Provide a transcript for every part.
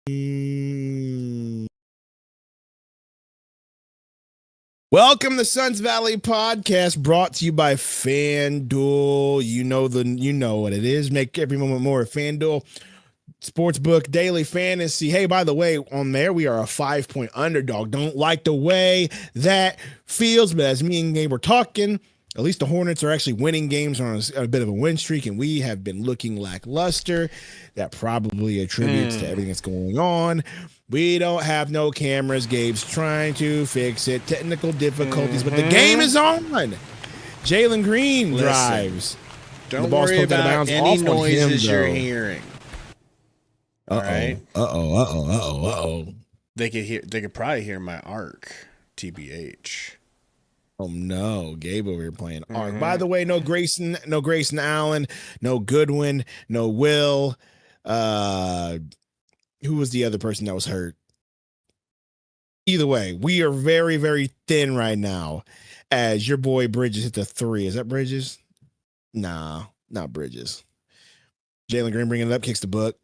Welcome to Suns Valley Podcast, brought to you by FanDuel. You know what it is. Make every moment more at FanDuel Sportsbook Daily Fantasy. Hey, by the way, on there we are a 5-point underdog. Don't like the way that feels, but as me and Gabe were talking, at least the Hornets are actually winning games on a bit of a win streak, and we have been looking lackluster. That probably attributes to everything that's going on. We don't have no cameras. Gabe's trying to fix it. Technical difficulties, but the game is on. Jalen Green drives. Don't worry about any noises you're hearing. All right. They could probably hear my arc. TBH. Oh no, Gabe over here playing arc. By the way, no Grayson Allen, no Goodwin, no Will. Who was the other person that was hurt? Either way, we are very, very thin right now. As your boy Bridges hit the 3. Is that Bridges? Nah, not Bridges. Jalen Green bringing it up, kicks the book.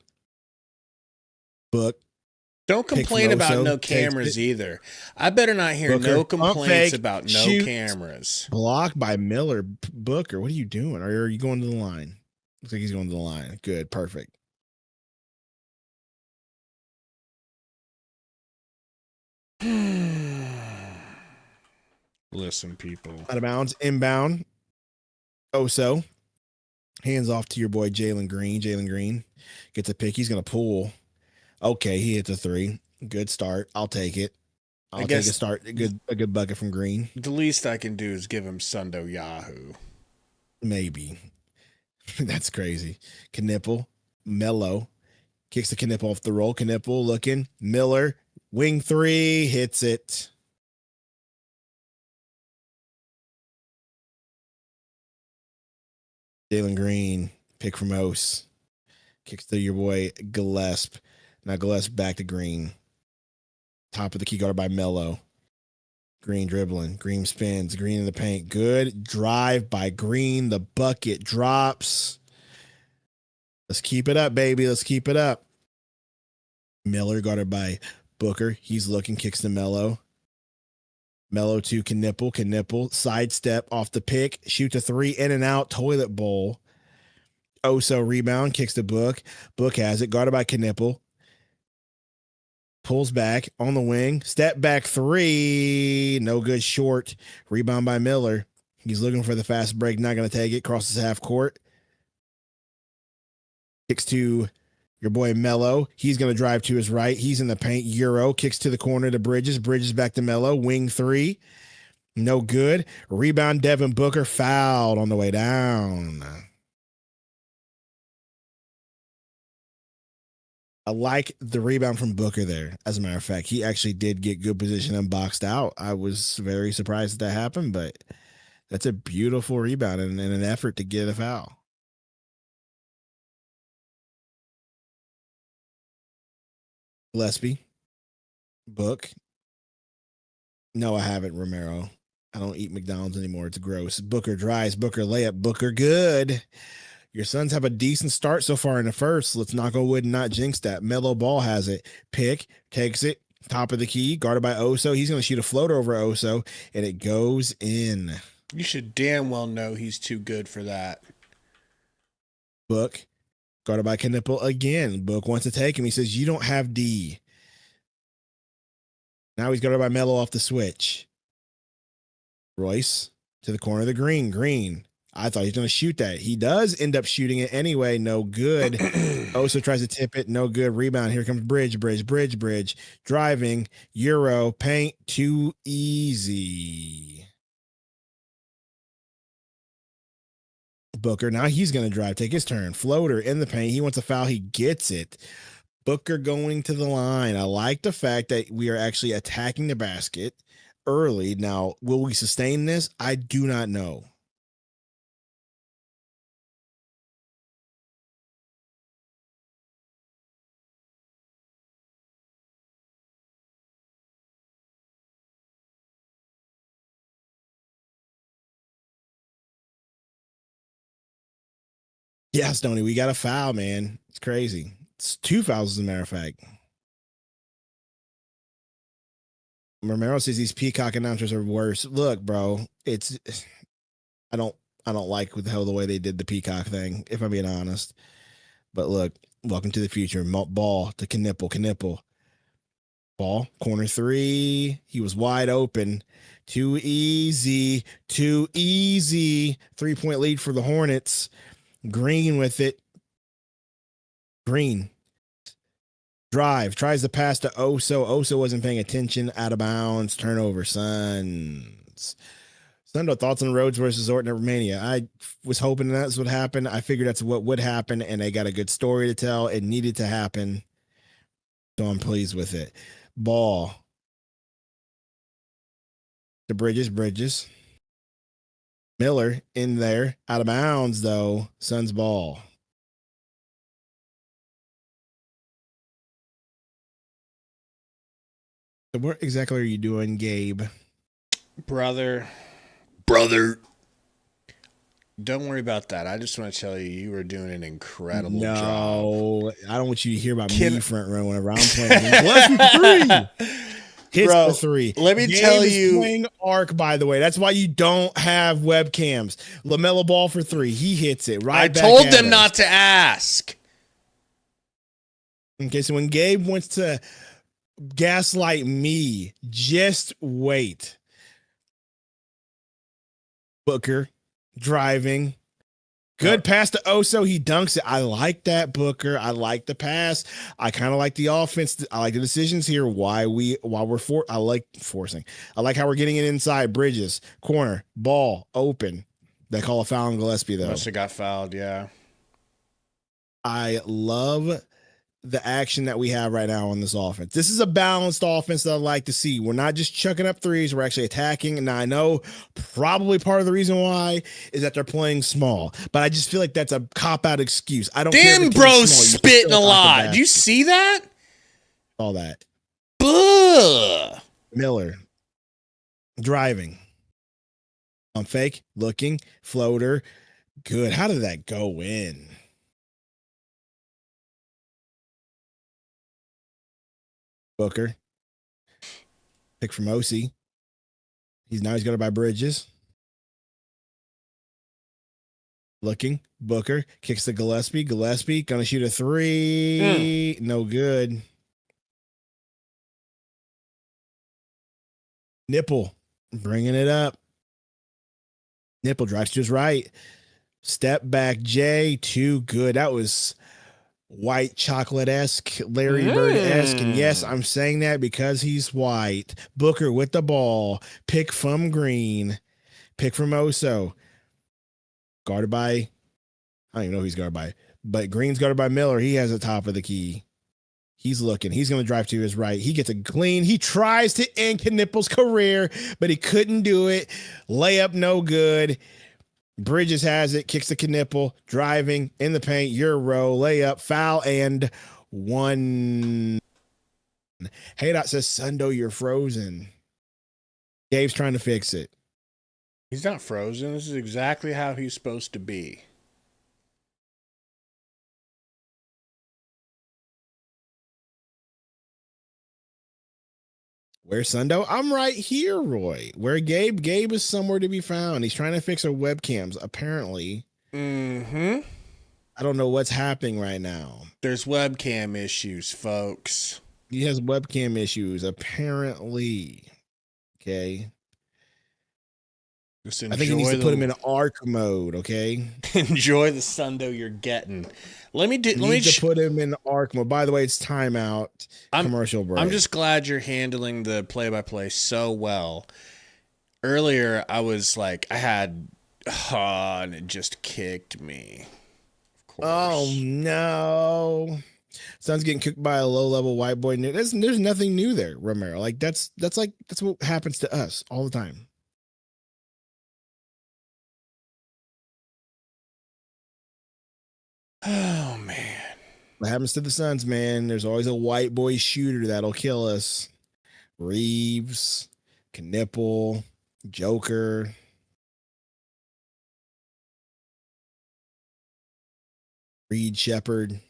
Don't complain about no cameras either. I better not hear no complaints about no cameras. Blocked by Miller. Booker, what are you doing? Or are you going to the line? Looks like he's going to the line. Good, perfect. Listen, people. Out of bounds, inbound. Oso. Hands off to your boy Jalen Green. Jalen Green gets a pick. He's going to pull. Okay, he hits a 3. Good start. I'll take it. I'll take a start. A good bucket from Green. The least I can do is give him Sundo Yahoo. Maybe. That's crazy. Knipple. Mello. Kicks the Knipple off the roll. Knipple looking. Miller. Wing 3. Hits it. Jalen Green. Pick from Ose. Kicks to your boy Gillespie. Now Gillespie back to Green. Top of the key guard by Mello. Green dribbling. Green spins. Green in the paint. Good drive by Green. The bucket drops. Let's keep it up, baby. Let's keep it up. Miller guarded by Booker. He's looking. Kicks to Mello. Mello to Knipple. Knipple. Sidestep off the pick. Shoots a 3. In and out. Toilet bowl. Oso rebound. Kicks to Book. Book has it. Guarded by Knipple. Pulls back on the wing. Step back 3. No good. Short. Rebound by Miller. He's looking for the fast break. Not going to take it. Crosses half court. Kicks to your boy Mello. He's going to drive to his right. He's in the paint. Euro. Kicks to the corner to Bridges. Bridges back to Mello. Wing 3. No good. Rebound Devin Booker. Fouled on the way down. I like the rebound from Booker there. As a matter of fact, he actually did get good position and boxed out. I was very surprised that happened, but that's a beautiful rebound and an effort to get a foul. Gillespie. Book. No, I haven't, Romero. I don't eat McDonald's anymore. It's gross. Booker drives. Booker layup. Booker good. Your Suns have a decent start so far in the first. Let's knock on wood and not jinx that. Mellow Ball has it. Pick, takes it. Top of the key, guarded by Oso. He's going to shoot a floater over Oso, and it goes in. You should damn well know he's too good for that. Book, guarded by Knipple again. Book wants to take him. He says, you don't have D. Now he's guarded by Mello off the switch. Royce to the corner of the Green. Green. I thought he was going to shoot that. He does end up shooting it anyway. No good. Oso tries to tip it. No good. Rebound. Here comes Bridge. Driving. Euro. Paint. Too easy. Booker. Now he's going to drive. Take his turn. Floater in the paint. He wants a foul. He gets it. Booker going to the line. I like the fact that we are actually attacking the basket early. Now, will we sustain this? I do not know. Yeah, Stoney, we got a foul, man. It's crazy. It's 2 fouls, as a matter of fact. Romero says these Peacock announcers are worse. Look, bro, I don't like the way they did the Peacock thing, if I'm being honest. But look, welcome to the future. Ball to Knipple. Ball, corner three. He was wide open. Too easy. 3-point lead for the Hornets. Green with it. Green. Drive. Tries to pass to Oso. Oso wasn't paying attention. Out of bounds. Turnover. Suns. Sundo, thoughts on Rhodes versus Orton at Romania? I was hoping that's what happened. I figured that's what would happen, and they got a good story to tell. It needed to happen. So I'm pleased with it. Ball. To Bridges. Miller in there. Out of bounds, though. Suns ball. So what exactly are you doing, Gabe? Brother. Don't worry about that. I just want to tell you were doing an incredible job. No, I don't want you to hear about me front row whenever I'm playing. Let's 3. Hits the 3. Let me tell you. Playing arc, by the way. That's why you don't have webcams. LaMelo Ball for 3. He hits it right. I told them not to ask. Okay, so when Gabe wants to gaslight me, just wait. Booker driving. Good pass to Oso. He dunks it. I like that, Booker. I like the pass. I kind of like the offense. I like the decisions here. I like forcing. I like how we're getting it inside. Bridges, corner, ball, open. They call a foul on Gillespie, though. Must have got fouled, yeah. I love the action that we have right now on this offense. This is a balanced offense that I like to see. We're not just chucking up threes. We're actually attacking. And I know probably part of the reason why is that they're playing small, but I just feel like that's a cop-out excuse. I don't Damn, bro, spitting a lot. Do you see that? All that. Buh. Miller driving. On fake, looking, floater. Good. How did that go in? Booker. Pick from OC. He's got to buy Bridges. Looking. Booker. Kicks to Gillespie. Gillespie going to shoot a 3. No good. Nipple. Bringing it up. Nipple drives to his right. Step back. Jay. Too good. That was white chocolate-esque, Larry Bird-esque. And yes, I'm saying that because he's white. Booker with the ball. Pick from Green. Pick from Oso. Guarded by, I don't even know who he's guarded by, but Green's guarded by Miller. He has the top of the key. He's looking. He's going to drive to his right. He gets a clean. He tries to end Knipple's career, but he couldn't do it. Layup no good. Bridges has it, kicks the Knipple, driving in the paint, Euro, layup, foul, and 1. Hey Dot says, Sundo, you're frozen. Gabe's trying to fix it. He's not frozen. This is exactly how he's supposed to be. Where's Sundo? I'm right here, Roy. Where Gabe? Gabe is somewhere to be found. He's trying to fix our webcams, apparently. Mm-hmm. I don't know what's happening right now. There's webcam issues, folks. He has webcam issues, apparently. Okay. I think he needs to put him in arc mode, okay? Enjoy the Sundo you're getting. Let me put him in arc mode. By the way, it's timeout. Commercial break. I'm just glad you're handling the play-by-play so well. Earlier, I was like, and it just kicked me. Of course. Oh no. Son's getting cooked by a low-level white boy. There's nothing new there, Romero. Like that's what happens to us all the time. Oh, man. What happens to the Suns, man? There's always a white boy shooter that'll kill us. Reeves, Knipple, Joker. Reed Shepard.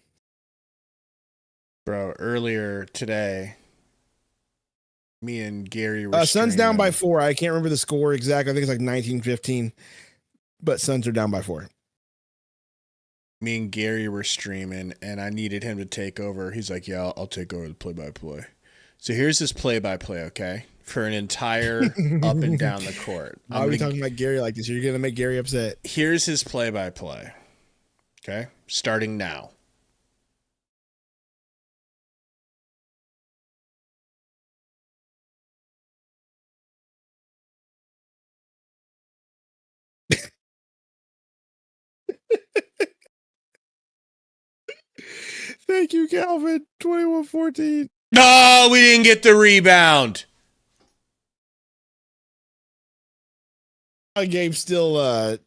Bro, earlier today, Me and Gary were Suns down by streaming. 4. I can't remember the score exactly. I think it's like 19-15, but Suns are down by 4. Me and Gary were streaming, and I needed him to take over. He's like, "Yeah, I'll take over the play-by-play." So here's this play-by-play, okay, for an entire up and down the court. Why are we talking about Gary like this? You're gonna make Gary upset. Here's his play-by-play. Okay, starting now. Thank you, Calvin. 21-14. No, we didn't get the rebound. Gabe still.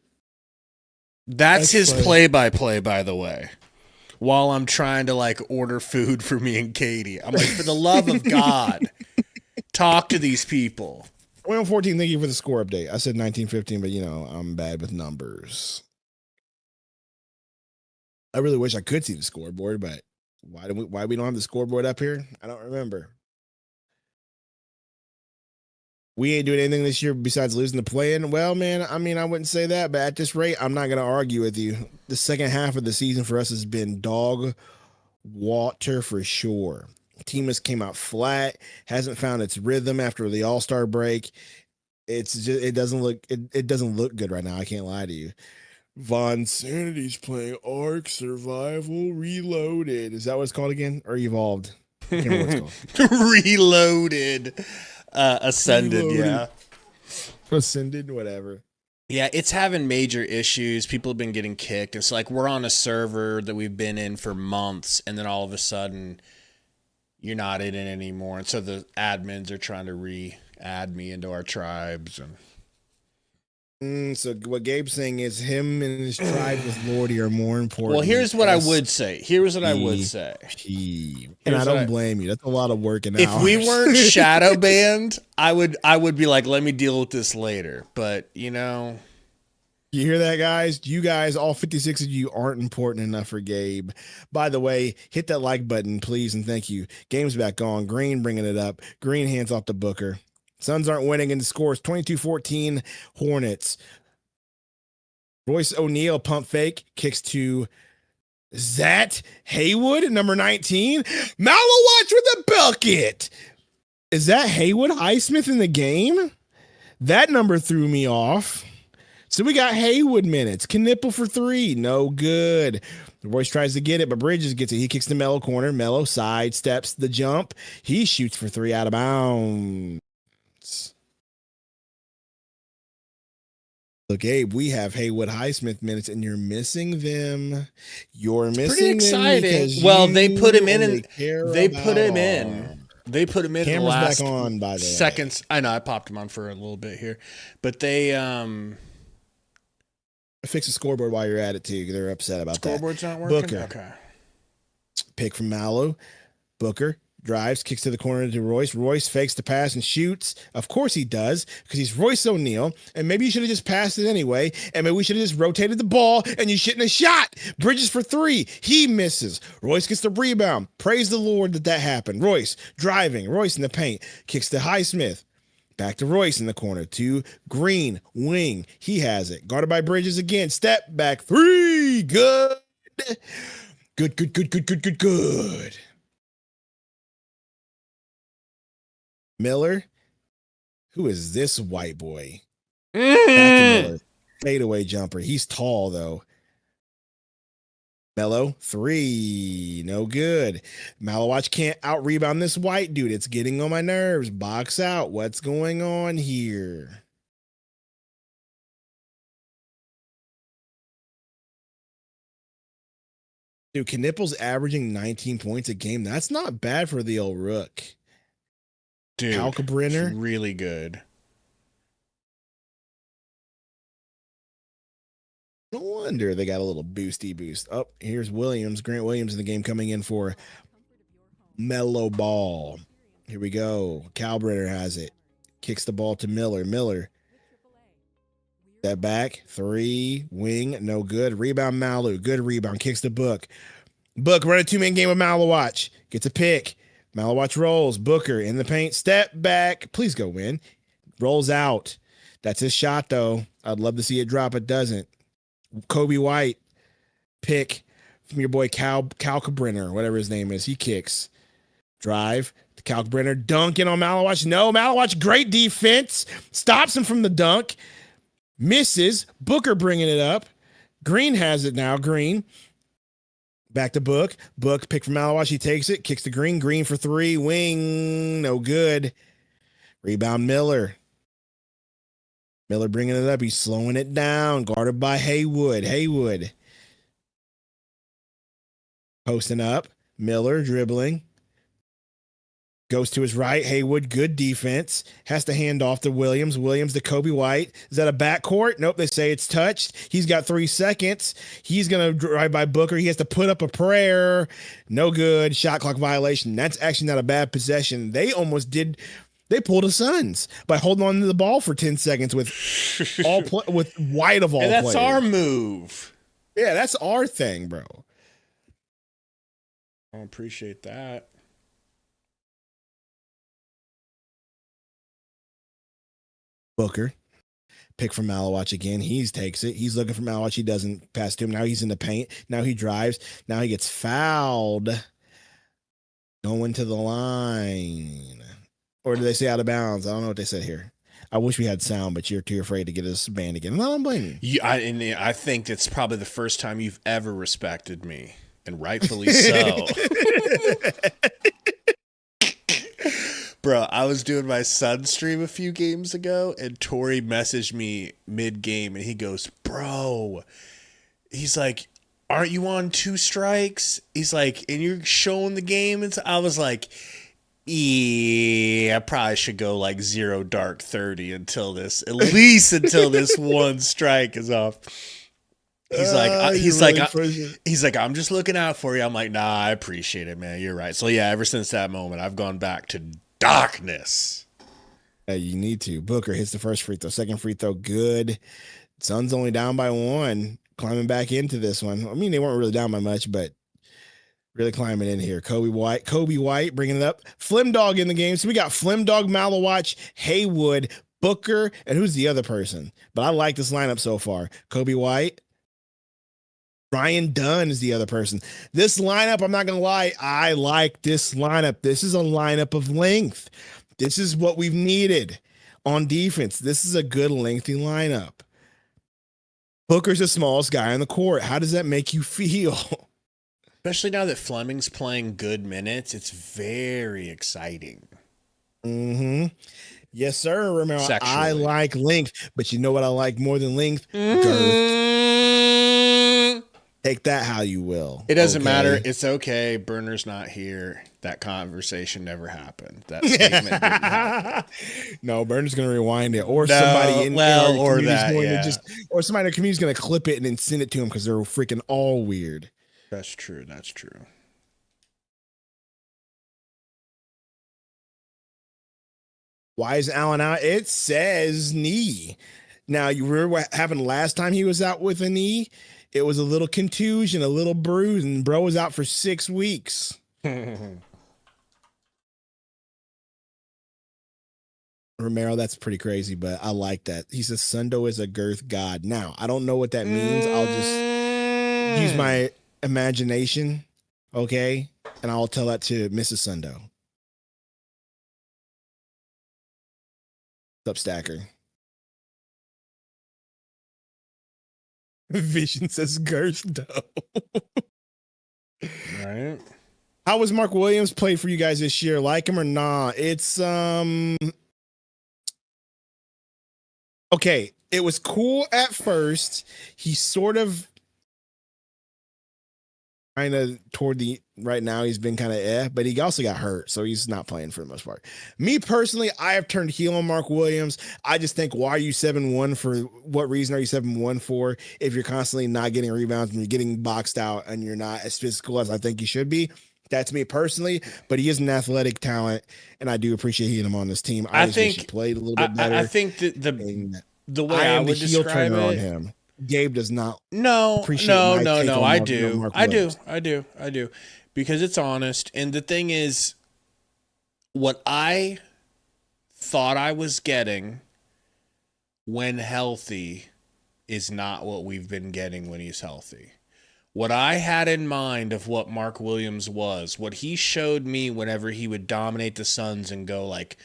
That's his play-by-play, by the way. While I'm trying to like order food for me and Katie, I'm like, for the love of God, talk to these people. 21-14. Thank you for the score update. I said 19-15, but I'm bad with numbers. I really wish I could see the scoreboard, but why we don't have the scoreboard up here? I don't remember. We ain't doing anything this year besides losing the play-in. Well, man, I mean, I wouldn't say that, but at this rate, I'm not going to argue with you. The second half of the season for us has been dog water for sure. The team has came out flat, hasn't found its rhythm after the All-Star break. It's just it doesn't look good right now. I can't lie to you. Von Sanity's playing Ark Survival Reloaded. Is that what it's called again? Or Evolved? I can't remember what it's called. Reloaded. Ascended, Reloaded. yeah. Ascended, whatever. Yeah, it's having major issues. People have been getting kicked. It's like we're on a server that we've been in for months, and then all of a sudden you're not in it anymore. And so the admins are trying to re-add me into our tribes. And So what Gabe's saying is him and his tribe with Lordy are more important. well, here's what I would say. And I don't blame you. That's a lot of work and If hours. we weren't shadow banned, I would be like, let me deal with this later. But You hear that, guys? You guys, all 56 of you, aren't important enough for Gabe. By the way, hit that like button, please, and thank you. Game's back on. Green bringing it up. Green hands off to Booker. Suns aren't winning, and the score is 22-14 Hornets. Royce O'Neal pump fake, kicks to Zat Haywood, number 19. Malowatch with a bucket. Is that Haywood Highsmith in the game? That number threw me off. So we got Haywood minutes. Knipple for 3. No good. Royce tries to get it, but Bridges gets it. He kicks the Mello corner. Mello sidesteps the jump. He shoots for 3 out of bounds. Look, Abe, we have Haywood Highsmith minutes, and you're missing them. You're missing pretty exciting. Them well, they put him in. They put him in. They put him in. Camera's the last back on, by the seconds. I know I popped him on for a little bit here, but they fix the scoreboard while you're at it too. They're upset about that. Scoreboard's not working. Booker. Okay. Pick from Mallow. Booker drives, kicks to the corner to Royce. Royce fakes the pass and shoots. Of course he does, because he's Royce O'Neal. And maybe you should have just passed it anyway. And maybe we should have just rotated the ball, and you shouldn't have shot. Bridges for 3. He misses. Royce gets the rebound. Praise the Lord that happened. Royce driving. Royce in the paint. Kicks to Highsmith. Back to Royce in the corner. To Green. Wing. He has it. Guarded by Bridges again. Step back. 3. Good. Good. Miller. Who is this white boy? Back to Miller. Fadeaway jumper. He's tall, though. Mello, 3. No good. Malowatch can't out-rebound this white dude. It's getting on my nerves. Box out. What's going on here? Dude, Knipple's averaging 19 points a game. That's not bad for the old rook. Dude, Kalkbrenner. Really good. No wonder they got a little boosty boost. Oh, here's Williams. Grant Williams in the game coming in for Mellow Ball. Here we go. Kalkbrenner has it. Kicks the ball to Miller. Miller. That back. 3. Wing. No good. Rebound Malu. Good rebound. Kicks the Book. Book run a 2-man game with Malowatch. Gets a pick. Malawatch rolls. Booker in the paint. Step back. Please go win. Rolls out. That's his shot, though. I'd love to see it drop. It doesn't. Kobe White. Pick from your boy Cal Cabrinner, whatever his name is. He kicks. Drive. Cal Cabrinner dunking on Malawatch. No, Malawatch, great defense. Stops him from the dunk. Misses. Booker bringing it up. Green has it now. Green. Back to Book. Book pick from Malawatch. He takes it. Kicks to Green. Green for three. Wing. No good. Rebound Miller. Miller bringing it up. He's slowing it down. Guarded by Haywood. Haywood. Posting up. Miller dribbling. Goes to his right. Haywood, good defense. Has to hand off to Williams. Williams to Kobe White. Is that a backcourt? Nope, they say it's touched. He's got 3 seconds. He's going to drive by Booker. He has to put up a prayer. No good. Shot clock violation. That's actually not a bad possession. They almost did. They pulled a Suns by holding on to the ball for 10 seconds with with White of all and that's players. Our move. Yeah, that's our thing, bro. I appreciate that. Booker, pick from Malawatch again. He takes it. He's looking for Malawatch. He doesn't pass to him. Now he's in the paint. Now he drives. Now he gets fouled. Going to the line. Or do they say out of bounds? I don't know what they said here. I wish we had sound, but you're too afraid to get us banned again. No, I'm blaming you. I think it's probably the first time you've ever respected me, and rightfully so. Bro, I was doing my Sun stream a few games ago, and Tori messaged me mid-game, and he goes, bro, he's like, aren't you on 2 strikes? He's like, and you're showing the game? And so I was like, yeah, I probably should go like 0 dark 30 at least until this 1 strike is off. He's like, I'm just looking out for you. I'm like, nah, I appreciate it, man. You're right. So yeah, ever since that moment, I've gone back to darkness. You need to. Booker hits the first free throw. Second free throw, good. Suns only down by 1. Climbing back into this one. I mean, they weren't really down by much, but really climbing in here. Kobe White bringing it up. Flimdog in the game. So we got Flimdog, Malawatch, Haywood, Booker, and who's the other person? But I like this lineup so far. Kobe White. Ryan Dunn is the other person. This lineup, I'm not going to lie, I like this lineup. This is a lineup of length. This is what we've needed on defense. This is a good lengthy lineup. Booker's the smallest guy on the court. How does that make you feel? Especially now that Fleming's playing good minutes, it's very exciting. Mm-hmm. Yes, sir. Remember, I like length, but you know what I like more than length? Girth. Take that how you will. It doesn't matter. It's okay. Burner's not here. That conversation never happened. That statement didn't happen. No, Burner's going to rewind it, or somebody in our community is going yeah. to just, or somebody in the community is going to clip it and then send it to him because they're freaking all weird. That's true. That's true. Why is Allen out? It says knee. Now, you remember what happened last time he was out with a knee? It was a little contusion, a little bruise, and bro was out for 6 weeks. Romero, that's pretty crazy, but I like that. He says Sundo is a girth god. Now, I don't know what that means. I'll just use my imagination, okay? And I'll tell that to Mrs. Sundo. What's up, Stacker? Vision says girth, though. Right. How was Mark Williams played for you guys this year? Like him or not? It's okay. It was cool at first. He sort of kind of toward the right now he's been kind of but he also got hurt, so he's not playing for the most part. Me personally, I have turned heel on Mark Williams. I just think, why are you 7-1 for what reason are you 7-1 for if you're constantly not getting rebounds and you're getting boxed out and you're not as physical as I think you should be? That's me personally, but he is an athletic talent, and I do appreciate him on this team. I think wish he played a little bit better. I think that the way I would describe it on him. Gabe does not. No. I do. Because Because it's honest. And the thing is, what I thought I was getting when healthy is not what we've been getting when he's healthy. What I had in mind of what Mark Williams was, what he showed me whenever he would dominate the Suns and go like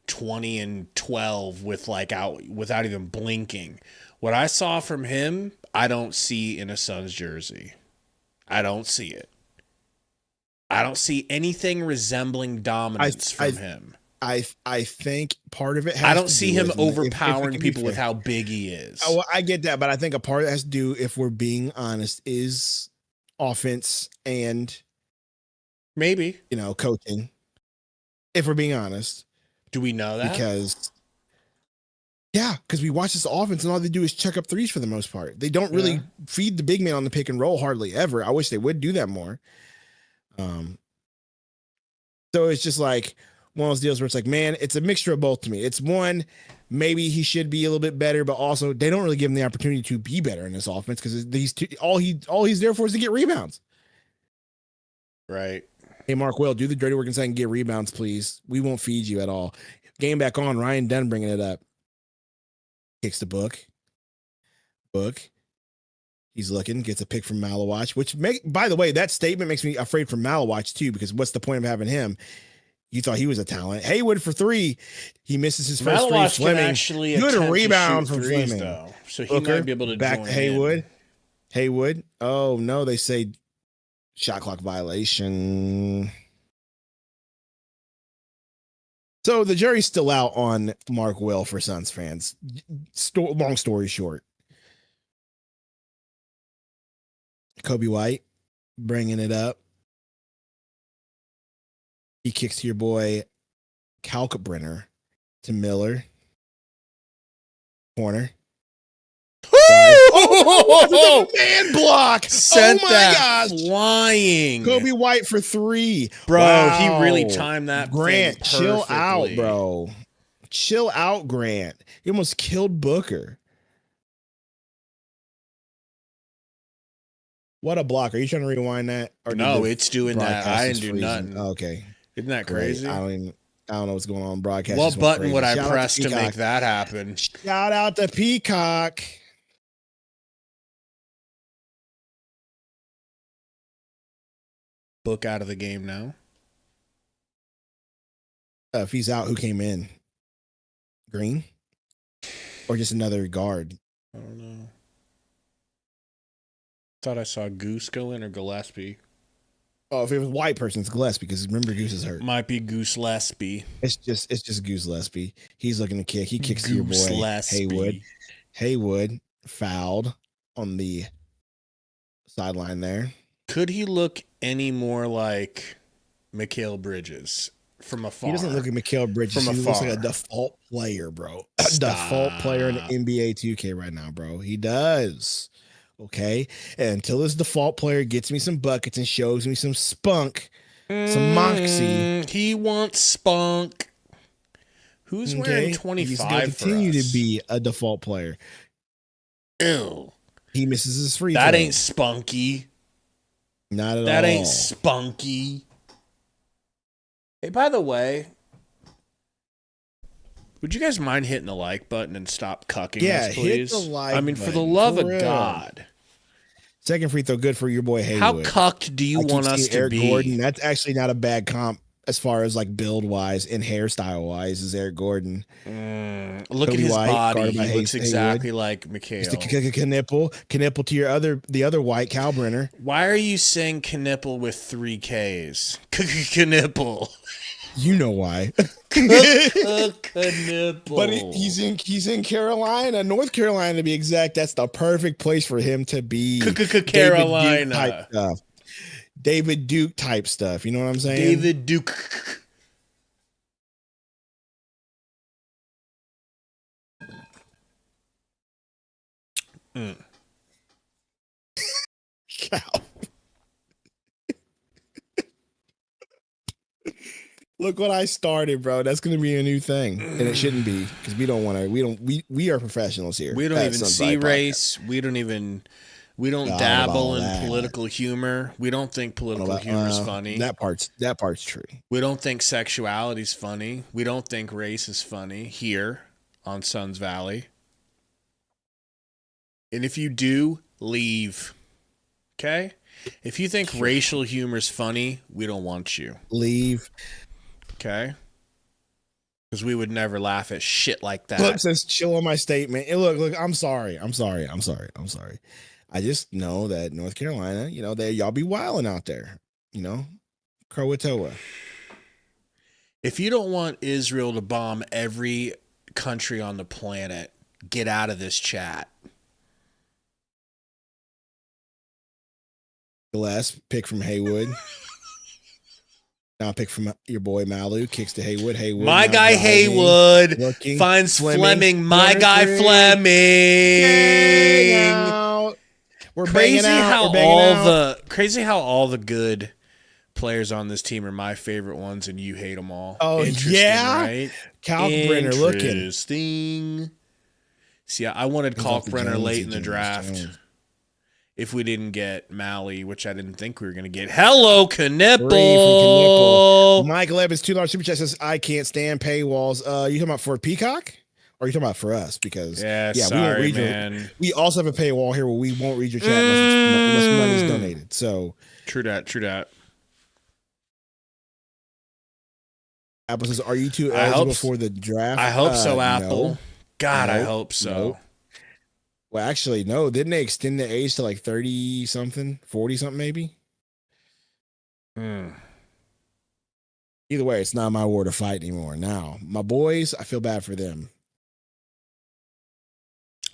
20 and 12 with like out without even blinking. What I saw from him, I don't see in a Suns jersey. I don't see it. I don't see anything resembling dominance from him. I think part of it has I don't to see do him with, overpowering if people with how big he is. Oh, well, I get that, but I think a part of it has to do, if we're being honest, is offense and maybe, coaching. If we're being honest. Do we know that? Because we watch this offense and all they do is check up threes for the most part. They don't really feed the big man on the pick and roll hardly ever. I wish they would do that more. So it's just like one of those deals where it's like, man, it's a mixture of both to me. It's one, maybe he should be a little bit better, but also they don't really give him the opportunity to be better in this offense because all he's there for is to get rebounds. Right. Hey, Mark Will, do the dirty work inside and get rebounds, please. We won't feed you at all. Game back on. Ryan Dunn bringing it up. Kicks the book. He's looking, gets a pick from Malawach, which by the way, that statement makes me afraid for Malawach too, because what's the point of having him? You thought he was a talent. Haywood for three. He misses his first Malawach three. Fleming. Actually good rebound from threes, Fleming. though. So he Booker, might be able to back join to Haywood. in. Haywood. Oh no, they say shot clock violation. So the jury's still out on Mark Will for Suns fans. Long story short. Kobe White bringing it up. He kicks to your boy Kalkbrenner to Miller. Corner. Oh, man block. Sent oh my that gosh. Flying. Kobe White for three. Bro, wow. He really timed that. Grant, chill out, perfectly. bro. Chill out, Grant. He almost killed Booker. What a block. Are you trying to rewind that? Or no, it's doing that. I didn't do nothing. Okay. Isn't that crazy? I don't know what's going on. Broadcast. What button would I press to make that happen? Shout out to Peacock. Book out of the game now. If he's out, who came in? Green? Or just another guard? I don't know. Thought I saw Goose go in or Gillespie. Oh, if it was a white person, it's Gillespie because remember Goose is hurt. Might be Goose Gillespie. It's just Goose Gillespie. He's looking to kick. He kicks to your boy Gillespie. Haywood. Haywood fouled on the sideline there. Could he look any more like Mikal Bridges from afar? He doesn't look like Mikal Bridges. He looks like a default player, bro. A default player in NBA 2K right now, bro. He does. Okay. And until this default player gets me some buckets and shows me some spunk, some moxie. He wants spunk. Who's wearing 25 He's going to continue for us? to be a default player. Ew. He misses his free That throw. ain't spunky. Not at all. That ain't spunky. Hey, by the way, would you guys mind hitting the like button and stop cucking us, please? Hit the like I mean, for the button, love for of real. God. Second free throw, good for your boy Haywood. How cucked do you I keep want us seeing to Eric be? Gordon. That's actually not a bad comp as far as like build wise and hairstyle wise is Eric Gordon. Look Kobe at his White, body. guarded by He looks Haywood. exactly like Mikal. Just a Knipple to the other white Kalbrenner. Why are you saying Knipple with 3 Ks? Knipple. You know why. Knipple. But he's in Carolina, North Carolina to be exact. That's the perfect place for him to be. Carolina. David Duke type stuff. You know what I'm saying? David Duke. Cow. Look what I started, bro. That's going to be a new thing, and it shouldn't be because we don't want to. We are professionals here. We don't at even Sun's see Podcast. race. We don't even. We don't I don't know about dabble all in that. political humor. We don't think political humor is funny. That part's true. We don't think sexuality's funny. We don't think race is funny here on Suns Valley. And if you do, leave. Okay? If you think racial humor's funny, we don't want you. Leave. Okay? Because we would never laugh at shit like that. Clip says chill on my statement. And look, I'm sorry. I just know that North Carolina, y'all be wilding out there, Croatoa. If you don't want Israel to bomb every country on the planet, get out of this chat. The last pick from Haywood. Now pick from your boy Malu. Kicks to Haywood. My guy Haywood finds Fleming. My guy Fleming. We're crazy how all the good players on this team are my favorite ones, and you hate them all. Oh yeah, right? Kalkbrenner looking interesting. See, I wanted Kalkbrenner late in the draft. If we didn't get Mally, which I didn't think we were going to get. Hello, Knipple. Michael Evans, $2 super chat says, I can't stand paywalls. You talking about for Peacock? Or are you talking about for us? Because sorry, we won't read man. We also have a paywall here where we won't read your chat unless money's donated. So True that. Apple says, are you two eligible for the draft? I hope so, Apple. No. God, I hope so. No. Well, actually, no. Didn't they extend the age to like 30-something, 40-something maybe? Either way, it's not my war to fight anymore. Now, my boys, I feel bad for them.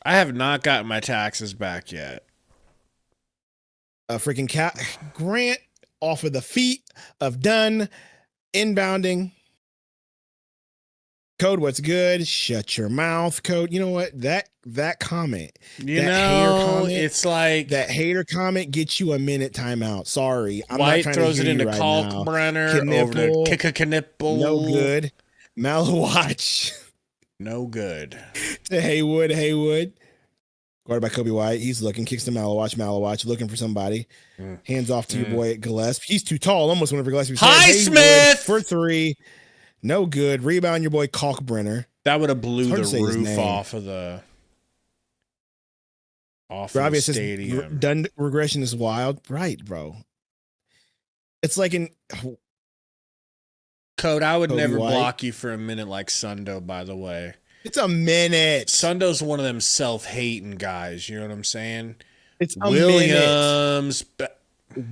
I have not gotten my taxes back yet. Freaking Grant off of the feet of Dunn, inbounding. Code, what's good? Shut your mouth, Code. You know what? That comment. It's like that hater comment gets you a minute timeout. Sorry. White throws it into Kalkbrenner over to Knipple. No good. Malawatch. No good. To Haywood. Guarded by Kobe White. He's looking. Kicks to Malawatch. Looking for somebody. Hands off to your boy Gillespie. He's too tall. Almost went for Gillespie. Highsmith for 3. No good. Rebound your boy Kalkbrenner. That would have blew the roof off of the stadium. Done regression is wild. Right, bro. It's like in Code, I would never block you for a minute like Sundo, by the way. It's a minute. Sundo's one of them self-hating guys, you know what I'm saying? It's a Williams.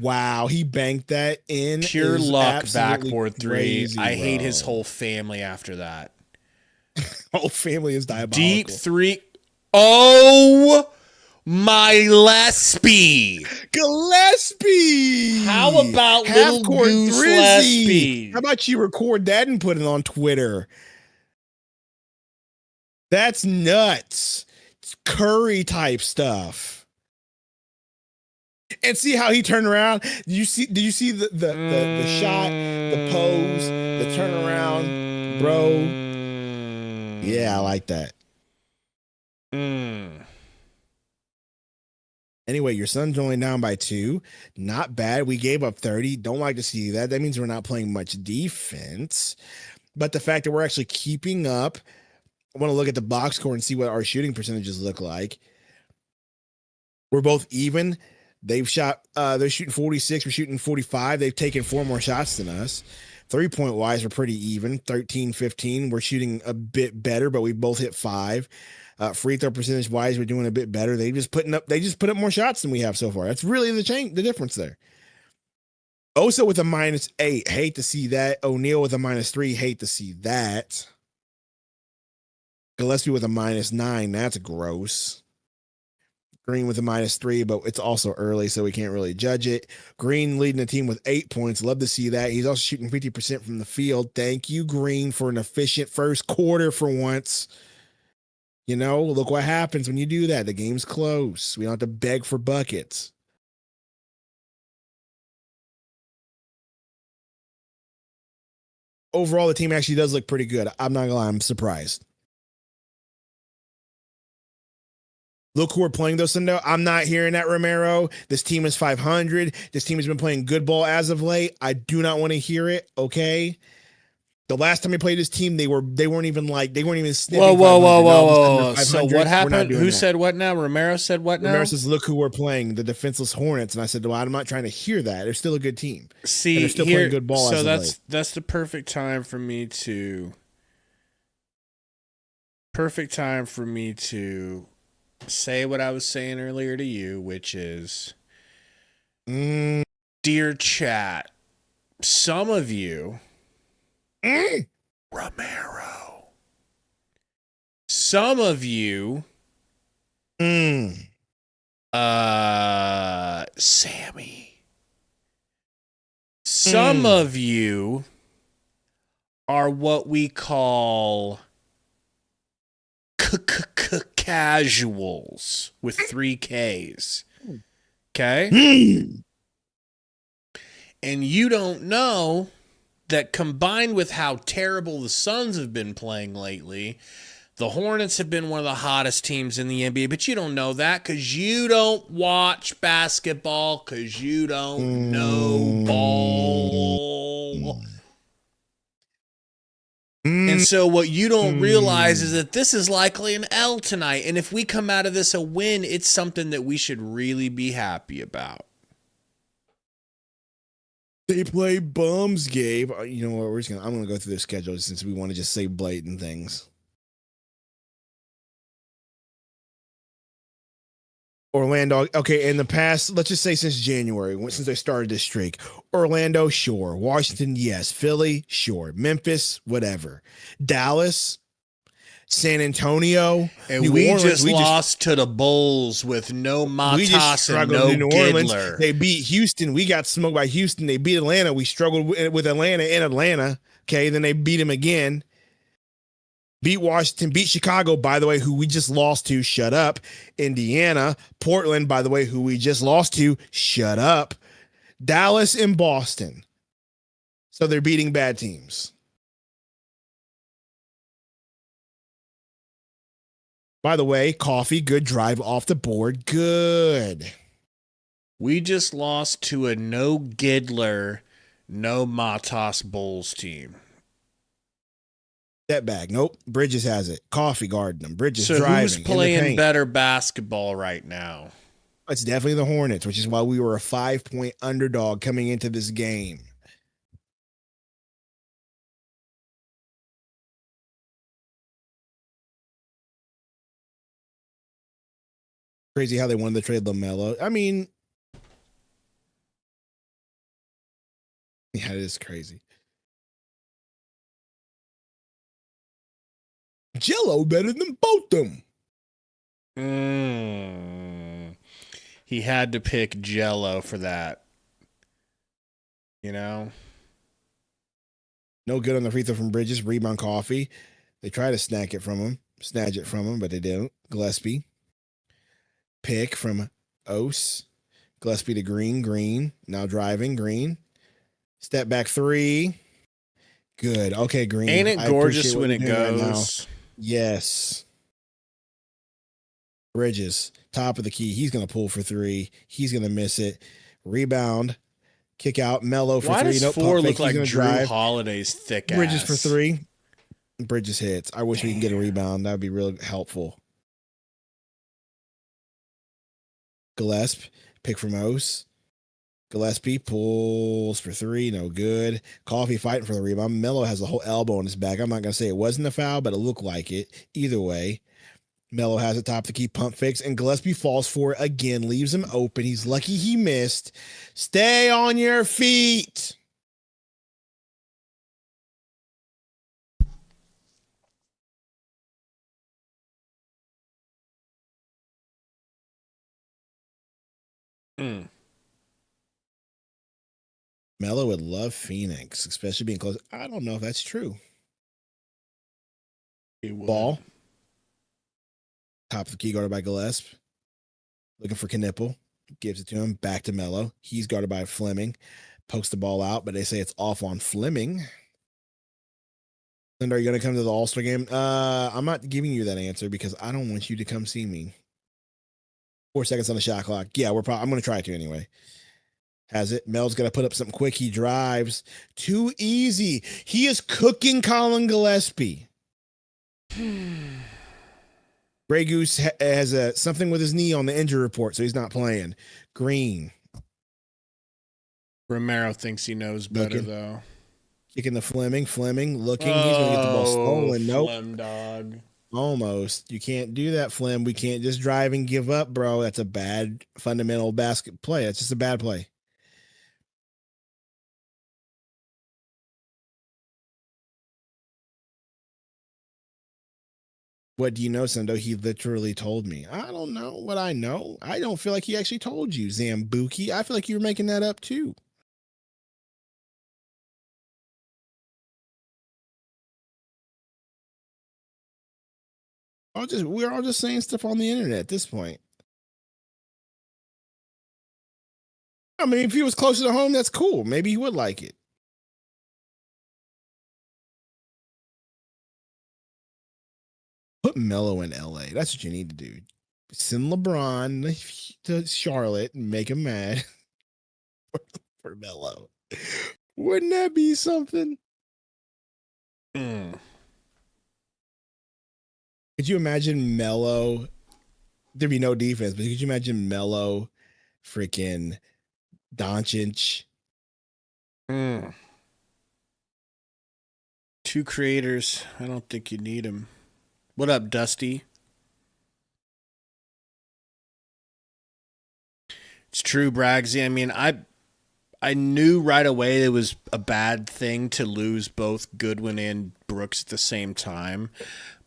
Wow, he banked that in. Pure luck, backboard 3. Crazy, I hate his whole family after that. Whole family is diabolical. Deep 3. Oh, my Gillespie. How about little Goose Gillespie? How about you record that and put it on Twitter? That's nuts. It's Curry type stuff. And see how he turned around? Did you see the shot, the pose, the turnaround, bro? Yeah, I like that. Anyway, your Suns only down by 2. Not bad. We gave up 30. Don't like to see that. That means we're not playing much defense. But the fact that we're actually keeping up, I want to look at the box score and see what our shooting percentages look like. We're both even. They've shot, they're shooting 46. We're shooting 45. They've taken 4 more shots than us. 3-point wise, we're pretty even. 13-15. We're shooting a bit better, but we both hit 5. Free throw percentage wise, we're doing a bit better. They just put up more shots than we have so far. That's really the difference there. Osa with a -8. Hate to see that. O'Neal with a -3. Hate to see that. Gillespie with a -9. That's gross. Green with a -3, but it's also early, so we can't really judge it. Green leading the team with 8 points. Love to see that. He's also shooting 50% from the field. Thank you, Green, for an efficient first quarter for once. Look what happens when you do that. The game's close. We don't have to beg for buckets. Overall, the team actually does look pretty good. I'm not gonna lie, I'm surprised. Look who we're playing though, Sundo. I'm not hearing that, Romero. This team is 500. This team has been playing good ball as of late. I do not want to hear it. Okay. The last time we played this team, they weren't even sniffing. Whoa. So what happened? Who said what now? Romero said what now? Romero says, look who we're playing, the defenseless Hornets. And I said, well, I'm not trying to hear that. They're still a good team. See, and they're still playing good ball. So that's the perfect time for me to say what I was saying earlier to you, which is, dear chat, some of you, Romero, some of you, Sammy, some of you are what we call casuals with 3 Ks. Okay? And you don't know that combined with how terrible the Suns have been playing lately, the Hornets have been one of the hottest teams in the NBA, but you don't know that because you don't watch basketball, because you don't know ball. And so what you don't realize is that this is likely an L tonight. And if we come out of this a win, it's something that we should really be happy about. They play bums, Gabe. You know what? I'm going to go through their schedule since we want to just say blatant things. Orlando, okay, in the past, let's just say since January, since they started this streak, Orlando, sure. Washington, yes. Philly, sure. Memphis, whatever. Dallas, San Antonio, and New we Orleans, just lost to the Bulls with no Matas and no Gidler. They beat Houston. We got smoked by Houston. They beat Atlanta. We struggled with Atlanta in Atlanta. Okay, then they beat them again. Beat Washington, beat Chicago, by the way, who we just lost to. Shut up. Indiana, Portland, by the way, who we just lost to. Shut up. Dallas and Boston. So they're beating bad teams. By the way, coffee, good drive off the board. Good. We just lost to a no Gidler, no Matas Bulls team. That bag. Nope. Bridges has it. Coffee guarding them. Bridges so driving. Who's playing better basketball right now? It's definitely the Hornets, which is why we were a 5-point underdog coming into this game. Crazy how they wanted to trade LaMelo. I mean, yeah, it is crazy. Jello better than both them. He had to pick Jello for that. You know? No good on the free throw from Bridges. Rebound coffee. They try to snatch it from him, but they didn't. Gillespie. Pick from Ose. Gillespie to Green. Now driving. Green. Step back 3. Good. Okay, Green. Ain't it gorgeous when it goes? Right, yes. Bridges, top of the key. He's going to pull for 3. He's going to miss it. Rebound. Kick out. Mello for 3. Why does 4 look like Drew drive. Holiday's thick Bridges ass? for 3. Bridges hits. I wish we can get a rebound. That would be real helpful. Gillespie, pick from Ose. Gillespie pulls for 3. No good. Coffee fighting for the rebound. Mello has a whole elbow in his back. I'm not going to say it wasn't a foul, but it looked like it. Either way, Mello has it top the key, pump fakes, and Gillespie falls for it again, leaves him open. He's lucky he missed. Stay on your feet. Mello would love Phoenix, especially being close. I don't know if that's true. Ball. Top of the key, guarded by Gillespie. Looking for Knipple. Gives it to him. Back to Mello. He's guarded by Fleming. Pokes the ball out, but they say it's off on Fleming. And are you going to come to the All-Star game? I'm not giving you that answer because I don't want you to come see me. 4 seconds on the shot clock. Yeah, I'm going to try to anyway. Has it. Mel's going to put up something quick. He drives. Too easy. He is cooking Colin Gillespie. Grey Goose has something with his knee on the injury report, so he's not playing. Green. Romero thinks he knows better, though. Kicking the Fleming. Looking. He's going to get the ball stolen. Nope. Flem dog. Almost. You can't do that, Flem. We can't just drive and give up, bro. That's a bad fundamental basket play. That's just a bad play. What do you know, Sundo? He literally told me. I don't know what I know. I don't feel like he actually told you, Zambuki. I feel like you were making that up too. We're all just saying stuff on the internet at this point. I mean, if he was closer to home, that's cool. Maybe he would like it. Put Melo in LA. That's what you need to do. Send LeBron to Charlotte and make him mad for Melo. Wouldn't that be something? Could you imagine Melo? There'd be no defense, but could you imagine Melo, freaking Doncic? Two creators. I don't think you need them. What up, Dusty? It's true, Braggsy. I mean, I knew right away it was a bad thing to lose both Goodwin and Brooks at the same time.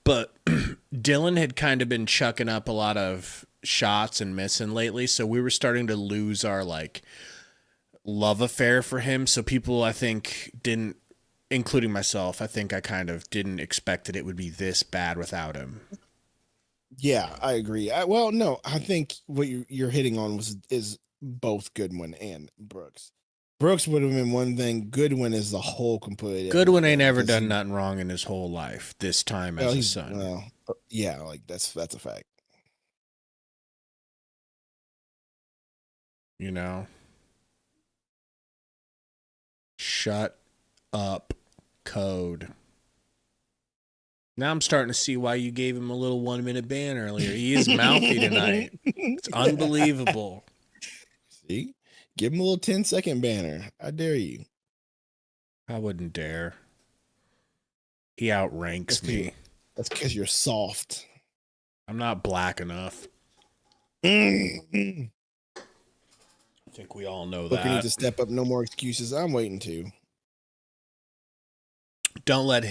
But Dylan had kind of been chucking up a lot of shots and missing lately, so we were starting to lose our love affair for him. So people, I think, didn't, including myself, I think I kind of didn't expect that it would be this bad without him. Yeah, I agree. I think what you're hitting on is both Goodwin and Brooks. Brooks would have been one thing. Goodwin is the whole complete. Goodwin ain't ever done nothing wrong in his whole life. This time as a son. Well, yeah, that's a fact. You know. Shut up, Code. Now I'm starting to see why you gave him a little 1-minute ban earlier. He is mouthy tonight. It's unbelievable. See? Give him a little 10-second banner. I dare you. I wouldn't dare. He outranks me. That's because you're soft. I'm not black enough. I think we all know that. We need to step up. No more excuses. I'm waiting to. Don't let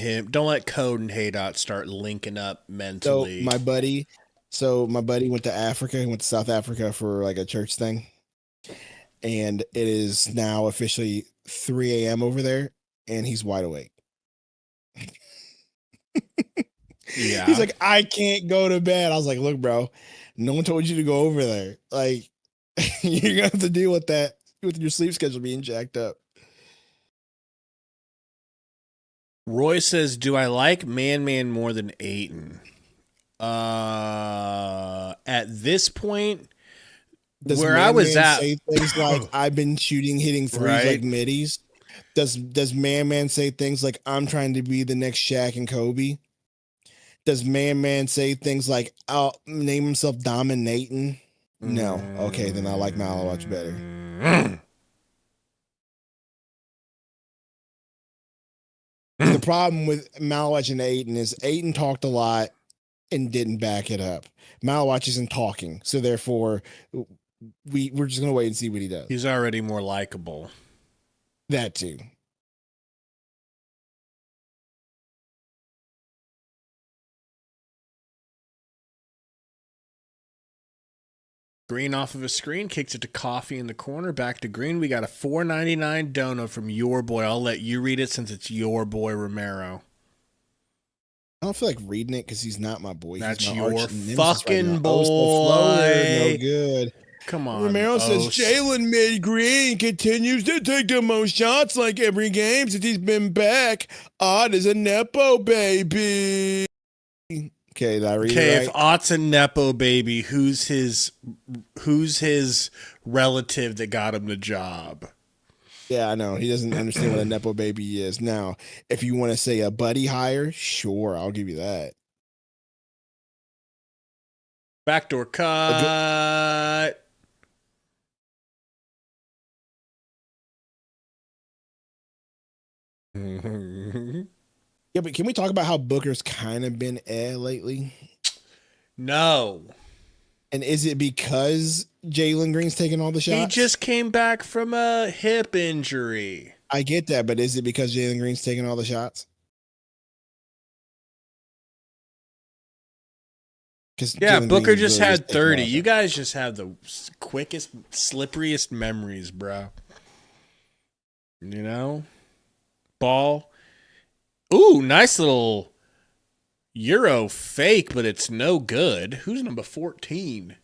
Code and Haydot start linking up mentally. So my buddy went to Africa. He went to South Africa for a church thing. And it is now officially 3 a.m. over there, and he's wide awake. Yeah. He's like, I can't go to bed. I was like, look, bro, no one told you to go over there. You're gonna have to deal with that, with your sleep schedule being jacked up. Roy says, do I like Man more than Ayton? At this point, where I was at, say things like I've been hitting threes like middies. Does Man say things like I'm trying to be the next Shaq and Kobe? Does Man say things like I'll name himself dominating? No. Okay, then I like Malawatch better. The problem with Malawatch and Ayton is Ayton talked a lot and didn't back it up. Malawatch isn't talking, so therefore we're just gonna wait and see what he does. He's already more likable. That too. Green off of a screen, kicks it to Coffee in the corner, back to Green. We got a $4.99 dono from your boy. I'll let you read it since it's your boy Romero. I don't feel like reading it because he's not my boy. That's he's your fucking boy. No good. Come on. Romero says Jalen made Green continues to take the most shots every game since he's been back. Odd as a Nepo baby. Okay, did I read Okay, it if right? Ott's a Nepo baby, who's his relative that got him the job? Yeah, I know. He doesn't understand what a Nepo baby is. Now, if you want to say a buddy hire, sure, I'll give you that. Backdoor A good, cut. yeah, but can we talk about how Booker's kind of been lately? No. And is it because Jalen Green's taking all the shots? He just came back from a hip injury. I get that, but is it because Jalen Green's taking all the shots? Yeah, Jalen Booker Green just really had taking all 30. of You them. guys just have the quickest, slipperiest memories, bro. You know? Ball. Ooh, nice little Euro fake, but it's no good. Who's number 14?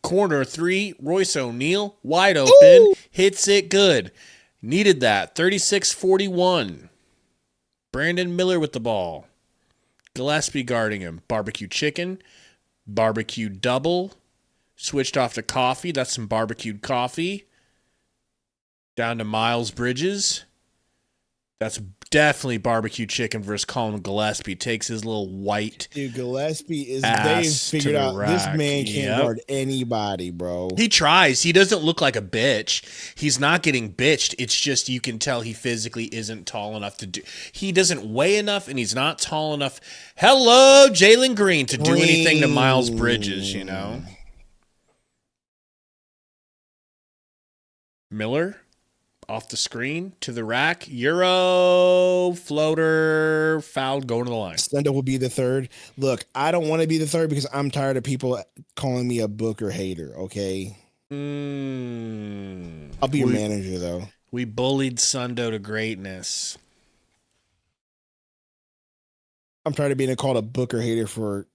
Corner 3, Royce O'Neal, wide open, Ooh! hits it good. Needed that. 36-41. Brandon Miller with the ball. Gillespie guarding him. Barbecue chicken. Barbecue double. Switched off to coffee. That's some barbecued coffee. Down to Miles Bridges. That's definitely barbecue chicken versus Colin Gillespie. Takes his little white Dude, Gillespie is, ass they've to figured the out this rack. man can't Yep. guard anybody, bro. He tries. He doesn't look like a bitch. He's not getting bitched. It's just you can tell he physically isn't tall enough to do. He doesn't weigh enough, and he's not tall enough. Hello, Jalen Green, to do anything to Miles Bridges, you know? Miller off the screen to the rack. Euro floater fouled going to the line. Sundo will be the third. Look, I don't want to be the third because I'm tired of people calling me a Booker hater, okay? I'll be your manager, though. We bullied Sundo to greatness. I'm tired of being called a Booker hater for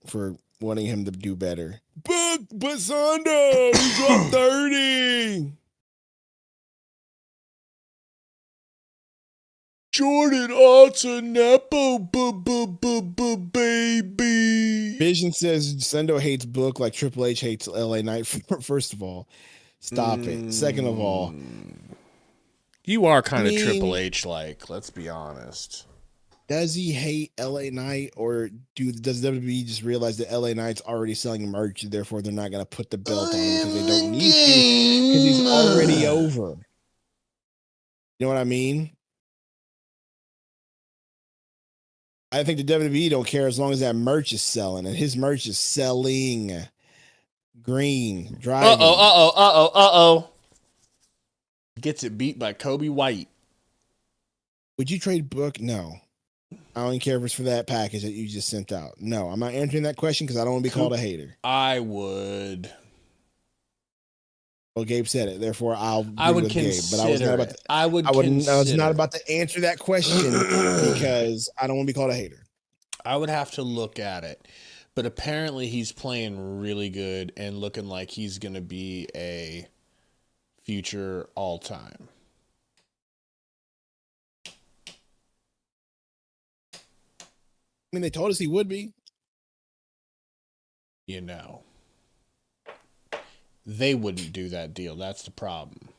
wanting him to do better. But Sundo, he dropped 30. Jordan Otsa Nepo baby. Vision says Sundo hates Book like Triple H hates LA Knight. First of all, stop it. Second of all, you are kind of Triple H like, let's be honest. Does he hate LA Knight, or does WWE just realize that LA Knight's already selling merch, therefore they're not going to put the belt on him because they don't need to because he's already over? You know what I mean? I think the WWE don't care as long as that merch is selling, and his merch is selling. Green, driving. Uh-oh. Gets it beat by Kobe White. Would you trade Book? No. I don't even care if it's for that package that you just sent out. No, I'm not answering that question because I don't want to be called a hater. I would. Well, Gabe said it, therefore I would consider Gabe. But I was not about to answer that question because I don't want to be called a hater. I would have to look at it. But apparently he's playing really good and looking like he's going to be a future all-time. I mean, they told us he would be. You know. They wouldn't do that deal. That's the problem.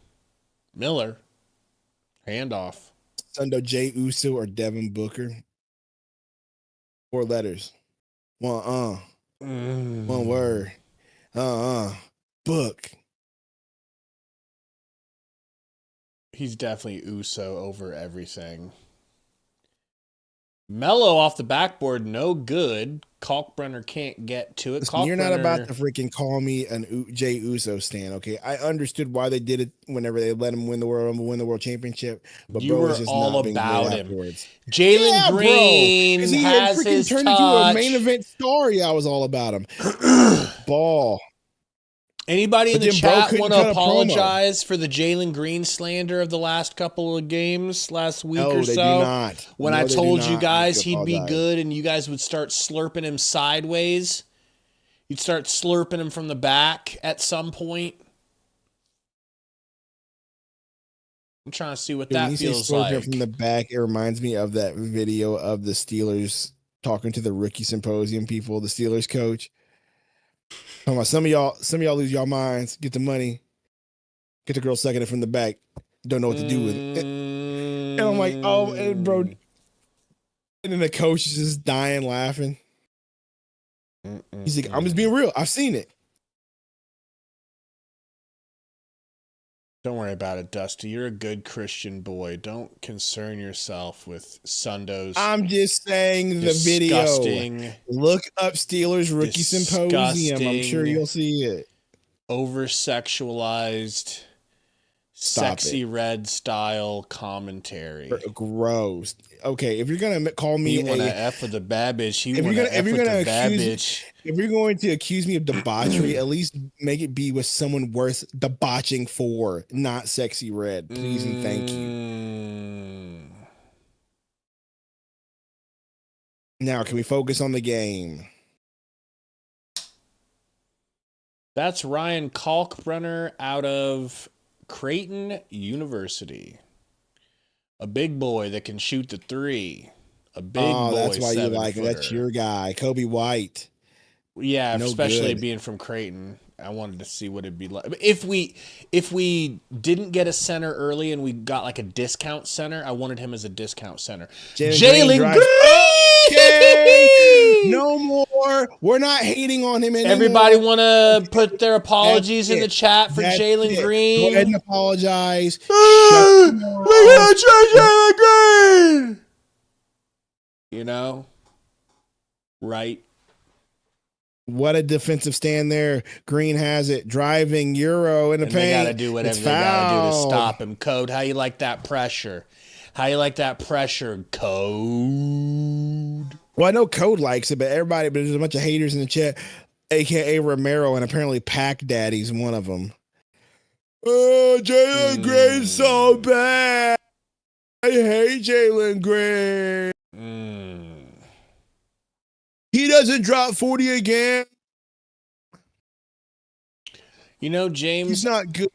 Miller, handoff. Sundo Jay Uso or Devin Booker. 4 letters. One word. Book. He's definitely Uso over everything. Mello off the backboard, no good. Kalkbrenner can't get to it. Listen, you're not about to freaking call me an Jay Uso stan, okay? I understood why they did it whenever they let him win the World Championship, but you bro were was just all not being about good him. afterwards. Jalen Green he has had freaking his turned touch. into a main event star. Yeah, I was all about him. Ball. Anybody in the then bro chat couldn't want cut to a promo. apologize for the Jalen Green slander of the last couple of games last week No, or they so? do not. When No, I they do told you not guys need to he'd be apologize. good and you guys would start slurping him sideways. You'd start slurping him from the back at some point. I'm trying to see what Dude, that when you say feels slurping like. from the back, it reminds me of that video of the Steelers talking to the rookie symposium people, the Steelers coach. Talking about some of y'all lose y'all minds, get the money, get the girl sucking it from the back, don't know what to do with it. And I'm like, oh, and bro. And then the coach is just dying laughing. He's like, I'm just being real. I've seen it. Don't worry about it, Dusty. You're a good Christian boy. Don't concern yourself with Sundo's. I'm just saying the video. Look up Steelers Rookie Symposium. I'm sure you'll see it. Over-sexualized, sexy red style commentary. Gross. Okay, if you're gonna call me, you want to f with the bad bitch. If you're going to accuse me of debauchery, at least make it be with someone worth debauching for, not sexy red. Please and thank you. Now, can we focus on the game? That's Ryan Kalkbrenner out of Creighton University. A big boy that can shoot the three. A big boy. That's why you like him. Footer. That's your guy, Kobe White. Yeah, especially being from Creighton. I wanted to see what it'd be like. If we didn't get a center early and we got like a discount center, I wanted him as a discount center. Jalen Green! Okay. No more. We're not hating on him anymore. Everybody want to put their apologies in the chat for Jalen Green? Go ahead and apologize. We're going to try Jalen Green! You know? Right? What a defensive stand there. Green has it. Driving Euro in the paint. They got to do whatever they got to do to stop him. Code, how you like that pressure? Code? Well, I know Code likes it, but there's a bunch of haters in the chat, a.k.a. Romero, and apparently Pack Daddy's one of them. Oh, Jalen Green's so bad. I hate Jalen Green. He doesn't drop 40 again. You know, James, he's not good.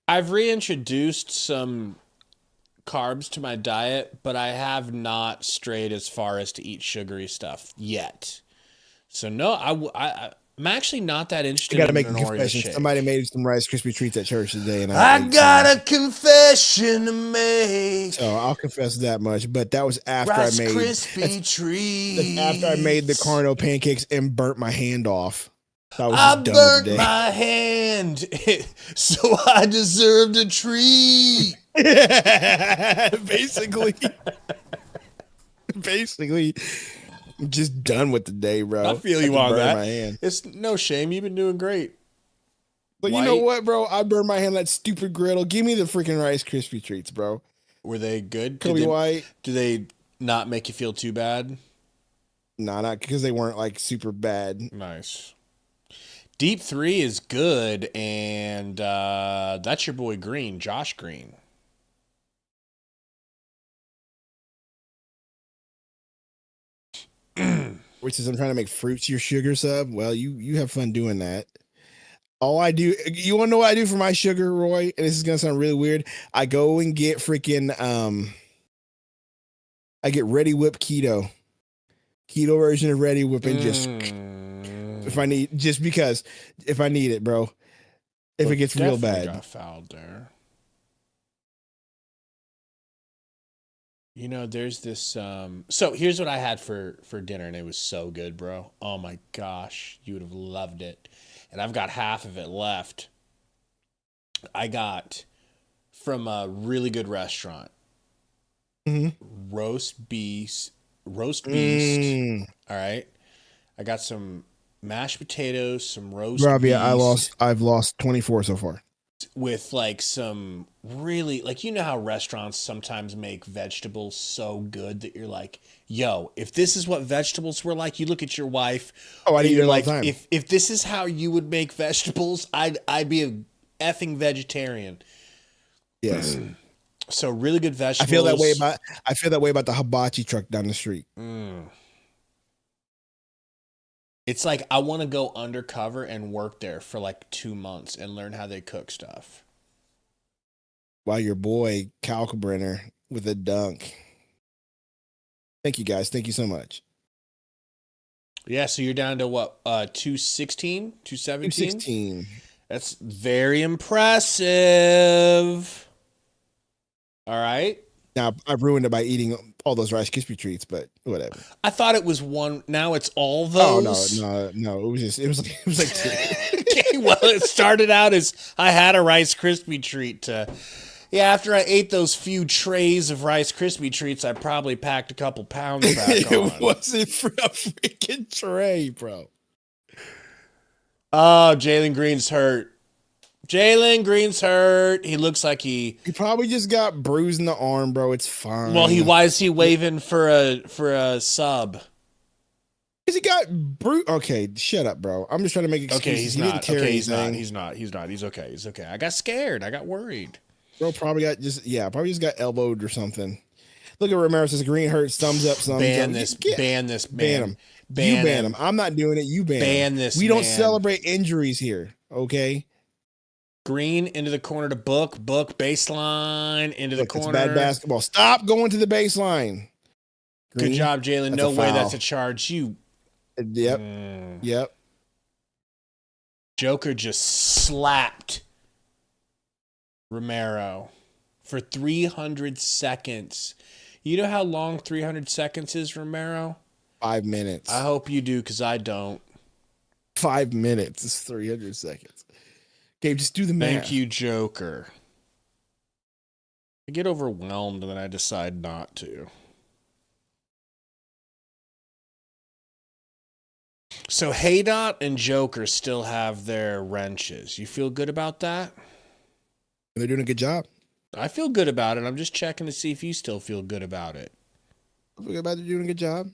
I've reintroduced some carbs to my diet, but I have not strayed as far as to eat sugary stuff yet. So no, I'm actually not that interested. I gotta make a confession. Somebody made some Rice Krispie treats at church today, and I got a confession to make. So I'll confess that much. But that was after Rice I made Krispie treats. That's after I made the Carno pancakes and burnt my hand off. I burnt my hand, so I deserved a treat. Basically, I'm just done with the day, bro. I feel you on that. My hand. It's no shame. You've been doing great. But you know what, bro? I burned my hand on that stupid griddle. Give me the freaking Rice Krispie treats, bro. Were they good? Kobe White. Do they not make you feel too bad? No, not because they weren't like super bad. Nice. Deep 3 is good, and that's your boy Green, Josh Green. Which is I'm trying to make fruits your sugar sub. Well, you have fun doing that. All I do, you want to know what I do for my sugar, Roy? And this is gonna sound really weird. I go and get freaking I get Ready Whip keto version of Ready Whip, and just if I need it, bro. If it gets real bad. Got fouled there. You know, there's this so here's what I had for dinner, and it was so good, bro. Oh my gosh, you would have loved it. And I've got half of it left. I got from a really good restaurant. Roast beast. All right. I got some mashed potatoes, some roast beef. I've lost 24 so far. With like some really, like, you know how restaurants sometimes make vegetables so good that you're like, yo, if this is what vegetables were like, you look at your wife. Oh, I eat it all the time. If this is how you would make vegetables, I'd be a effing vegetarian. Yes. So really good vegetables. I feel that way about the hibachi truck down the street. It's like I want to go undercover and work there for like 2 months and learn how they cook stuff. While your boy Kalkbrenner with a dunk. Thank you guys. Thank you so much. Yeah, so you're down to what? 216? 217? 216. That's very impressive. All right. Now I've ruined it by eating all those Rice Krispie treats, but whatever. I thought it was one. Now it's all Oh those. no. It was like two. Okay, well, it started out as I had a Rice Krispie treat to. Yeah, after I ate those few trays of Rice Krispie treats, I probably packed a couple pounds back on. It wasn't for a freaking tray, bro. Oh, Jalen Green's hurt. Jalen Green's hurt. He looks like he probably just got bruised in the arm, bro. It's fine. Well, why is he waving for a sub? Because he got bruised. Okay, shut up, bro. I'm just trying to make excuses. Okay, he's he not. Didn't tear Okay, he's not. anything. He's not. He's okay. He's okay. I got scared. I got worried. Bro probably just got elbowed or something. Look at Romero says Green hurts. Thumbs up. Ban this. Ban this. Ban him. You ban him. I'm not doing it. You ban him. this. We don't celebrate injuries here. Okay. Green into the corner to book baseline into the corner. It's bad basketball. Stop going to the baseline. Green, good job, Jalen. No way that's a charge. You. Yep. Yep. Joker just slapped Romero for 300 seconds. You know how long 300 seconds is, Romero? 5 minutes. I hope you do, because I don't. 5 minutes is 300 seconds. Gabe, just do the math. Thank you, Joker. I get overwhelmed and then I decide not to. So Haydot and Joker still have their wrenches. You feel good about that? They're doing a good job. I feel good about it. I'm just checking to see if you still feel good about it. I feel good about doing a good job.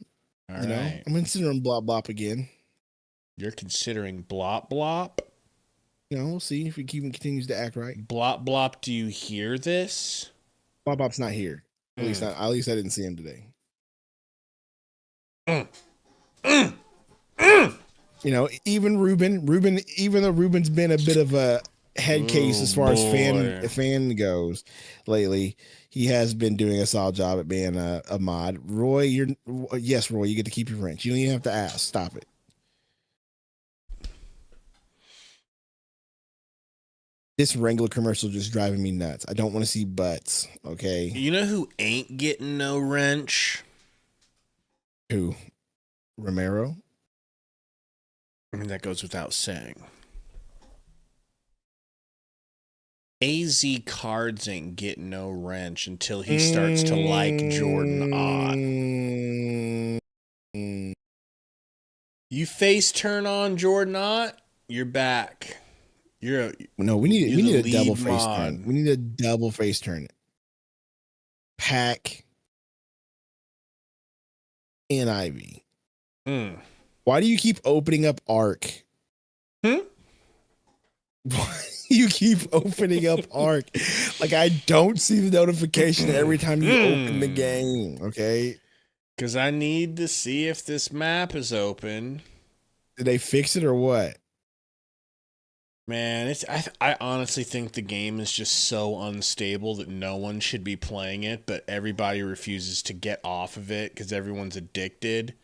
All right. I'm considering Blop Blop again. You're considering Blop Blop? We'll see if he continues to act right. Blop Blop, do you hear this? Blop Blop's not here. At least I didn't see him today. Even Ruben, even though Ruben's been a bit of a head case as far as fan goes lately, he has been doing a solid job at being a mod. Roy, Roy, you get to keep your wrench. You don't even have to ask. Stop it. This Wrangler commercial just driving me nuts. I don't want to see butts. Okay. You know who ain't getting no wrench? Who? Romero? I mean, that goes without saying. AZ Cards ain't getting no wrench until he starts to like Jordan Ott. You face turn on Jordan Ott, you're back. We need a double face turn. We need a double face turn. Pack and Ivy. Why do you keep opening up Arc? Why do you keep opening up Arc? Like, I don't see the notification every time you open the game, okay? Because I need to see if this map is open. Did they fix it or what? Man, I honestly think the game is just so unstable that no one should be playing it, but everybody refuses to get off of it because everyone's addicted.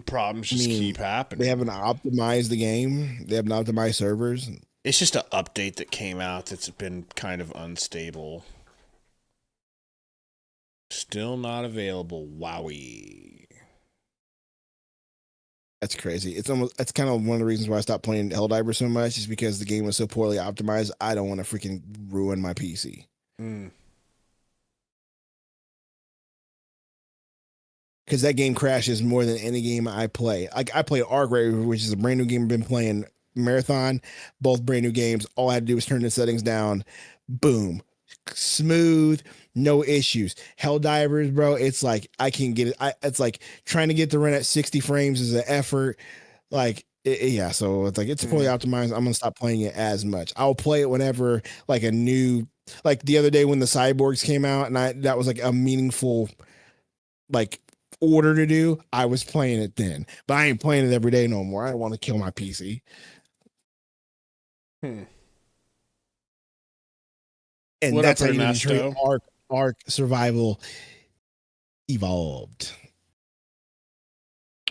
Problems just keep happening. They haven't optimized the game. They haven't optimized servers. It's just an update that came out that's been kind of unstable. Still not available. Wowie. That's crazy. That's kind of one of the reasons why I stopped playing Helldivers so much, is because the game was so poorly optimized. I don't want to freaking ruin my PC. Because that game crashes more than any game I play. Like, I play Arc Raver, which is a brand new game I've been playing. Marathon, both brand new games. All I had to do was turn the settings down. Boom. Smooth, no issues. Helldivers, bro, it's like I can't get it. It's like trying to get the run at 60 frames is an effort. Like, so it's like it's poorly optimized. I'm gonna stop playing it as much. I'll play it whenever, like, a new, like the other day when the Cyborgs came out, and that was like a meaningful, like, order to do. I was playing it then, but I ain't playing it every day no more. I don't want to kill my PC. And What that's up, how you Ernesto? Arc Survival evolved.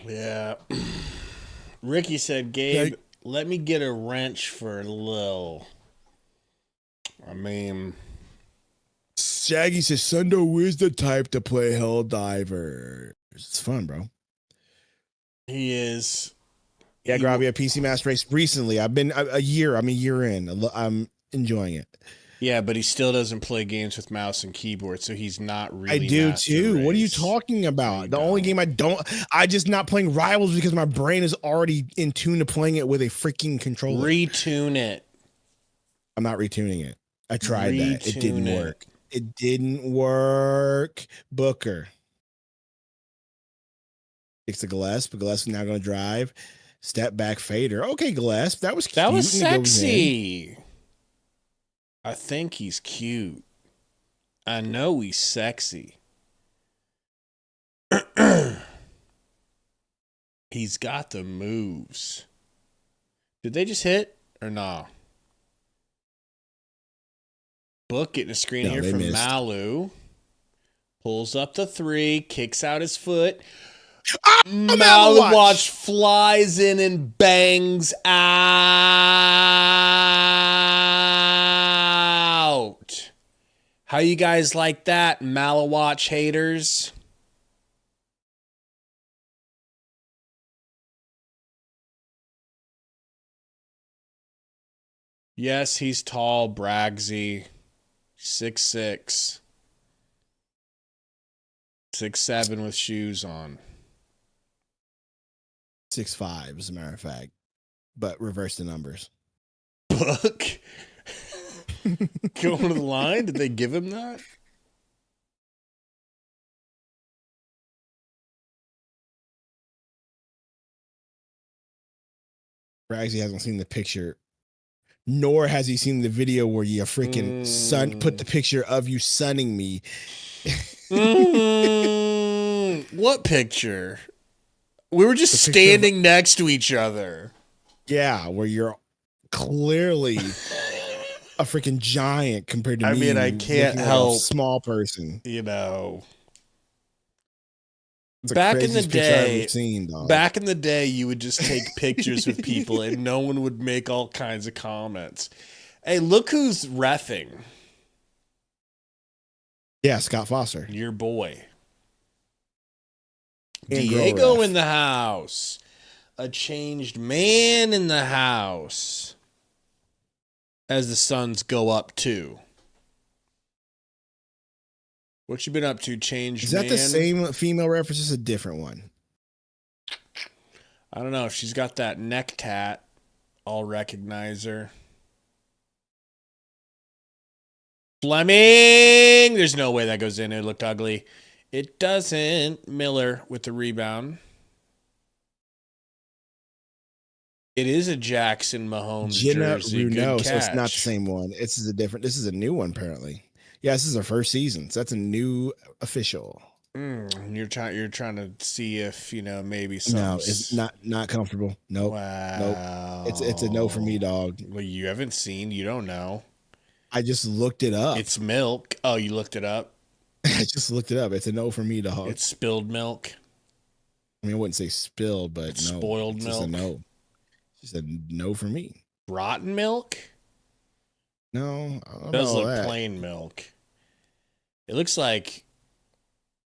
Yeah. Ricky said, Gabe, let me get a wrench for Lil. I mean, Shaggy says Sundo is the type to play Hell Diver. It's fun, bro. he is. Yeah, Grabby, a PC Master Race recently. I've been a year. I'm a year in. I'm enjoying it. Yeah, but he still doesn't play games with mouse and keyboard, so he's not really. I do Master too. What are you Race. talking about? The don't. only game I just not playing Rivals because my brain is already in tune to playing it with a freaking controller. Retune it. I'm not retuning it. I tried that. It didn't work. It didn't work. Booker. It's a Gillespie, but Gillespie's now going to drive. Step back fader. Okay, Gillespie. That was cute. That was sexy. I think he's cute. I know he's sexy. He's got the moves. Did they just hit or no? Book getting a screen here from Malu. Pulls up the 3, kicks out his foot. Malu watch flies in and bangs out. How you guys like that, Malawatch haters? Yes, he's tall, Bragsy. 6'6". 6'7" with shoes on. 6'5", as a matter of fact. But reverse the numbers. Book? Going to the line? Did they give him that? Bragsy hasn't seen the picture, nor has he seen the video where you freaking put the picture of you sunning me. What picture? We were just standing next to each other. Yeah, where you're clearly a freaking giant compared to me. I mean, I can't help. A small person. You know. It's back in the day, you would just take pictures with people and no one would make all kinds of comments. Hey, look who's reffing. Yeah, Scott Foster. Your boy. And Diego in the house. A changed man in the house. As the Suns go up 2. What you been up to, changed man? Is that the same female reference? Is a different one? I don't know. She's got that neck tat. I'll recognize her. Fleming! There's no way that goes in. It looked ugly. It doesn't. Miller with the rebound. It is a Jackson Mahomes jersey. Good catch. So it's not the same one. This is a new one, apparently. Yeah, this is her first season. So that's a new official. You're trying to see if, maybe some. No, it's not comfortable. Nope. Wow. Nope. It's a no for me, dog. Well, you haven't seen. You don't know. I just looked it up. It's milk. Oh, you looked it up? I just looked it up. It's a no for me, dog. It's spilled milk. I mean, I wouldn't say spilled, but it's no. Spoiled it's milk. Just a no. Just a no for me. Rotten milk? No, I don't it does know look that. Plain milk. It looks like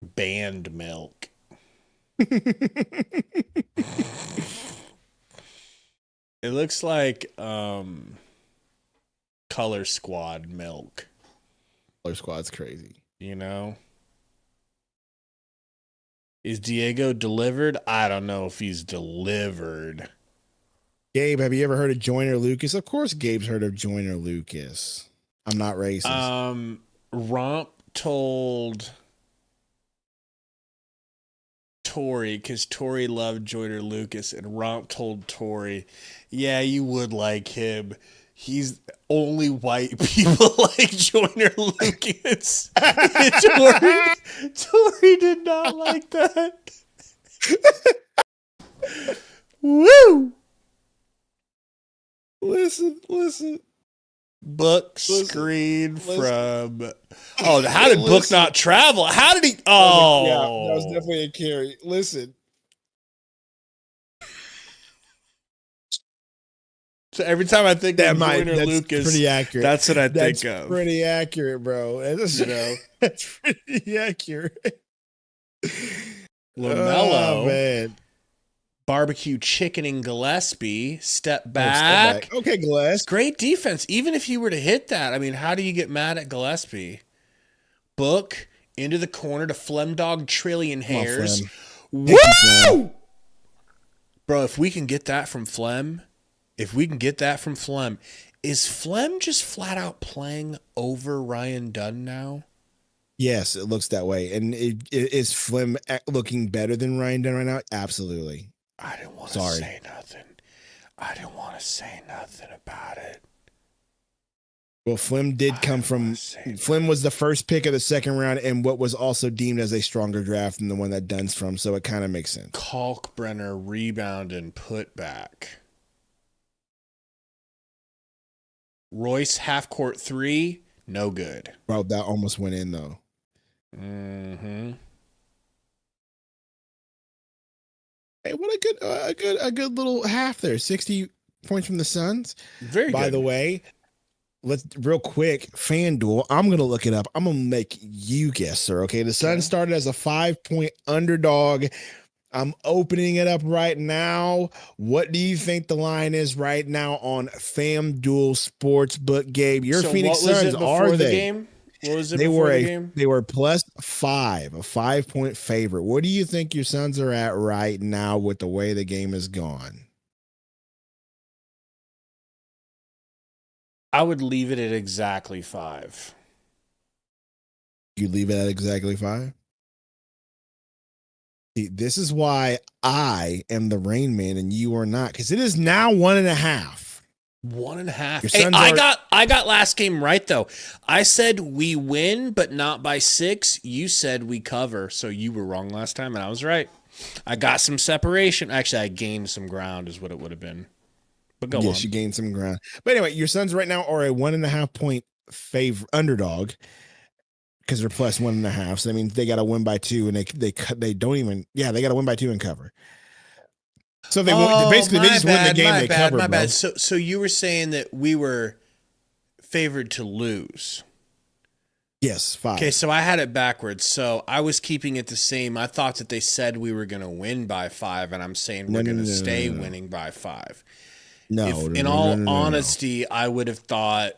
banned milk. It looks like Color Squad milk. Color Squad's crazy. Is Diego delivered? I don't know if he's delivered. Gabe, have you ever heard of Joyner Lucas? Of course Gabe's heard of Joyner Lucas. I'm not racist. Romp told Tori, because Tori loved Joyner Lucas, and Romp told Tori, yeah, you would like him. He's only white people like Joyner Lucas. Tori did not like that. Woo! Listen. Book screen from. Oh, how did Book not travel? How did he? Oh, yeah, that was definitely a carry. Listen, So every time I think of Joyner that's Lucas, pretty accurate. that's what I That's think of. pretty accurate, bro. You know, That's pretty accurate. LaMelo, Oh, man. barbecue chicken and Gillespie, step back. Okay, It's Glass. great defense. Even if you were to hit that, I mean, how do you get mad at Gillespie? Book into the corner to Flemdog Trillion Come on, Hairs. Flem. Woo! Thank you, Flem. Bro, if we can get that from Flem, is Flem just flat out playing over Ryan Dunn now? Yes, it looks that way. And is Flem looking better than Ryan Dunn right now? Absolutely. I didn't want to say nothing. I didn't want to say nothing about it. Well, Flem was the first pick of the second round and what was also deemed as a stronger draft than the one that Dunn's from, so it kind of makes sense. Kalkbrenner rebound and put back. Royce half court 3, no good. Bro, that almost went in though. Mm-hmm. Hey, what a good little half there. 60 points from the Suns. Very By good. the way, let's real quick, FanDuel. I'm gonna look it up. I'm gonna make you guess, sir. Okay. The Suns started as a 5-point underdog. I'm opening it up right now. What do you think the line is right now on FanDuel Sportsbook, Gabe? Your Phoenix Suns, are the they? Game? What was it before the game? They were +5, a 5-point favorite. What do you think your Suns are at right now with the way the game is gone? I would leave it at exactly 5. You leave it at exactly 5? See, this is why I am the Rain Man and you are not, because it is now 1.5. 1.5. Hey, I got last game right though. I said we win, but not by 6. You said we cover, so you were wrong last time, and I was right. I got some separation. Actually, I gained some ground, is what it would have been. But go on. Yes, you gained some ground. But anyway, your Suns right now are a 1.5-point underdog because they're +1.5. So that means they got to win by 2, and they don't even. Yeah, they got to win by 2 and cover. So they basically they just win the game. They cover. My bad. So you were saying that we were favored to lose. Yes, 5. Okay, so I had it backwards. So I was keeping it the same. I thought that they said we were going to win by 5, and I'm saying we're going to stay winning by 5. No, in all honesty, I would have thought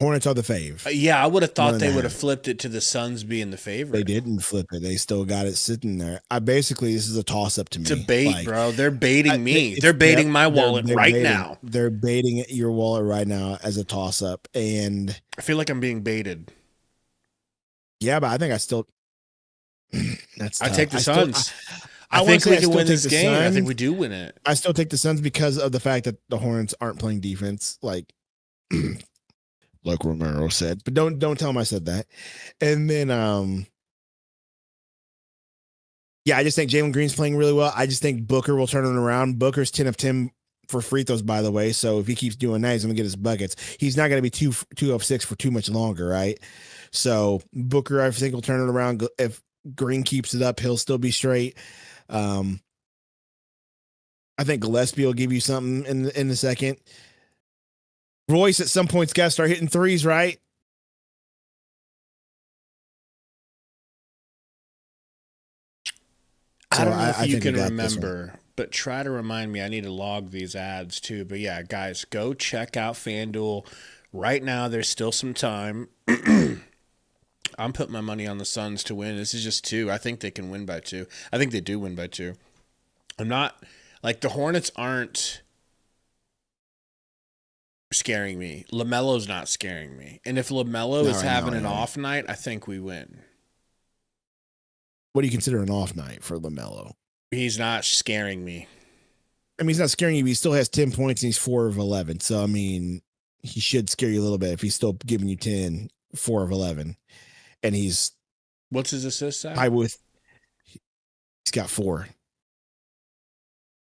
Hornets are the fave. Yeah, I would have thought they would have flipped it to the Suns being the favorite. They didn't flip it. They still got it sitting there. This is a toss up to me. It's a bait, bro. They're baiting me. They're baiting my wallet now. They're baiting your wallet right now as a toss up, and I feel like I'm being baited. Yeah, but I think I still. That's tough. I take the Suns. I think we can win this game. I think we do win it. I still take the Suns because of the fact that the Hornets aren't playing defense, like Romero said. But don't tell him I said that. And then, I just think Jalen Green's playing really well. I just think Booker will turn it around. Booker's 10 of 10 for free throws, by the way. So if he keeps doing that, he's going to get his buckets. He's not going to be 2 of 6 for too much longer, right? So Booker, I think, will turn it around. If Green keeps it up, he'll still be straight. I think Gillespie will give you something in the second. Royce at some point's got to start hitting threes, right? I don't know if you can remember, but try to remind me. I need to log these ads too. But yeah, guys, go check out FanDuel right now. There's still some time. I'm putting my money on the Suns to win. This is just 2. I think they can win by 2. I think they do win by 2. I'm not like the Hornets aren't scaring me. LaMelo's not scaring me. And if LaMelo is having an off night, I think we win. What do you consider an off night for LaMelo? He's not scaring me. I mean, he's not scaring you, but he still has 10 points and he's 4 of 11. So, I mean, he should scare you a little bit if he's still giving you 10, 4 of 11. And he's... What's his assist at? He's got 4.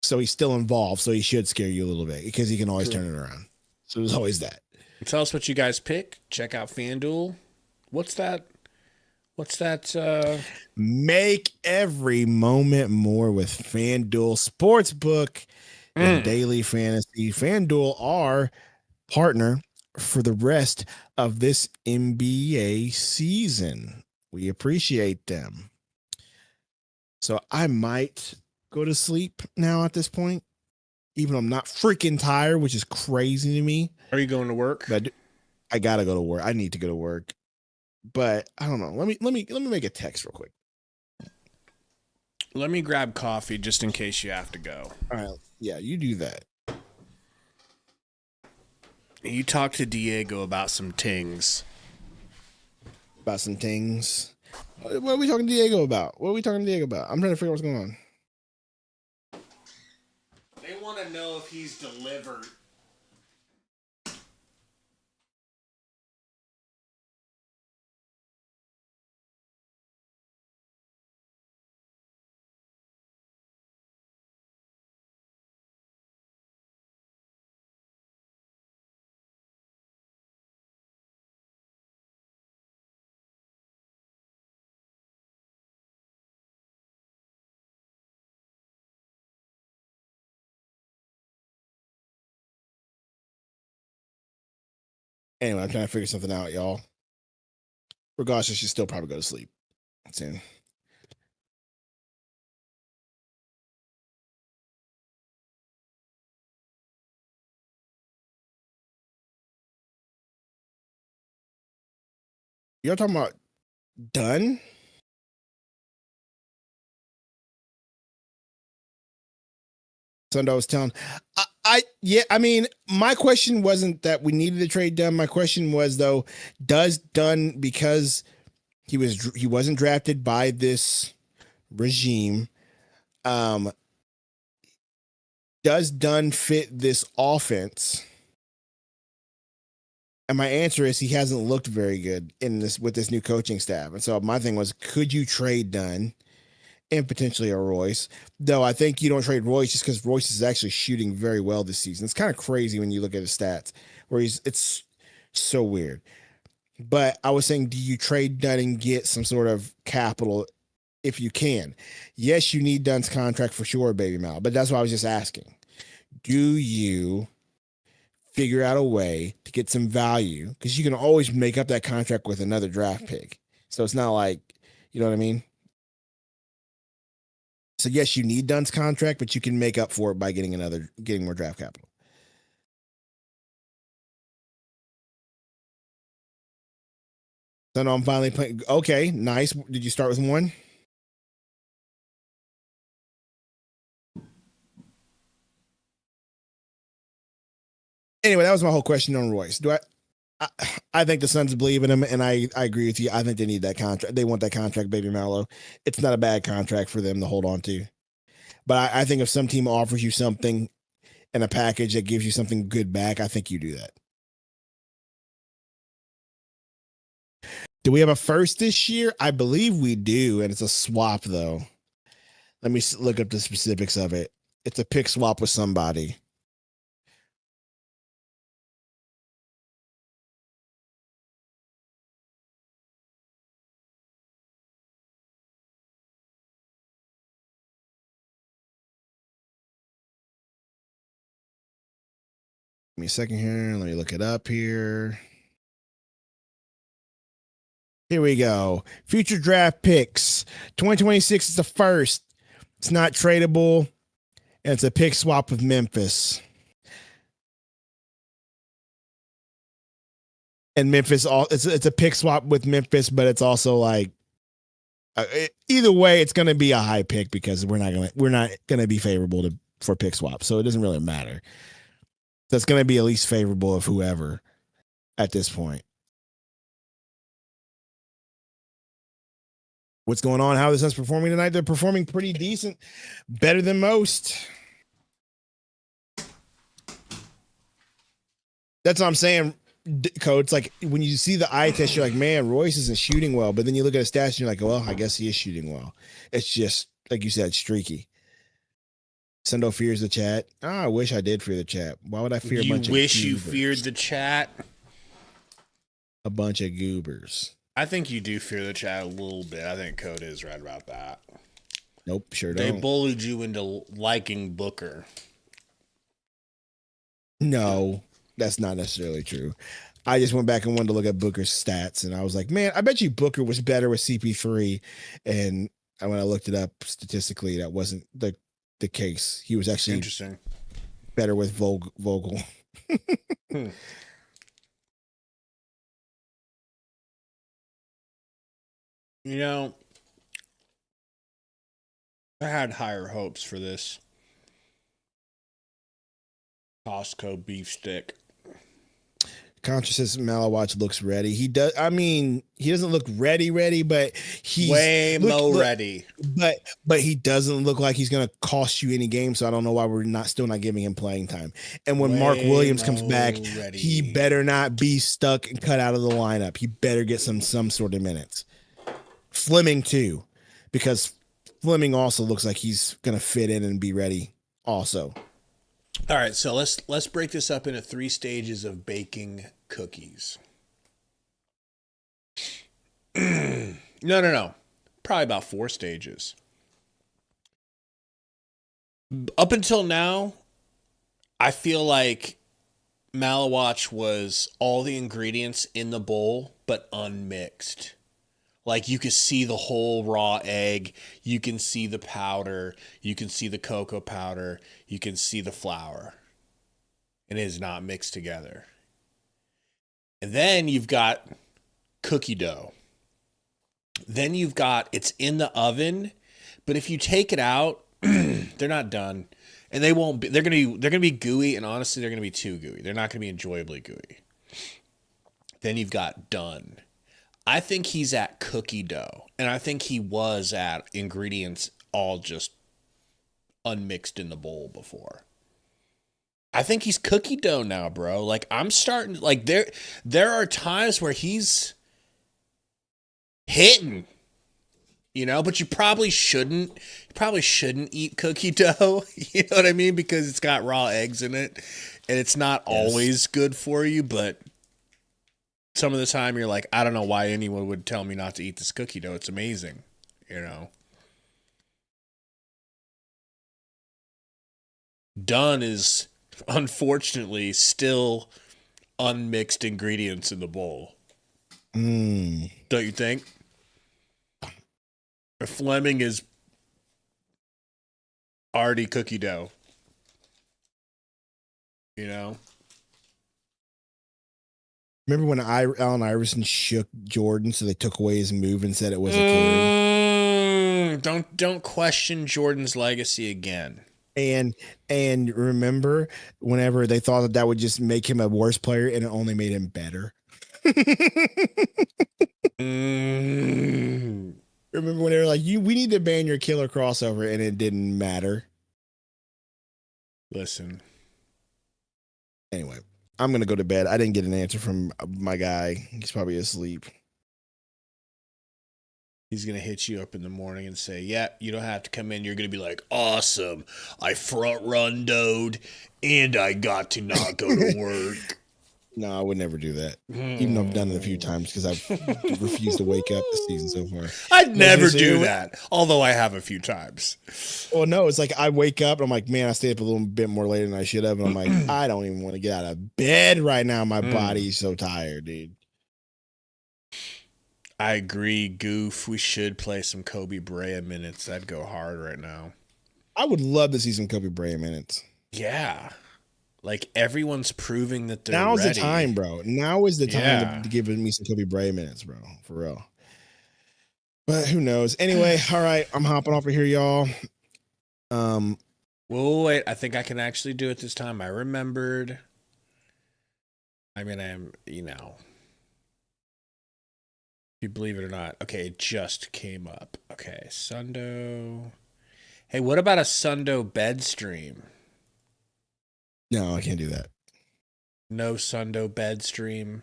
So he's still involved. So he should scare you a little bit because he can always turn it around. So there's always that. Tell us what you guys pick. Check out FanDuel. What's that What's that? Make every moment more with FanDuel Sportsbook and Daily Fantasy. FanDuel, our partner for the rest of this NBA season. We appreciate them. So I might go to sleep now at this point, even though I'm not freaking tired, which is crazy to me. Are you going to work? But I gotta go to work. I need to go to work. But I don't know. Let me make a text real quick. Let me grab coffee just in case you have to go. All right. Yeah, you do that. You talk to Diego about some things. About some things. What are we talking to Diego about? I'm trying to figure out what's going on. They want to know if he's delivered. Anyway, I'm trying to figure something out, y'all. Regardless, I should still probably go to sleep soon. Y'all talking about done? Sundo was telling I mean, my question wasn't that we needed to trade Dunn. My question was though, does Dunn, because he wasn't drafted by this regime, does Dunn fit this offense? And my answer is he hasn't looked very good with this new coaching staff. And so my thing was, could you trade Dunn and potentially a Royce? Though I think you don't trade Royce just because Royce is actually shooting very well this season. It's kind of crazy when you look at his stats where it's so weird. But I was saying, do you trade Dunn and get some sort of capital if you can? Yes, you need Dunn's contract for sure, baby Mal. But that's what I was just asking. Do you figure out a way to get some value? Because you can always make up that contract with another draft pick. So it's not like, you know what I mean? So yes, you need Dunn's contract, but you can make up for it by getting more draft capital. So now I'm finally playing. Okay, nice. Did you start with one? Anyway, that was my whole question on Royce. I think the Suns believe in him, and I agree with you. I think they need that contract. They want that contract, baby Mallow. It's not a bad contract for them to hold on to. But I think if some team offers you something in a package that gives you something good back, I think you do that. Do we have a first this year? I believe we do, and it's a swap, though. Let me look up the specifics of it. It's a pick swap with somebody. Give me a second here. Let me look it up here. Here we go. Future draft picks. 2026 is the first. It's not tradable. And it's a pick swap with Memphis. And Memphis, it's a pick swap with Memphis, but it's also like either way, it's going to be a high pick because we're not going to be favorable for pick swap. So it doesn't really matter. So it's going to be at least favorable of whoever at this point. What's going on? How are the Suns performing tonight? They're performing pretty decent, better than most. That's what I'm saying, Code. It's like when you see the eye test, you're like, man, Royce isn't shooting well. But then you look at his stats and you're like, well, I guess he is shooting well. It's just, like you said, streaky. Sundo fears the chat. I wish I did fear the chat. Why would I fear a bunch of goobers? You feared the chat? A bunch of goobers. I think you do fear the chat a little bit. I think Code is right about that. Nope, sure They don't. bullied you into liking Booker. No, that's not necessarily true. I just went back and wanted to look at Booker's stats, and I was like, man, I bet you Booker was better with CP3. And when I looked it up statistically, that wasn't the case. He was actually Interesting. better with Vogel. You know, I had higher hopes for this Costco beef stick. Contra says Malawatch looks ready. He does. I mean, he doesn't look ready, but he's way more ready. But he doesn't look like he's going to cost you any game. So I don't know why we're still not giving him playing time. And when Mark Williams comes back, he better not be stuck and cut out of the lineup. He better get some sort of minutes. Fleming too, because Fleming also looks like he's going to fit in and be ready also. All right, so let's break this up into 3 stages of baking cookies. No. Probably about 4 stages. Up until now, I feel like Malawatch was all the ingredients in the bowl, but unmixed. Like, you could see the whole raw egg. You can see the powder. You can see the cocoa powder. You can see the flour. It is not mixed together. And then you've got cookie dough. Then you've got, it's in the oven, but if you take it out, they're not done. And they won't be, they're going to be gooey, and honestly, they're going to be too gooey. They're not going to be enjoyably gooey. Then you've got done. I think he's at cookie dough, and I think he was at ingredients all just unmixed in the bowl before. I think he's cookie dough now, bro. Like, I'm starting, like, there are times where he's hitting, you know, but you probably shouldn't eat cookie dough, you know what I mean? Because it's got raw eggs in it, and it's not always good for you, but some of the time you're like, I don't know why anyone would tell me not to eat this cookie dough. It's amazing, you know. Done is unfortunately still unmixed ingredients in the bowl. Don't you think? Or Fleming is already cookie dough. You know? Remember when Allen Iverson shook Jordan, so they took away his move and said it was a carry? Don't question Jordan's legacy again. And remember whenever they thought that would just make him a worse player, and it only made him better. Remember when they were like, we need to ban your killer crossover, and it didn't matter. Listen. Anyway, I'm going to go to bed. I didn't get an answer from my guy. He's probably asleep. He's going to hit you up in the morning and say, yeah, you don't have to come in. You're going to be like, awesome. I front rundoed and I got to not go to work. No, I would never do that. Even though I've done it a few times because I've refused to wake up this season so far. I'd never do that, although I have a few times. Well, no, it's like I wake up and I'm like, man, I stayed up a little bit more later than I should have. And I'm like, I don't even want to get out of bed right now. My body's so tired, dude. I agree, Goof. We should play some Kobe Bryant minutes. That'd go hard right now. I would love to see some Kobe Bryant minutes. Yeah. Like, everyone's proving that they're Now's ready. the time, bro. Now is the time to give me some Kobe Bryant minutes, bro. For real. But who knows? Anyway, all right. I'm hopping off of here, y'all. Well, wait. I think I can actually do it this time. I remembered. I mean, you know. If you believe it or not. Okay, it just came up. Okay, Sundo. Hey, what about a Sundo bed stream? No, I can't do that. No Sundo bed stream?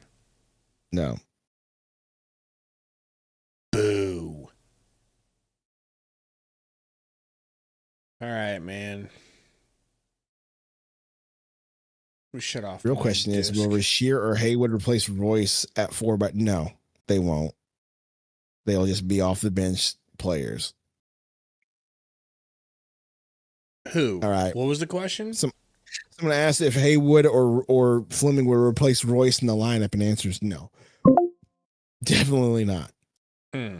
No. Boo. All right, man. We shut off. Real question is, will Rasheer or Haywood replace Royce at 4? But no, they won't. They'll just be off the bench players. Who? All right. What was the question? Someone asked if Haywood or Fleming would replace Royce in the lineup, and the answer is no. Definitely not. Hmm.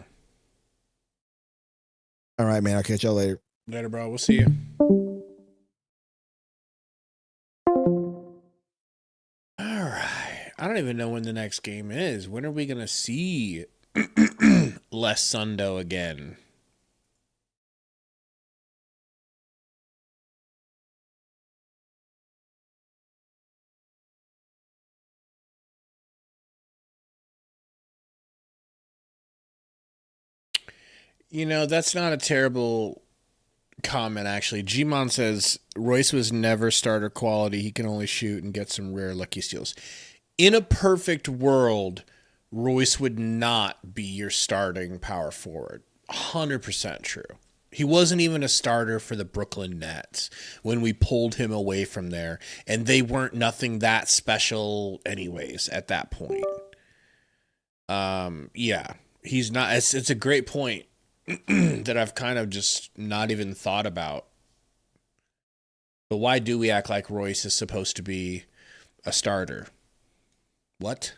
All right, man. I'll catch y'all later. Later, bro. We'll see you. All right. I don't even know when the next game is. When are we going to see Les Sundo again? You know, that's not a terrible comment, actually. Gmon says Royce was never starter quality. He can only shoot and get some rare lucky steals. In a perfect world, Royce would not be your starting power forward. 100% true. He wasn't even a starter for the Brooklyn Nets when we pulled him away from there, and they weren't nothing that special anyways at that point. Yeah, he's not. It's a great point that I've kind of just not even thought about. But why do we act like Royce is supposed to be a starter? What?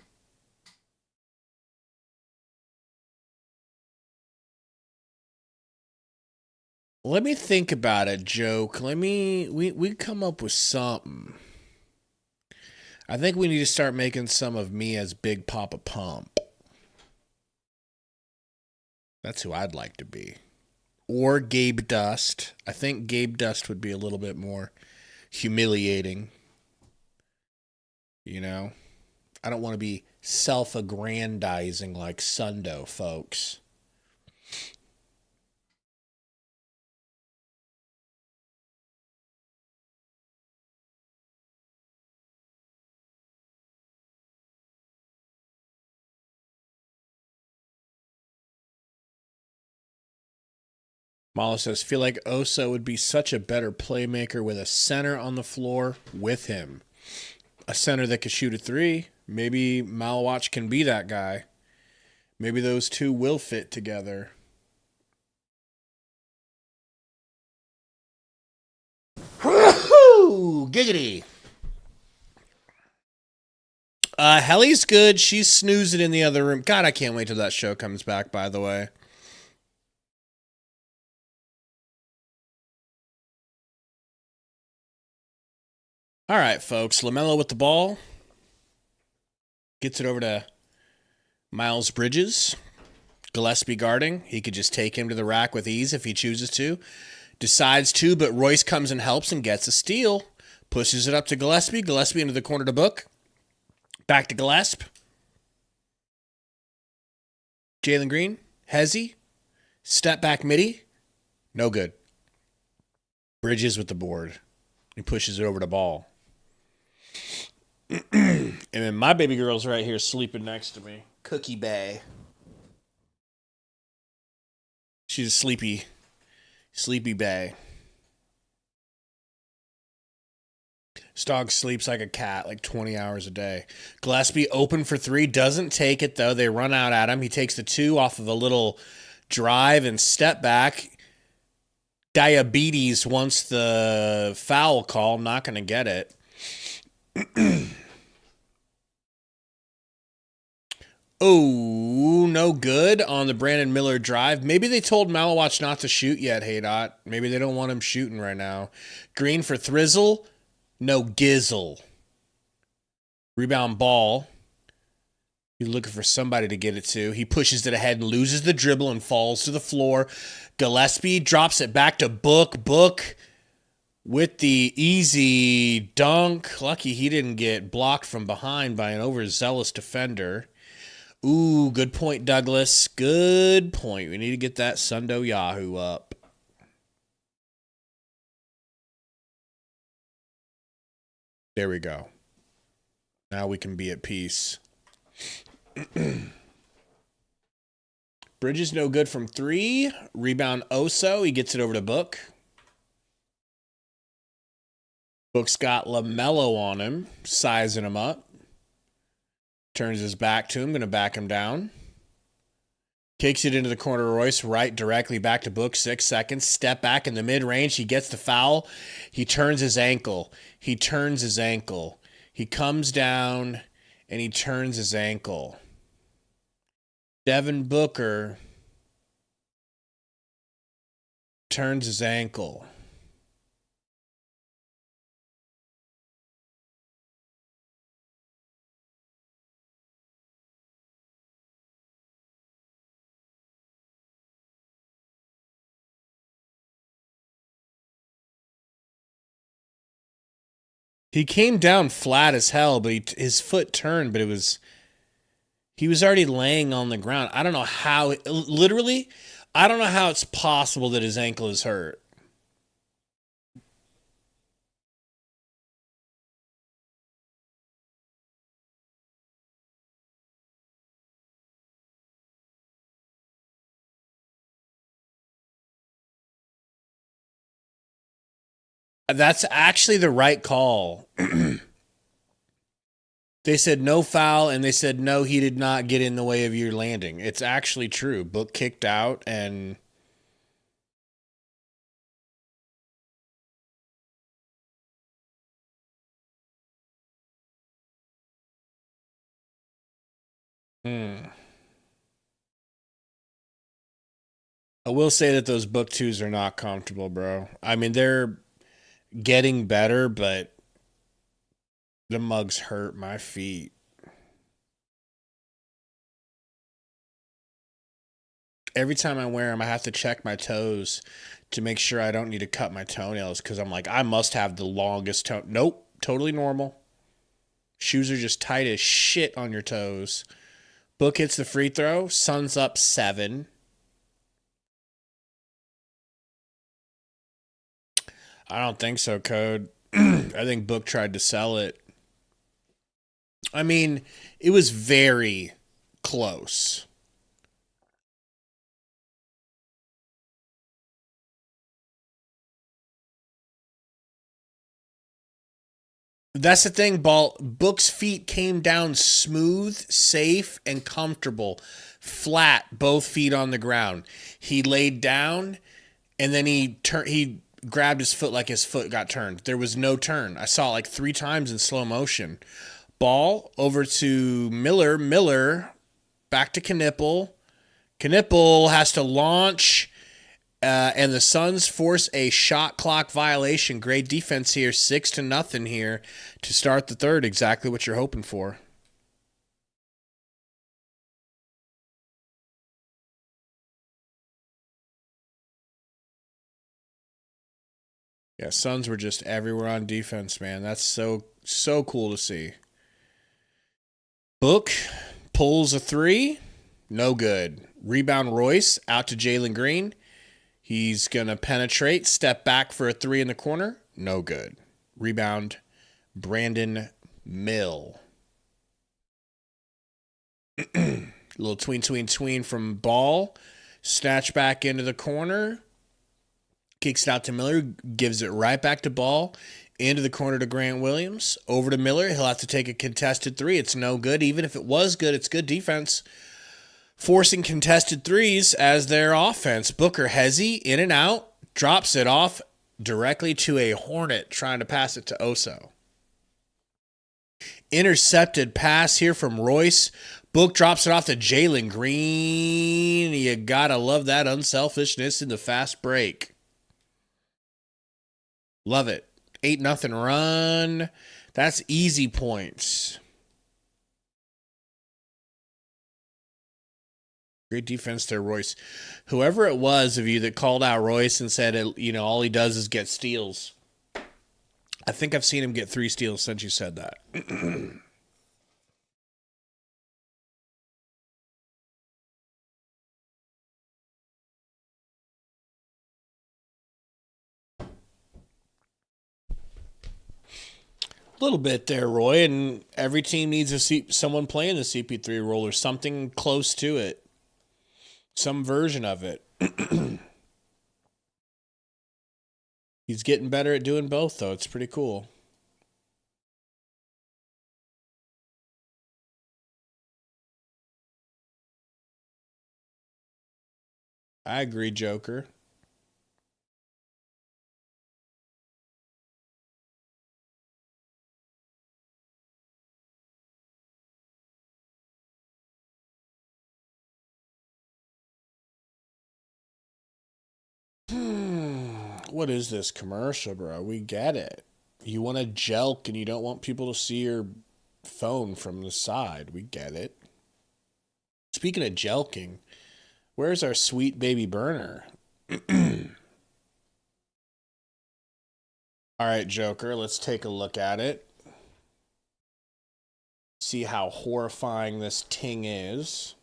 Let me think about it, Joke. We come up with something. I think we need to start making some of me as Big Papa Pump. That's who I'd like to be. Or Gabe Dust. I think Gabe Dust would be a little bit more humiliating. You know? I don't want to be self-aggrandizing like Sundo, folks. Mala says, feel like Osa would be such a better playmaker with a center on the floor with him. A center that could shoot a three. Maybe Malwatch can be that guy. Maybe those two will fit together. Woo-hoo! Giggity. Helly's good. She's snoozing in the other room. God, I can't wait till that show comes back, by the way. All right, folks. LaMelo with the ball. Gets it over to Miles Bridges. Gillespie guarding. He could just take him to the rack with ease if he chooses to. Decides to, but Royce comes and helps and gets a steal. Pushes it up to Gillespie. Gillespie into the corner to Book. Back to Gillespie. Jalen Green. Hezzy. Step back midi. No good. Bridges with the board. He pushes it over to Ball. And then my baby girl's right here sleeping next to me. Cookie Bay. She's a sleepy bay. This dog sleeps like a cat, like 20 hours a day. Gillespie open for three. Doesn't take it, though. They run out at him. He takes the two off of a little drive and step back. Diabetes wants the foul call. Not going to get it. Oh, no good on the Brandon Miller drive. Maybe they told Malawatch not to shoot yet, Haydot. Maybe they don't want him shooting right now. Green for Thrizzle. No gizzle. Rebound Ball. He's looking for somebody to get it to. He pushes it ahead and loses the dribble and falls to the floor. Gillespie drops it back to Book. Book with the easy dunk. Lucky he didn't get blocked from behind by an overzealous defender. Ooh, good point, Douglas. Good point. We need to get that Sundo Yahoo up. There we go. Now we can be at peace. Bridges no good from three. Rebound Oso. He gets it over to Book. Book's got LaMelo on him, sizing him up. Turns his back to him, going to back him down. Kicks it into the corner. Royce right directly back to Book. 6 seconds. Step back in the mid-range. He gets the foul. He turns his ankle. He comes down and he turns his ankle. Devin Booker turns his ankle. He came down flat as hell, but his foot turned, but he was already laying on the ground. I don't know how, literally, I don't know how it's possible that his ankle is hurt. That's actually the right call. They said no foul, and they said no, he did not get in the way of your landing. It's actually true. Book kicked out, and I will say that those Book twos are not comfortable, bro. I mean, they're getting better, but the mugs hurt my feet. Every time I wear them, I have to check my toes to make sure I don't need to cut my toenails because I'm like, I must have the longest toe. Nope, totally normal. Shoes are just tight as shit on your toes. Book hits the free throw. Suns up 7. I don't think so, Code. I think Book tried to sell it. I mean, it was very close. That's the thing, Ball. Book's feet came down smooth, safe, and comfortable. Flat, both feet on the ground. He laid down, and then he grabbed his foot like his foot got turned. There was no turn. I saw it like 3 times in slow motion. Ball over to Miller. Miller back to Knipple. Knipple has to launch, and the Suns force a shot clock violation. Great defense here, 6-0 here to start the third. Exactly what you're hoping for. Yeah, Suns were just everywhere on defense, man. That's so cool to see. Book pulls a 3. No good. Rebound Royce out to Jalen Green. He's going to penetrate, step back for a 3 in the corner. No good. Rebound Brandon Mill. Little tween from Ball. Snatch back into the corner. Kicks it out to Miller. Gives it right back to Ball. Into the corner to Grant Williams. Over to Miller. He'll have to take a contested 3. It's no good. Even if it was good, it's good defense. Forcing contested 3s as their offense. Booker Hezzy in and out. Drops it off directly to a Hornet trying to pass it to Oso. Intercepted pass here from Royce. Book drops it off to Jalen Green. You gotta love that unselfishness in the fast break. Love it. 8-0 run. That's easy points. Great defense there, Royce. Whoever it was of you that called out Royce and said, all he does is get steals. I think I've seen him get 3 steals since you said that. A little bit there, Roy, and every team needs someone playing the CP3 role or something close to it. Some version of it. He's getting better at doing both, though. It's pretty cool. I agree, Joker. What is this commercial, bro? We get it. You want to jelk and you don't want people to see your phone from the side. We get it. Speaking of jelking, where's our sweet baby burner? All right, Joker, let's take a look at it. See how horrifying this ting is.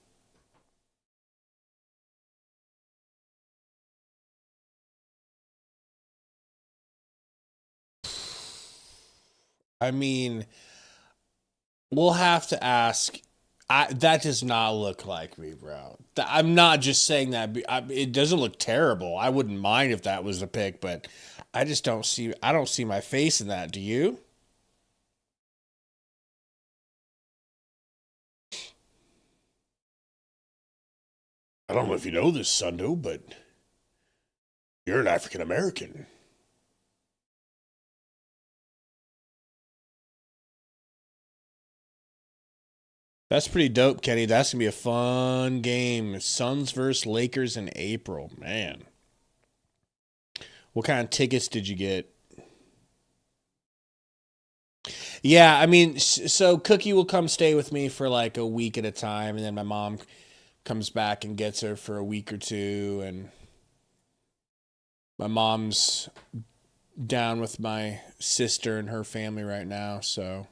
I mean, we'll have to ask. That does not look like me, bro. I'm not just saying that. It doesn't look terrible. I wouldn't mind if that was the pick, but I just don't see. I don't see my face in that. Do you? I don't know if you know this, Sundo, but you're an African American. That's pretty dope, Kenny. That's going to be a fun game. Suns versus Lakers in April. Man. What kind of tickets did you get? Yeah, I mean, so Cookie will come stay with me for like a week at a time, and then my mom comes back and gets her for a week or two, and my mom's down with my sister and her family right now, so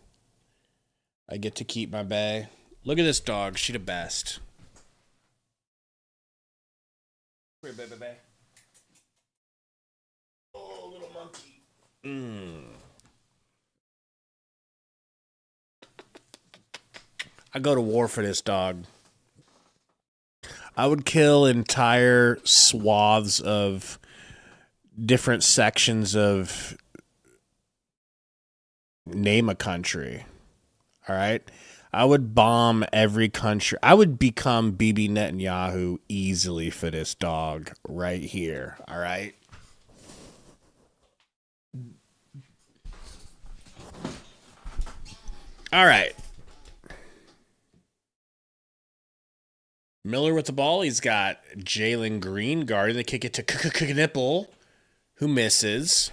I get to keep my bae. Look at this dog. She the best. Come here, baby. Oh, little monkey. I go to war for this dog. I would kill entire swaths of different sections of name a country. All right? I would bomb every country. I would become Bibi Netanyahu easily for this dog right here. All right? All right. Miller with the ball. He's got Jalen Green guarding the kick it to Knipple, who misses.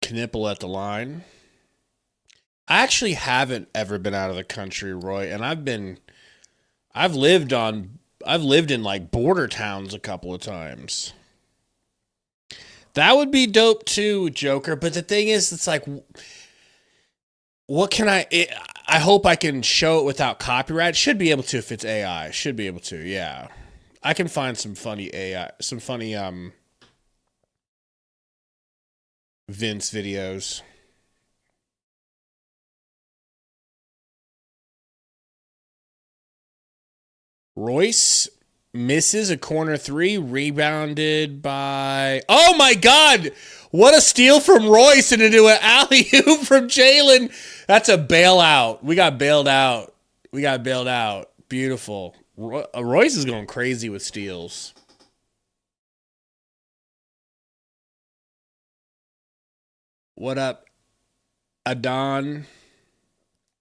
Knipple at the line. I actually haven't ever been out of the country, Roy, and I've lived in like border towns a couple of times. That would be dope too, Joker, but the thing is, it's like, what can I hope I can show it without copyright. Should be able to if it's AI. Should be able to, yeah. I can find some funny AI, some funny Vince videos. Royce misses a corner three, rebounded by... Oh my God! What a steal from Royce and into an alley-oop from Jalen. That's a bailout. We got bailed out. Beautiful. Royce is going crazy with steals. What up, Adon?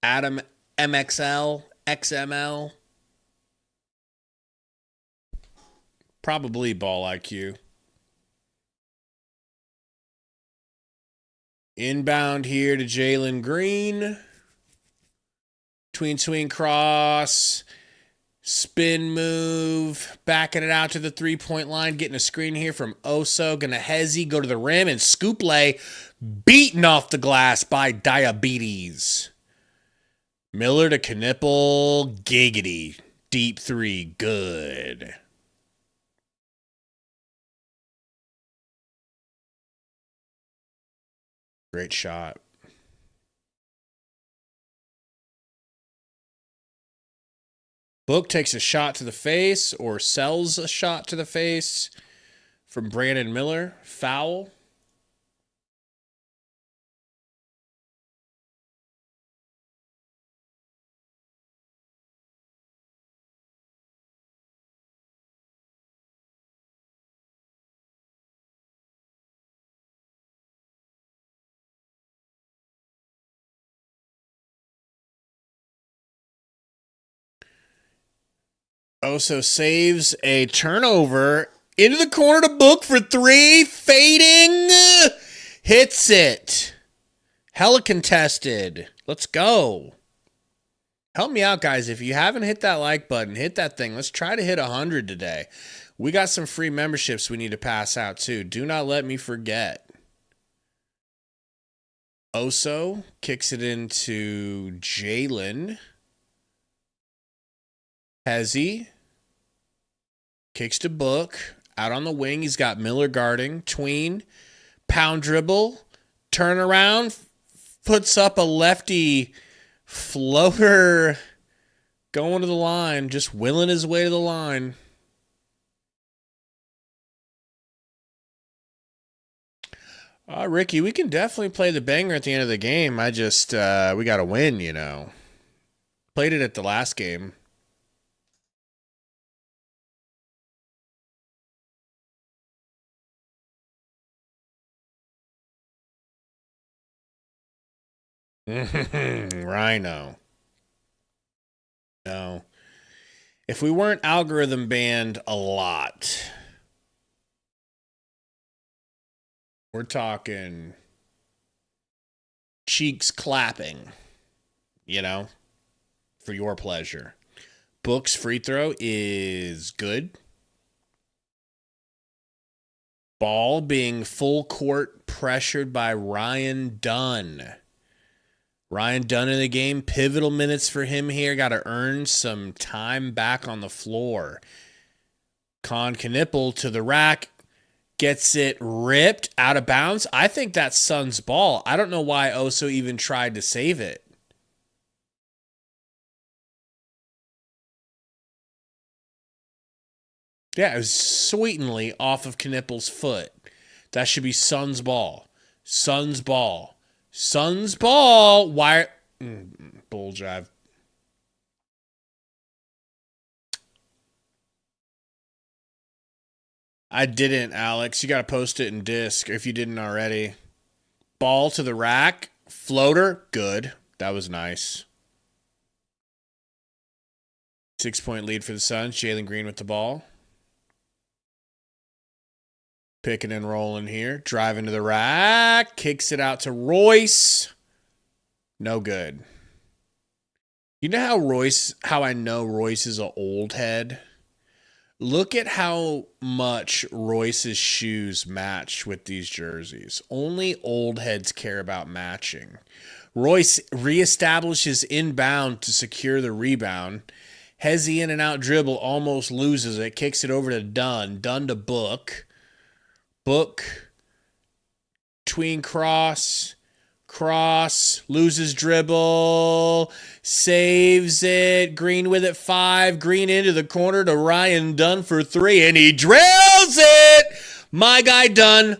Adam MXL? XML? Probably ball IQ. Inbound here to Jalen Green. Tween cross. Spin move. Backing it out to the three-point line. Getting a screen here from Oso. Gonna hezzy. Go to the rim. And scoop lay. Beaten off the glass by Diabetes. Miller to Knipple. Giggity. Deep three. Good. Great shot. Book takes a shot to the face or sells a shot to the face from Brandon Miller. Foul. Oso saves a turnover into the corner to Book for three. Fading. Hits it. Hella contested. Let's go. Help me out, guys. If you haven't hit that like button, hit that thing. Let's try to hit 100 today. We got some free memberships we need to pass out, too. Do not let me forget. Oso kicks it into Jalen. Hezzy kicks to Book. Out on the wing, he's got Miller guarding. Tween. Pound dribble. Turn around. Puts up a lefty floater. Going to the line. Just willing his way to the line. Ricky, we can definitely play the banger at the end of the game. I just, we got to win, you know. Played it at the last game. Rhino. No. If we weren't algorithm banned a lot, we're talking cheeks clapping, you know, for your pleasure. Book's free throw is good. Ball being full court pressured by Ryan Dunn. Ryan Dunn in the game. Pivotal minutes for him here. Got to earn some time back on the floor. Con Knipple to the rack. Gets it ripped out of bounds. I think that's Suns' ball. I don't know why Oso even tried to save it. Yeah, it was sweetly off of Knipple's foot. That should be Suns' ball. Suns' ball. Suns' ball. Why? Bull drive. I didn't, Alex. You got to post it in disc if you didn't already. Ball to the rack. Floater. Good. That was nice. 6-point lead for the Suns. Jalen Green with the ball. Picking and rolling here. Driving to the rack. Kicks it out to Royce. No good. You know how I know Royce is an old head? Look at how much Royce's shoes match with these jerseys. Only old heads care about matching. Royce reestablishes inbound to secure the rebound. Hezzy in and out dribble, almost loses it. Kicks it over to Dunn. Dunn to Book. Book, tween cross, loses dribble, saves it, Green with it 5, Green into the corner to Ryan Dunn for 3, and he drills it! My guy Dunn,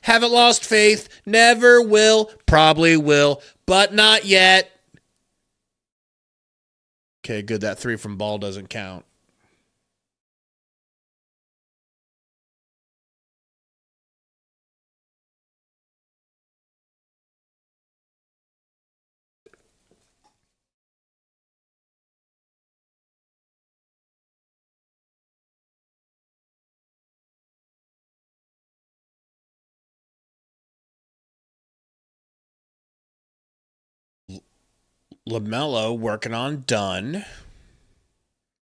haven't lost faith, never will, probably will, but not yet. Okay, good, that 3 from Ball doesn't count. LaMelo working on Dunn.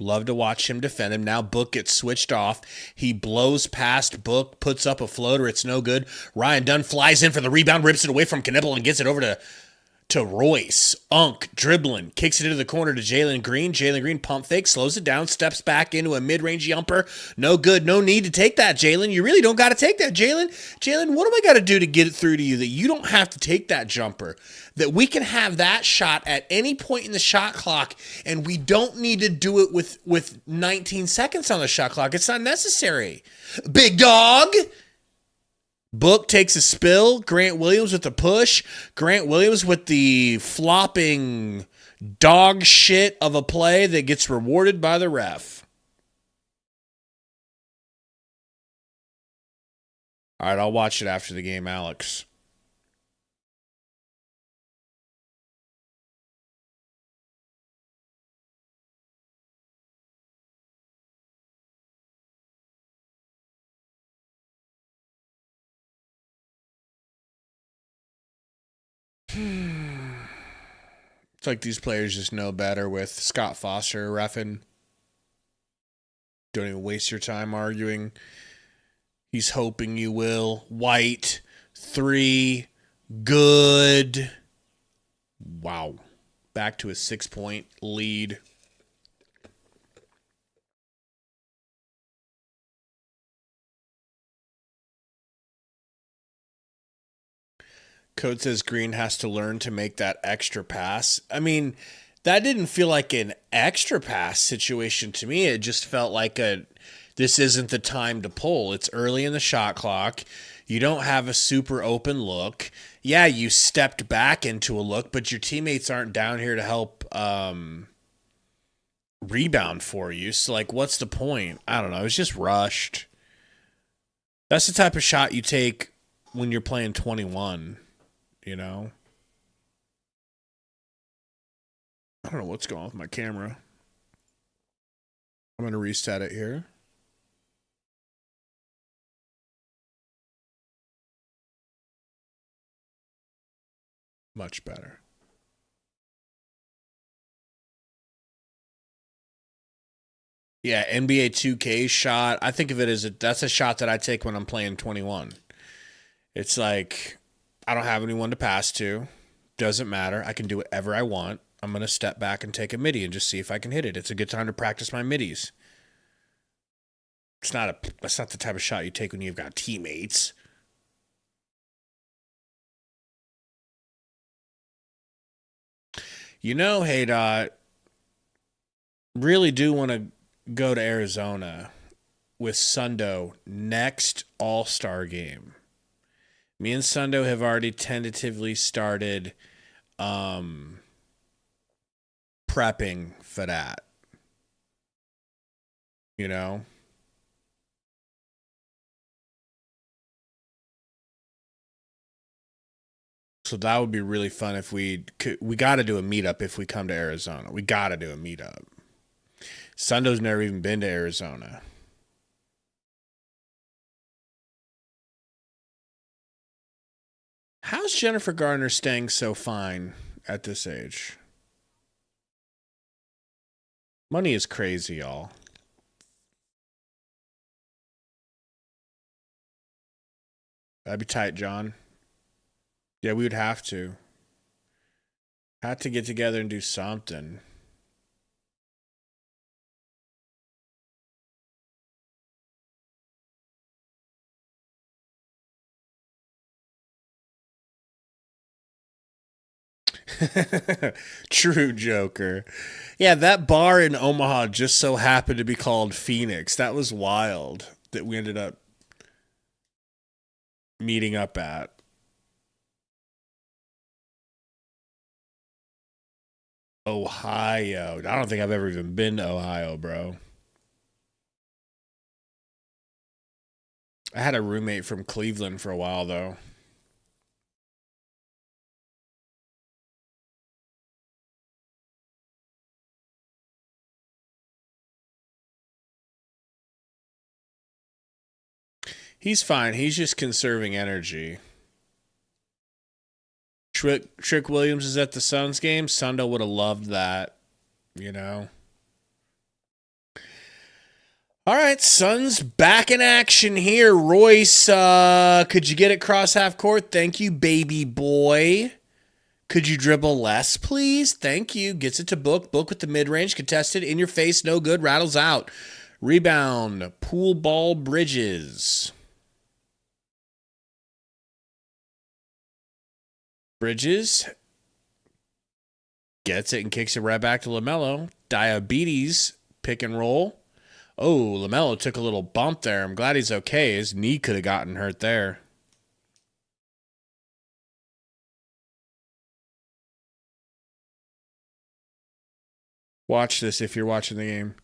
Love to watch him defend him. Now Book gets switched off. He blows past Book, puts up a floater. It's no good. Ryan Dunn flies in for the rebound, rips it away from Knipple, and gets it over to to Royce. Unk, dribbling, kicks it into the corner to Jalen Green. Jalen Green pump fake, slows it down, steps back into a mid-range jumper. No good, no need to take that, Jalen. You really don't got to take that, Jalen. Jalen, what am I got to do to get it through to you that you don't have to take that jumper? That we can have that shot at any point in the shot clock, and we don't need to do it with 19 seconds on the shot clock. It's not necessary. Big dog. Book takes a spill. Grant Williams with the push. Grant Williams with the flopping dog shit of a play that gets rewarded by the ref. All right, I'll watch it after the game, Alex. It's like these players just know better with Scott Foster reffing. Don't even waste your time arguing. He's hoping you will. White, 3, good. Wow. Back to a 6-point lead. Code says Green has to learn to make that extra pass. I mean, that didn't feel like an extra pass situation to me. It just felt like this isn't the time to pull. It's early in the shot clock. You don't have a super open look. Yeah, you stepped back into a look, but your teammates aren't down here to help rebound for you. So, like, what's the point? I don't know. It was just rushed. That's the type of shot you take when you're playing 21. You know, I don't know what's going on with my camera. I'm going to reset it here. Much better. Yeah, NBA 2K shot. I think of it as that's a shot that I take when I'm playing 21. It's like, I don't have anyone to pass to. Doesn't matter. I can do whatever I want. I'm going to step back and take a midi and just see if I can hit it. It's a good time to practice my middies. That's not the type of shot you take when you've got teammates. You know, hey, Dot, really do want to go to Arizona with Sundo next All-Star game. Me and Sundo have already tentatively started prepping for that. You know? So that would be really fun if we got to do a meetup if we come to Arizona. We got to do a meetup. Sundo's never even been to Arizona. How's Jennifer Garner staying so fine at this age? Money is crazy, y'all. That'd be tight, John. Yeah, we would have to. Had to get together and do something. True, Joker. Yeah, that bar in Omaha just so happened to be called Phoenix. That was wild that we ended up meeting up at. Ohio. I don't think I've ever even been to Ohio, bro. I had a roommate from Cleveland for a while, though. He's fine. He's just conserving energy. Trick Williams is at the Suns game. Sundo would have loved that, you know. All right, Suns back in action here. Royce, could you get it cross half court? Thank you, baby boy. Could you dribble less, please? Thank you. Gets it to Book. Book with the mid-range. Contested. In your face. No good. Rattles out. Rebound. Pool ball Bridges. Bridges gets it and kicks it right back to LaMelo. Diabetes. Pick and roll. Oh, LaMelo took a little bump there. I'm glad he's okay. His knee could have gotten hurt there. Watch this if you're watching the game.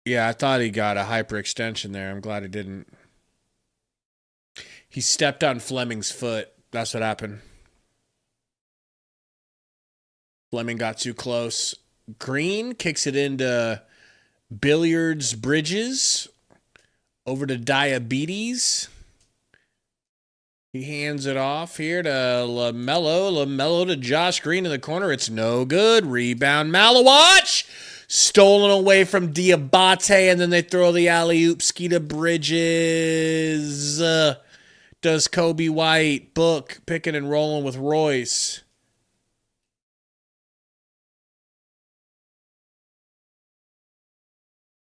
Yeah, I thought he got a hyperextension there. I'm glad he didn't. He stepped on Fleming's foot. That's what happened. Fleming got too close. Green kicks it into Billiards Bridges. Over to Diabetes. He hands it off here to LaMelo. LaMelo to Josh Green in the corner. It's no good. Rebound. Malawatch. Stolen away from Diabate. And then they throw the alley-oop ski to Bridges. Does Kobe White. Book. Picking and rolling with Royce.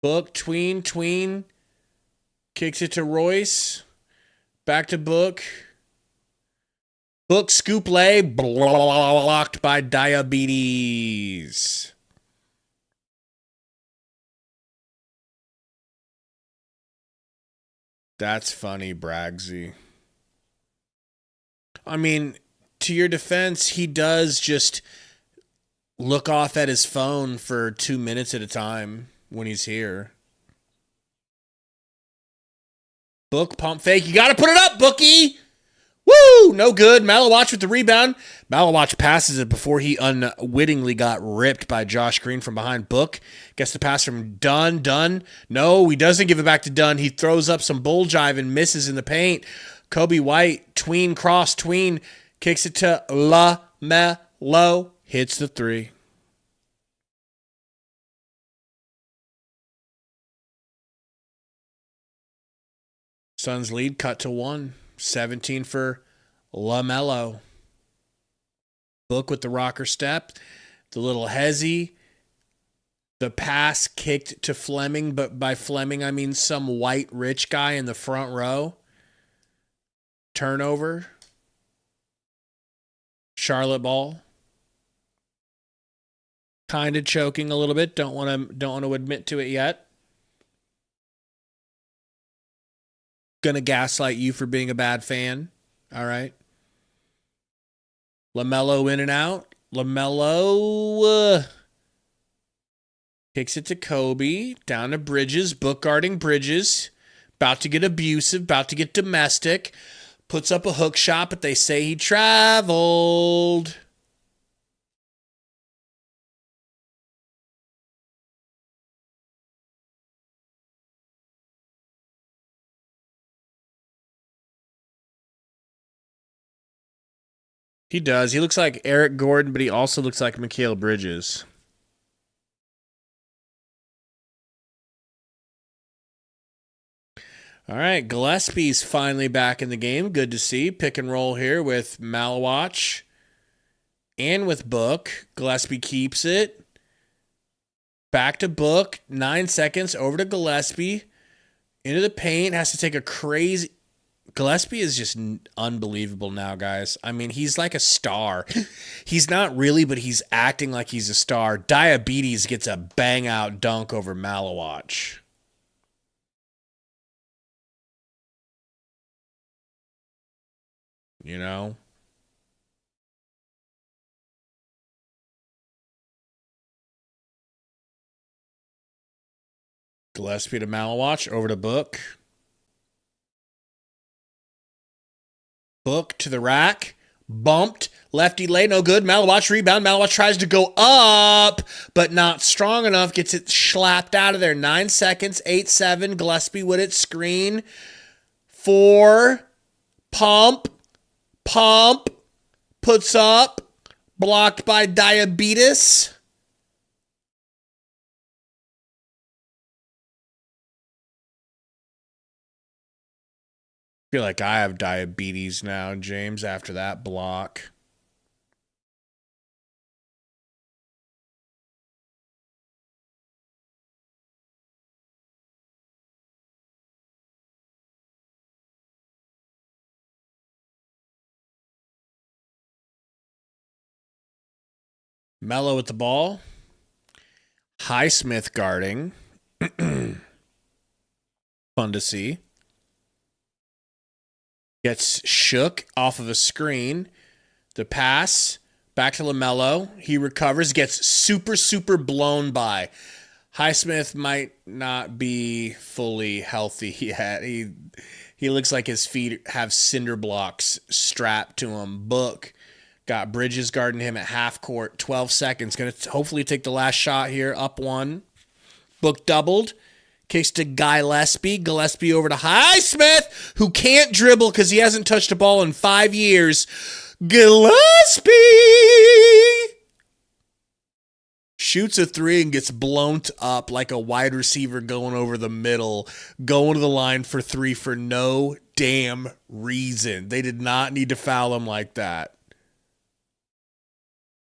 Book. Tween. Kicks it to Royce. Back to Book. Book scoop lay. Blocked by Diabetes. That's funny, Bragsy. I mean, to your defense, he does just look off at his phone for 2 minutes at a time when he's here. Book, pump fake. You got to put it up, Bookie. Woo! No good. Malawatch with the rebound. Malawatch passes it before he unwittingly got ripped by Josh Green from behind. Book gets the pass from Dunn. Dunn. No, he doesn't give it back to Dunn. He throws up some bull jive and misses in the paint. Kobe White, tween, cross, tween. Kicks it to LaMelo. Hits the three. Suns lead cut to 1. 17 for LaMelo. Book with the rocker step. The little hezzy. The pass kicked to Fleming, but by Fleming I mean some white rich guy in the front row. Turnover. Charlotte ball. Kind of choking a little bit. Don't want to admit to it yet. Gonna gaslight you for being a bad fan. All right. LaMelo in and out. LaMelo kicks it to Kobe. Down to Bridges. Book guarding Bridges. About to get abusive. About to get domestic. Puts up a hook shot, but they say he traveled. He does. He looks like Eric Gordon, but he also looks like Mikal Bridges. All right, Gillespie's finally back in the game. Good to see. Pick and roll here with Malawatch and with Book. Gillespie keeps it. Back to Book. 9 seconds. Over to Gillespie. Into the paint. Has to take a crazy... Gillespie is just unbelievable now, guys. I mean, he's like a star. He's not really, but he's acting like he's a star. Diabetes gets a bang-out dunk over Malawatch. You know? Gillespie to Malawatch. Over to Book. Book to the rack. Bumped. Lefty lay. No good. Malawatch rebound. Malawatch tries to go up, but not strong enough. Gets it slapped out of there. 9 seconds. 8-7. Gillespie with it. Screen. 4. Pump. Puts up. Blocked by Diabetes. I feel like I have diabetes now, James, after that block. Mello with the ball. Highsmith guarding. Fun to see. Gets shook off of a screen. The pass back to LaMelo. He recovers. Gets super, super blown by. Highsmith might not be fully healthy yet. He looks like his feet have cinder blocks strapped to him. Book got Bridges guarding him at half court. 12 seconds. Going to hopefully take the last shot here. Up one. Book doubled. Kicks to Gillespie. Gillespie over to Highsmith, who can't dribble because he hasn't touched a ball in 5 years. Gillespie shoots a three and gets blown up like a wide receiver going over the middle, going to the line for three for no damn reason. They did not need to foul him like that.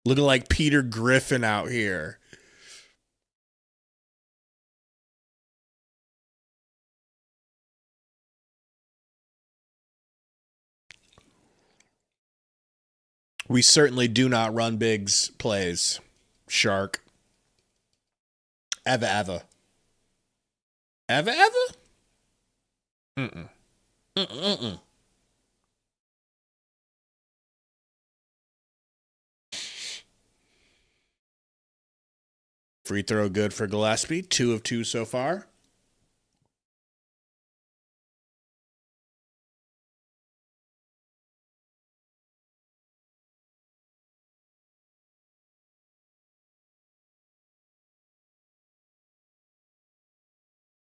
Looking like Peter Griffin out here. We certainly do not run bigs plays. Shark. Ever. Mm-mm. Free throw good for Gillespie. 2 of 2 so far.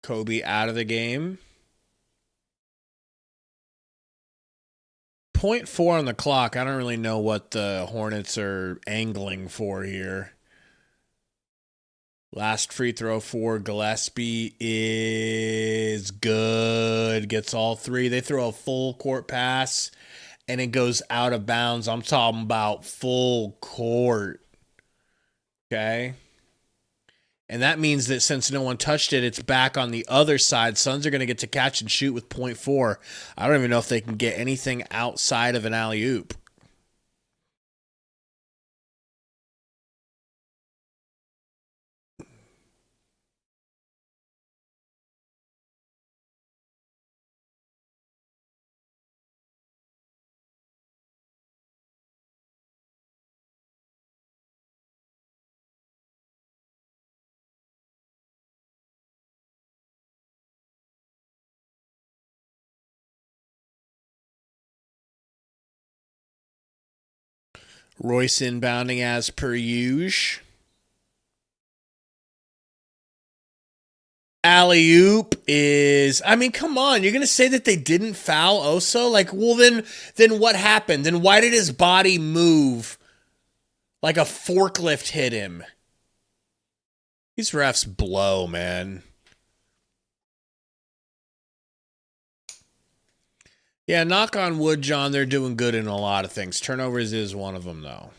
Kobe out of the game. 0.4 on the clock. I don't really know what the Hornets are angling for here. Last free throw for Gillespie is good. Gets all three. They throw a full court pass, and it goes out of bounds. I'm talking about full court. Okay? And that means that since no one touched it, it's back on the other side. Suns are going to get to catch and shoot with 0.4. I don't even know if they can get anything outside of an alley-oop. Royce inbounding as per usual. Alley-oop is, I mean, come on. You're going to say that they didn't foul Oso? Like, well, then what happened? Then why did his body move like a forklift hit him? These refs blow, man. Yeah, knock on wood, John. They're doing good in a lot of things. Turnovers is one of them, though,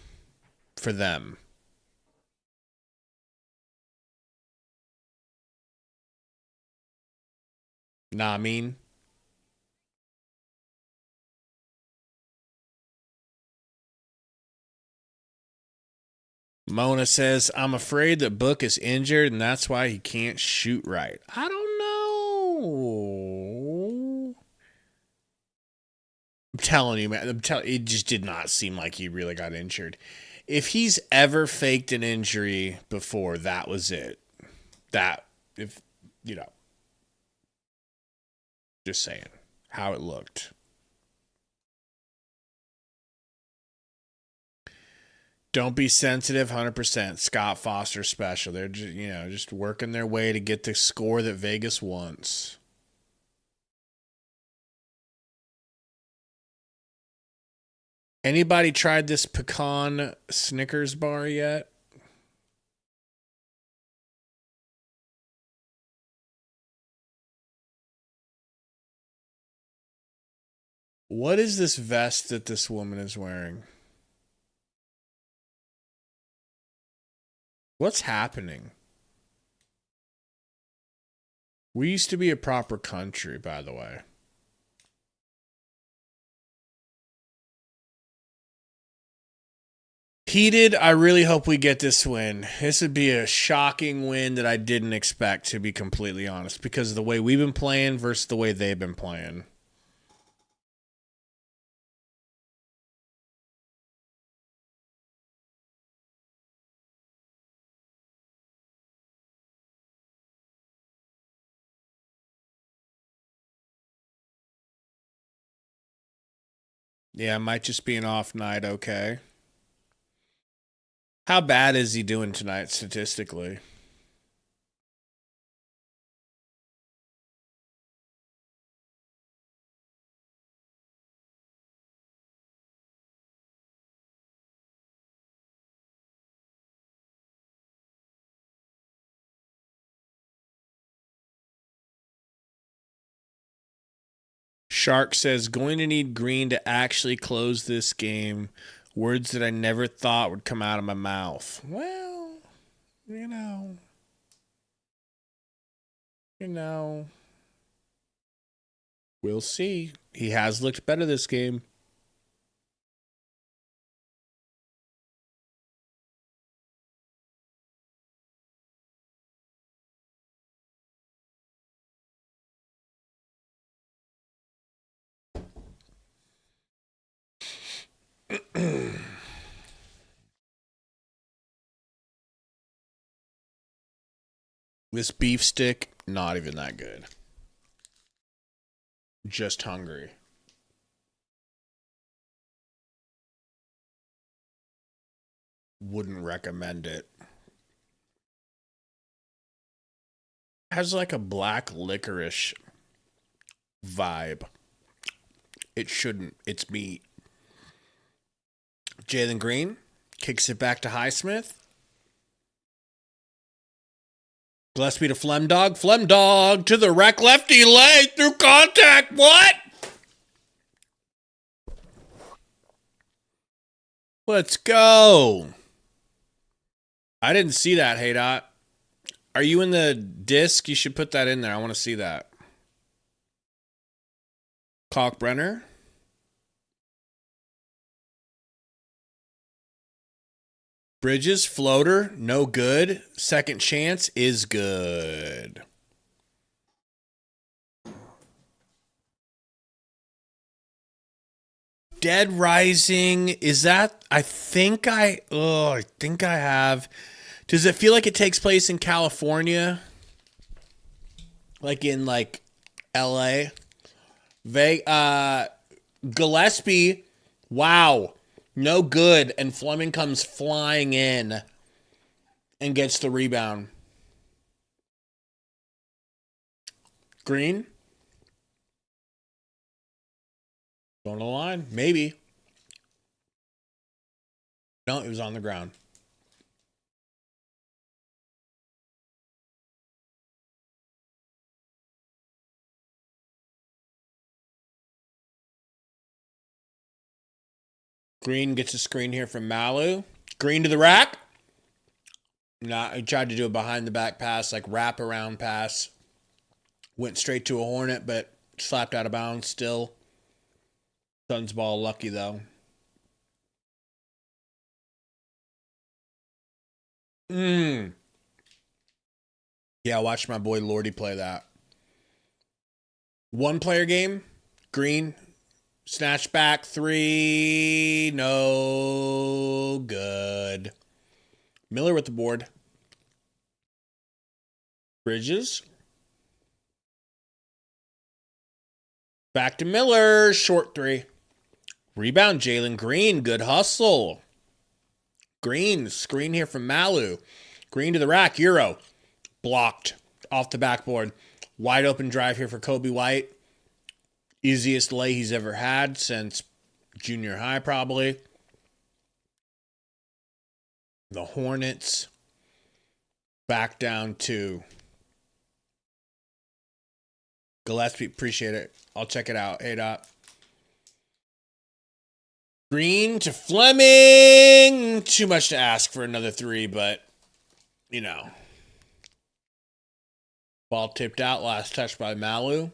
for them. Nah, I mean. Mona says, I'm afraid that Book is injured, and that's why he can't shoot right. I don't know. I'm telling you, man. It just did not seem like he really got injured. If he's ever faked an injury before, that was it. Just saying how it looked. Don't be sensitive, 100%. Scott Foster special. They're just working their way to get the score that Vegas wants. Anybody tried this pecan Snickers bar yet? What is this vest that this woman is wearing? What's happening? We used to be a proper country, by the way. Heated, I really hope we get this win. This would be a shocking win that I didn't expect, to be completely honest, because of the way we've been playing versus the way they've been playing. Yeah, it might just be an off night, okay. How bad is he doing tonight statistically? Shark says, going to need Green to actually close this game. Words that I never thought would come out of my mouth. Well, you know. We'll see. He has looked better this game. This beef stick, not even that good. Just hungry. Wouldn't recommend it. Has like a black licorice vibe. It shouldn't. It's meat. Jalen Green kicks it back to Highsmith. Gillespie to Flemdog. Flemdog to the rack. Lefty leg through contact. What? Let's go. I didn't see that, Hey Dot. Are you in the disc? You should put that in there. I want to see that. Kalkbrenner. Bridges, floater, no good. Second chance is good. Dead Rising, is that? I think I have. Does it feel like it takes place in California? Like in like LA? Gillespie, wow. No good, and Fleming comes flying in and gets the rebound. Green? Going to the line? Maybe. No, it was on the ground. Green gets a screen here from Malu. Green to the rack. Nah, he tried to do a behind the back pass, like wrap around pass. Went straight to a Hornet, but slapped out of bounds still. Suns ball lucky though. Yeah, I watched my boy Lordy play that. One player game. Green. Snatch back three. No good. Miller with the board. Bridges. Back to Miller. Short three. Rebound, Jalen Green. Good hustle. Green. Screen here from Malu. Green to the rack. Euro. Blocked. Off the backboard. Wide open drive here for Kobe White. Easiest lay he's ever had since junior high, probably. The Hornets back down to Gillespie. Appreciate it. I'll check it out. Hey, Dot. Green to Fleming. Too much to ask for another three, but, you know. Ball tipped out. Last touch by Malu.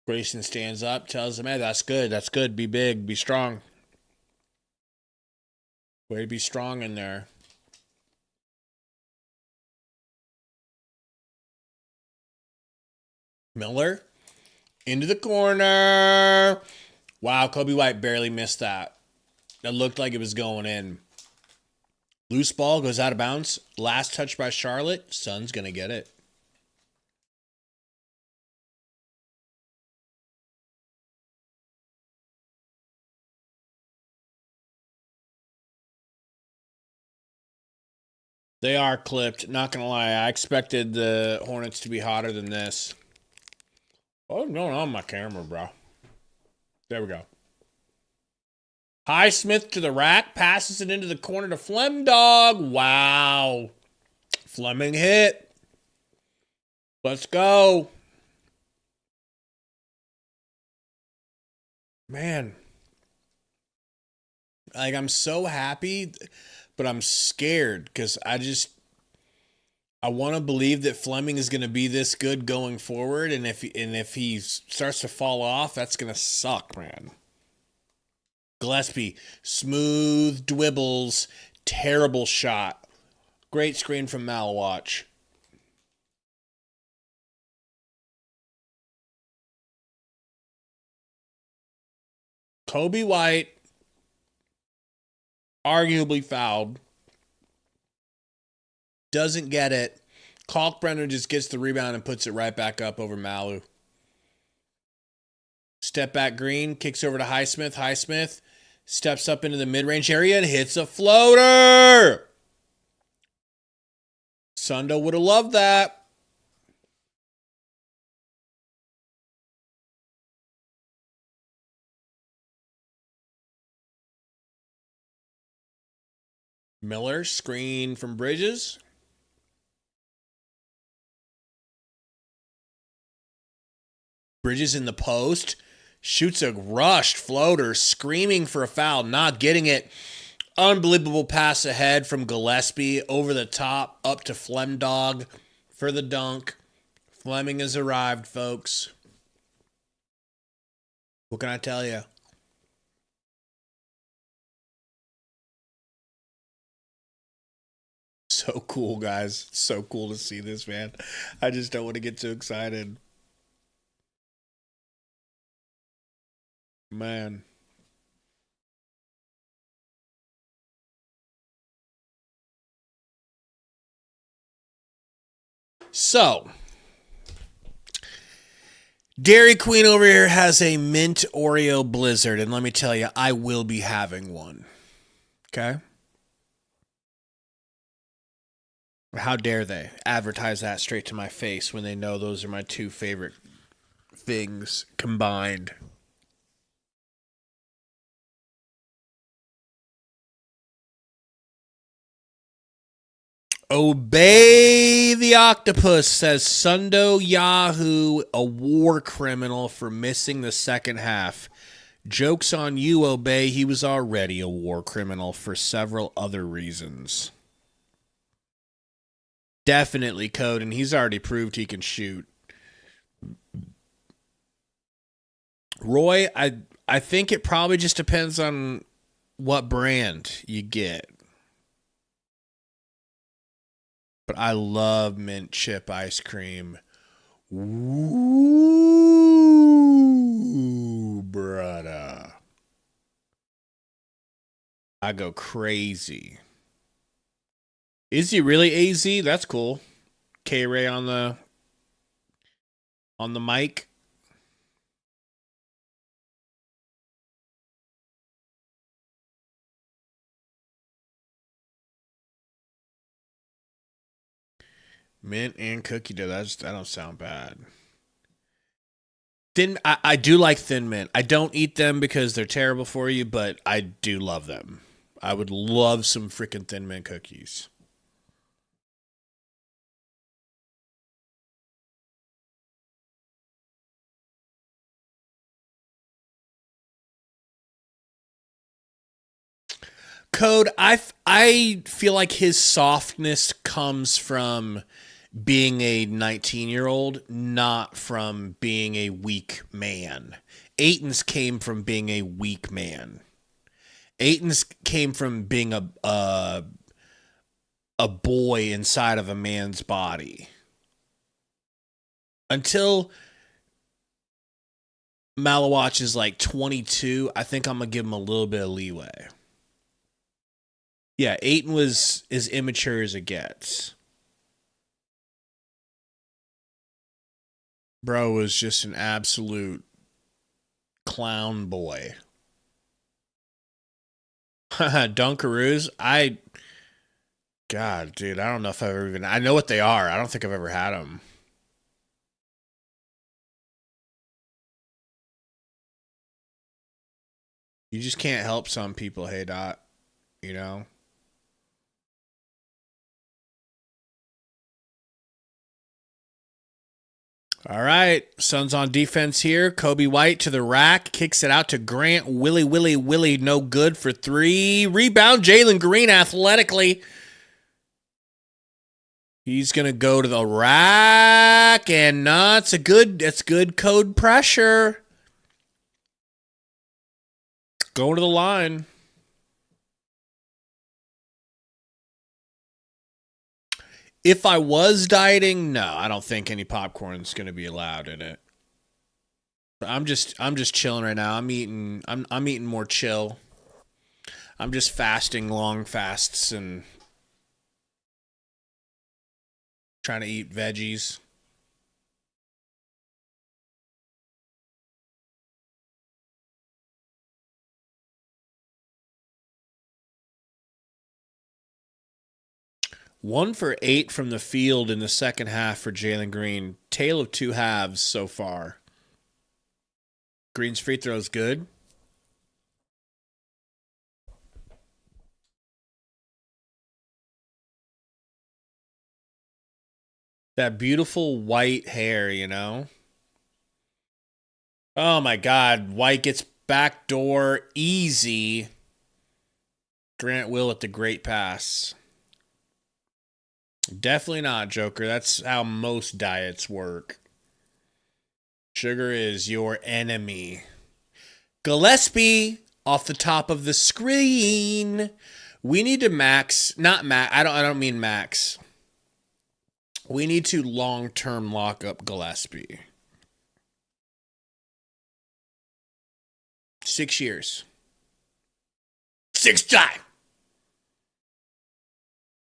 Grayson stands up, tells him, hey, that's good. That's good. Be big. Be strong. Way to be strong in there. Miller into the corner. Wow, Kobe White barely missed that. That looked like it was going in. Loose ball goes out of bounds. Last touch by Charlotte. Sun's going to get it. They are clipped. Not going to lie. I expected the Hornets to be hotter than this. What's going on my camera, bro? There we go. Highsmith to the rack. Passes it into the corner to Flemdog. Wow. Fleming hit. Let's go. Man. Like, I'm so happy, but I'm scared because I want to believe that Fleming is going to be this good going forward, and if he starts to fall off, that's going to suck, man. Gillespie, smooth dribbles, terrible shot. Great screen from Malawatch. Kobe White, arguably fouled. Doesn't get it. Kalkbrenner just gets the rebound and puts it right back up over Malu. Step back Green, kicks over to Highsmith. Highsmith steps up into the mid-range area and hits a floater. Sundo would have loved that. Miller, screen from Bridges. Bridges in the post. Shoots a rushed floater, screaming for a foul, not getting it. Unbelievable pass ahead from Gillespie, over the top, up to Flemdog for the dunk. Fleming has arrived, folks. What can I tell you? So cool, guys. So cool to see this, man. I just don't want to get too excited. Man. So, Dairy Queen over here has a mint Oreo blizzard, and let me tell you, I will be having one. Okay? How dare they advertise that straight to my face when they know those are my two favorite things combined? Obey the octopus, says Sundo Yahoo, a war criminal for missing the second half. Joke's on you, Obey. He was already a war criminal for several other reasons. Definitely Code, and he's already proved he can shoot. Roy, I think it probably just depends on what brand you get. But I love mint chip ice cream. Ooh, brother. I go crazy. Is he really AZ? That's cool. K-Ray on the mic. Mint and cookie dough. That don't sound bad. I do like Thin Mint. I don't eat them because they're terrible for you, but I do love them. I would love some freaking Thin Mint cookies. Code, I feel like his softness comes from being a 19-year-old, not from being a weak man. Aiton's came from being a weak man. Aiton's came from being a boy inside of a man's body. Until Malawatch is like 22, I think I'm going to give him a little bit of leeway. Yeah, Aiton was as immature as it gets. Bro was just an absolute clown boy. Dunkaroos, God, dude, I don't know if I've ever even. I know what they are. I don't think I've ever had them. You just can't help some people, hey Dot. You know? All right. Suns on defense here. Kobe White to the rack. Kicks it out to Grant. Willie. No good for 3. Rebound. Jalen Green athletically. He's going to go to the rack. And that's good code pressure. Going to the line. If I was dieting, no, I don't think any popcorn's going to be allowed in it. I'm just chilling right now. I'm eating more chill. I'm just fasting long fasts and trying to eat veggies. One for 8 from the field in the second half for Jalen Green. Tale of two halves so far. Green's free throw's good. That beautiful white hair, you know? Oh my God. White gets backdoor easy. Grant Will at the great pass. Definitely not, Joker. That's how most diets work. Sugar is your enemy. Gillespie off the top of the screen. We need to max, not max. I don't mean max. We need to long-term lock up Gillespie. 6 years. 6-time.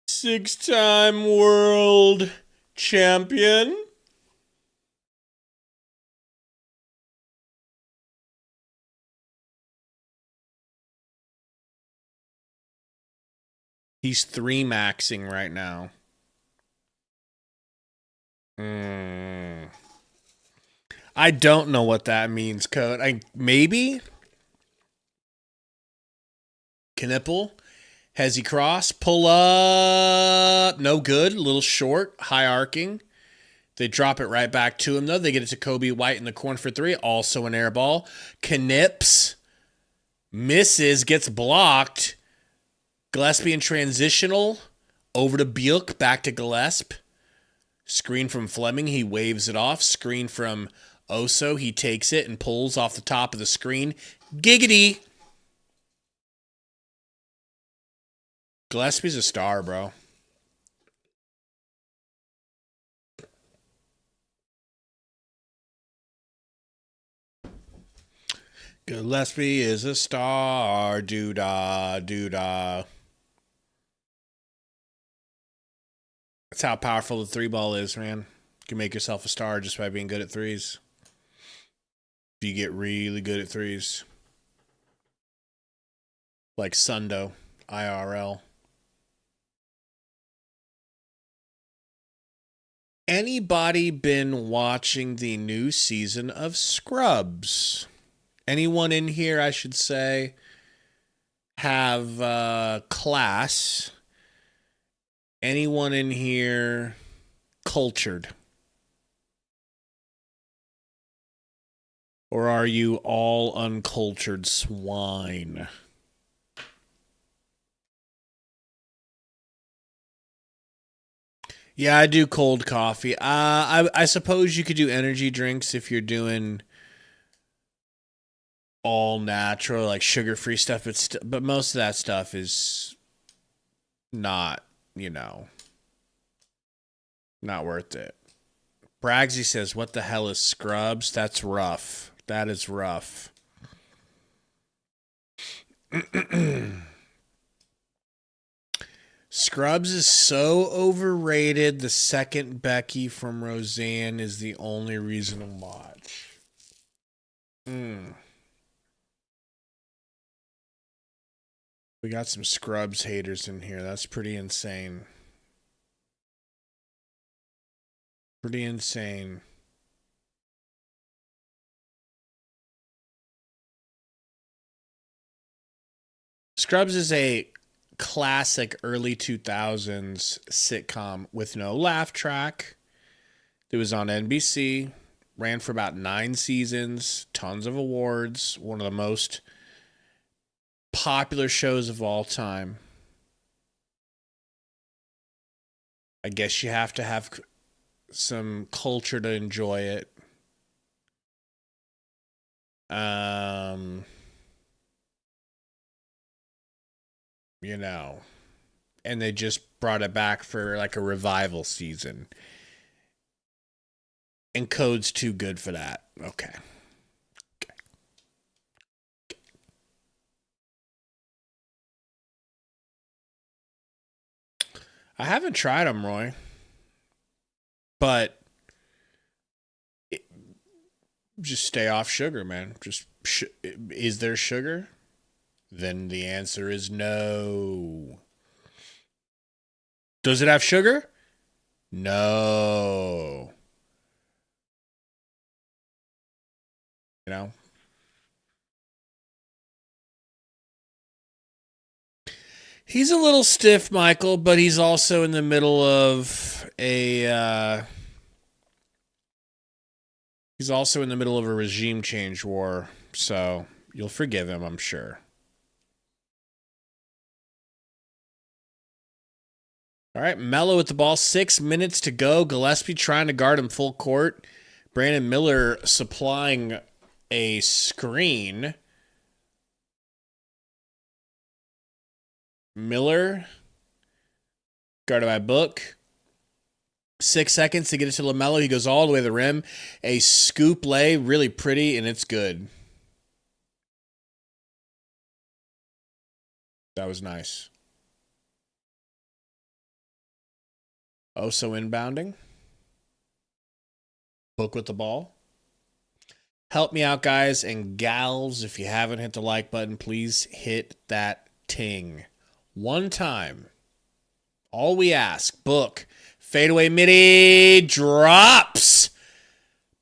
6-time world champion. He's 3-maxing right now. I don't know what that means, Code. Maybe? Knipple. Has he cross? Pull up. No good. A little short. High arcing. They drop it right back to him, though. They get it to Kobe White in the corner for 3. Also an air ball. Knips. Misses. Gets blocked. Gillespie in transitional. Over to Buick. Back to Gillespie. Screen from Fleming. He waves it off. Screen from Oso. He takes it and pulls off the top of the screen. Giggity. Gillespie's a star, bro. Gillespie is a star. Doo-dah, doo-dah. That's how powerful the 3-ball is, man. You can make yourself a star just by being good at threes. If you get really good at threes. Like Sundo, IRL. Anybody been watching the new season of Scrubs? Anyone in here, I should say, have class? Anyone in here cultured? Or are you all uncultured swine? Yeah, I do cold coffee. I suppose you could do energy drinks if you're doing all natural, like sugar-free stuff, but most of that stuff is not, not worth it. Bragsy says, "What the hell is Scrubs? That's rough. That is rough." Scrubs is so overrated. The second Becky from Roseanne is the only reason to watch. We got some Scrubs haters in here. That's pretty insane. Pretty insane. Scrubs is a classic early 2000s sitcom with no laugh track. It was on NBC, ran for about 9 seasons, tons of awards, one of the most popular shows of all time. I guess you have to have some culture to enjoy it. And they just brought it back for like a revival season. And Code's too good for that. Okay. I haven't tried them, Roy. But just stay off sugar, man. Is there sugar? Then the answer is no. Does it have sugar? No. He's a little stiff, Michael, but he's also in the middle of a regime change war, so you'll forgive him, I'm sure. All right, Melo with the ball, 6 minutes to go. Gillespie trying to guard him full court. Brandon Miller supplying a screen. Miller, guarded by Book. 6 seconds to get it to LaMelo. He goes all the way to the rim. A scoop lay, really pretty, and it's good. That was nice. So inbounding. Book with the ball. Help me out, guys and gals. If you haven't hit the like button, please hit that ting. One time. All we ask. Book. Fadeaway midi. Drops.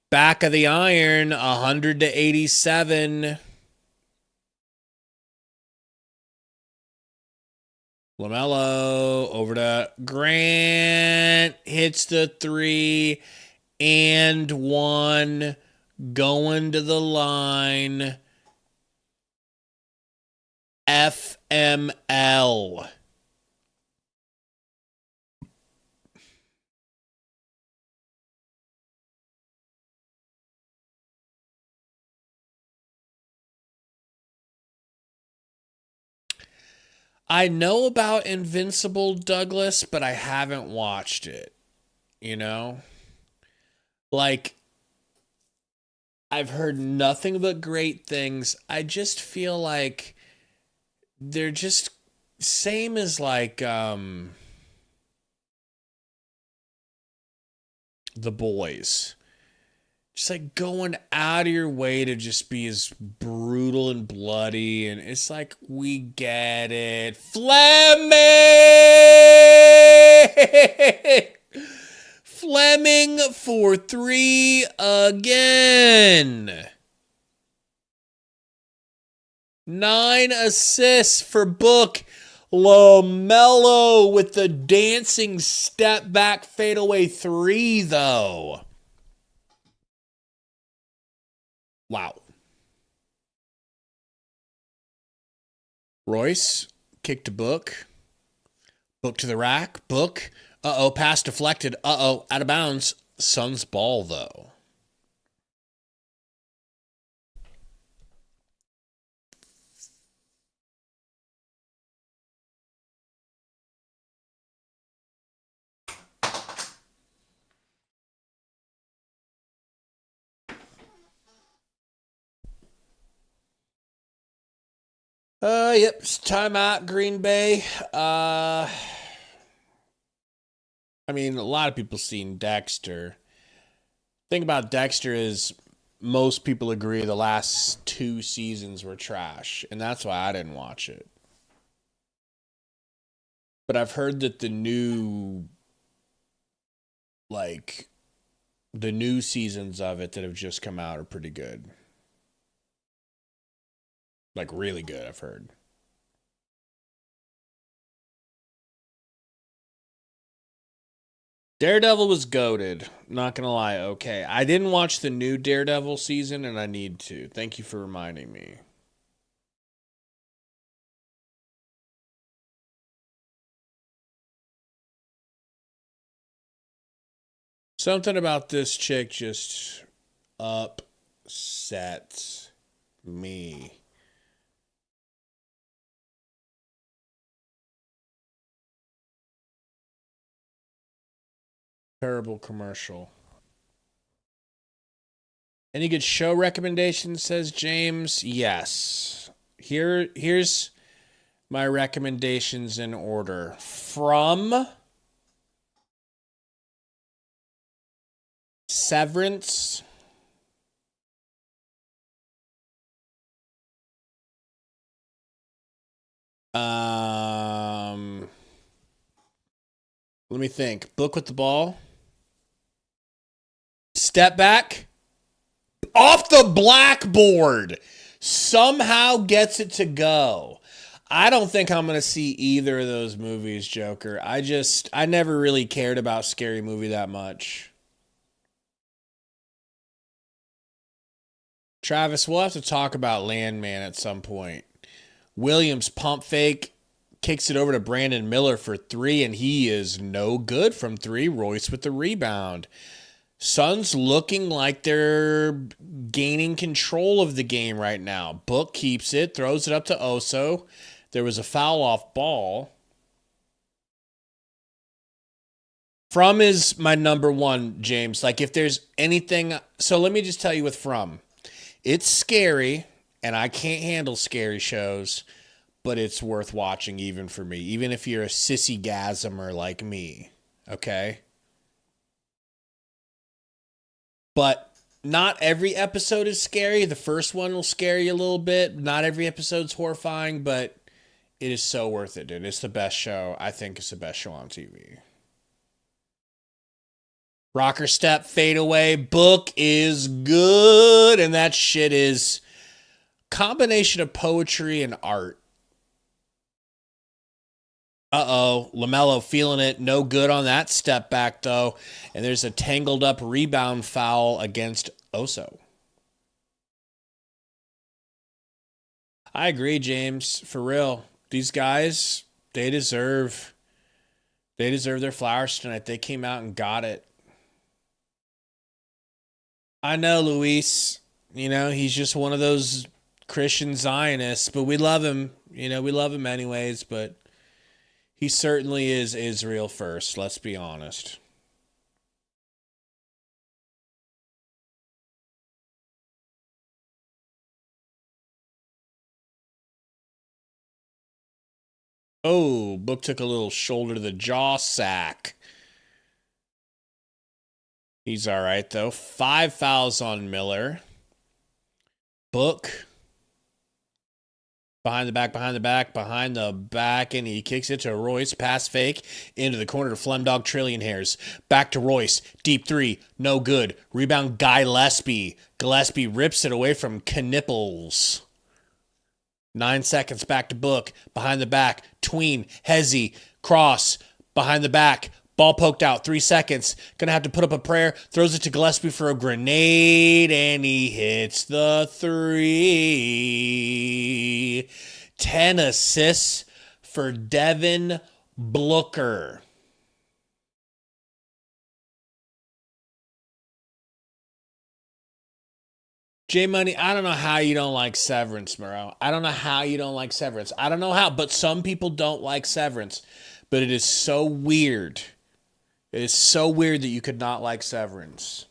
Back of the iron. 100-87. LaMelo over to Grant. Hits the 3 and 1. Going to the line. FML. I know about Invincible, Douglas, but I haven't watched it. Like, I've heard nothing but great things. I just feel like they're just same as like The Boys. Just like going out of your way to just be as brutal and bloody. And it's like, we get it. Fleming for 3 again. 9 assists for Book. LaMelo with the dancing step back fadeaway 3, though. Wow. Royce, kick to Book. Book to the rack. Book. Pass deflected. Out of bounds. Suns ball, though. Yep. Timeout, Green Bay. I mean, a lot of people seen Dexter. Thing about Dexter is most people agree the last 2 seasons were trash, and that's why I didn't watch it. But I've heard that like, the new seasons of it that have just come out are pretty good. Like, really good, I've heard. Daredevil was goated. Not gonna lie. Okay, I didn't watch the new Daredevil season, and I need to. Thank you for reminding me. Something about this chick just upsets me. Terrible commercial. Any good show recommendations, says James? Yes. Here's my recommendations in order. From Severance. Let me think. Book with the Ball. Step Back. Off the Blackboard. Somehow gets it to go. I don't think I'm going to see either of those movies, Joker. I never really cared about Scary Movie that much. Travis, we'll have to talk about Landman at some point. Williams pump fake, kicks it over to Brandon Miller for 3, and he is no good from 3. Royce with the rebound. Suns looking like they're gaining control of the game right now. Book keeps it, throws it up to Oso. There was a foul off ball. From is my number one, James. Like, if there's anything... So let me just tell you with From. It's scary, and I can't handle scary shows, but it's worth watching even for me, even if you're a sissy-gasmer like me, okay? But not every episode is scary. The first one will scare you a little bit. Not every episode's horrifying, but it is so worth it, dude. It's the best show. I think it's the best show on TV. Rocker step, fade away. Book is good, and that shit is combination of poetry and art. LaMelo feeling it. No good on that step back, though. And there's a tangled up rebound foul against Oso. I agree, James. For real. These guys, they deserve their flowers tonight. They came out and got it. I know, Luis. You know, he's just one of those Christian Zionists, but we love him. You know, we love him anyways, but he certainly is Israel first, let's be honest. Oh, Book took a little shoulder to the jaw sack. He's all right, though. 5 fouls on Miller. Book. Behind the back, and he kicks it to Royce. Pass fake into the corner to Flemdog Trillion Hairs. Back to Royce. Deep 3. No good. Rebound Gillespie. Gillespie rips it away from Knipples. 9 seconds back to Book. Behind the back. Tween. Hezzy. Cross. Behind the back. Ball poked out. 3 seconds. Gonna have to put up a prayer. Throws it to Gillespie for a grenade, and he hits the 3. 10 assists for Devin Booker. J Money, I don't know how you don't like Severance, Murrow. I don't know how you don't like Severance. I don't know how, but some people don't like Severance. But it is so weird. It is so weird that you could not like Severance.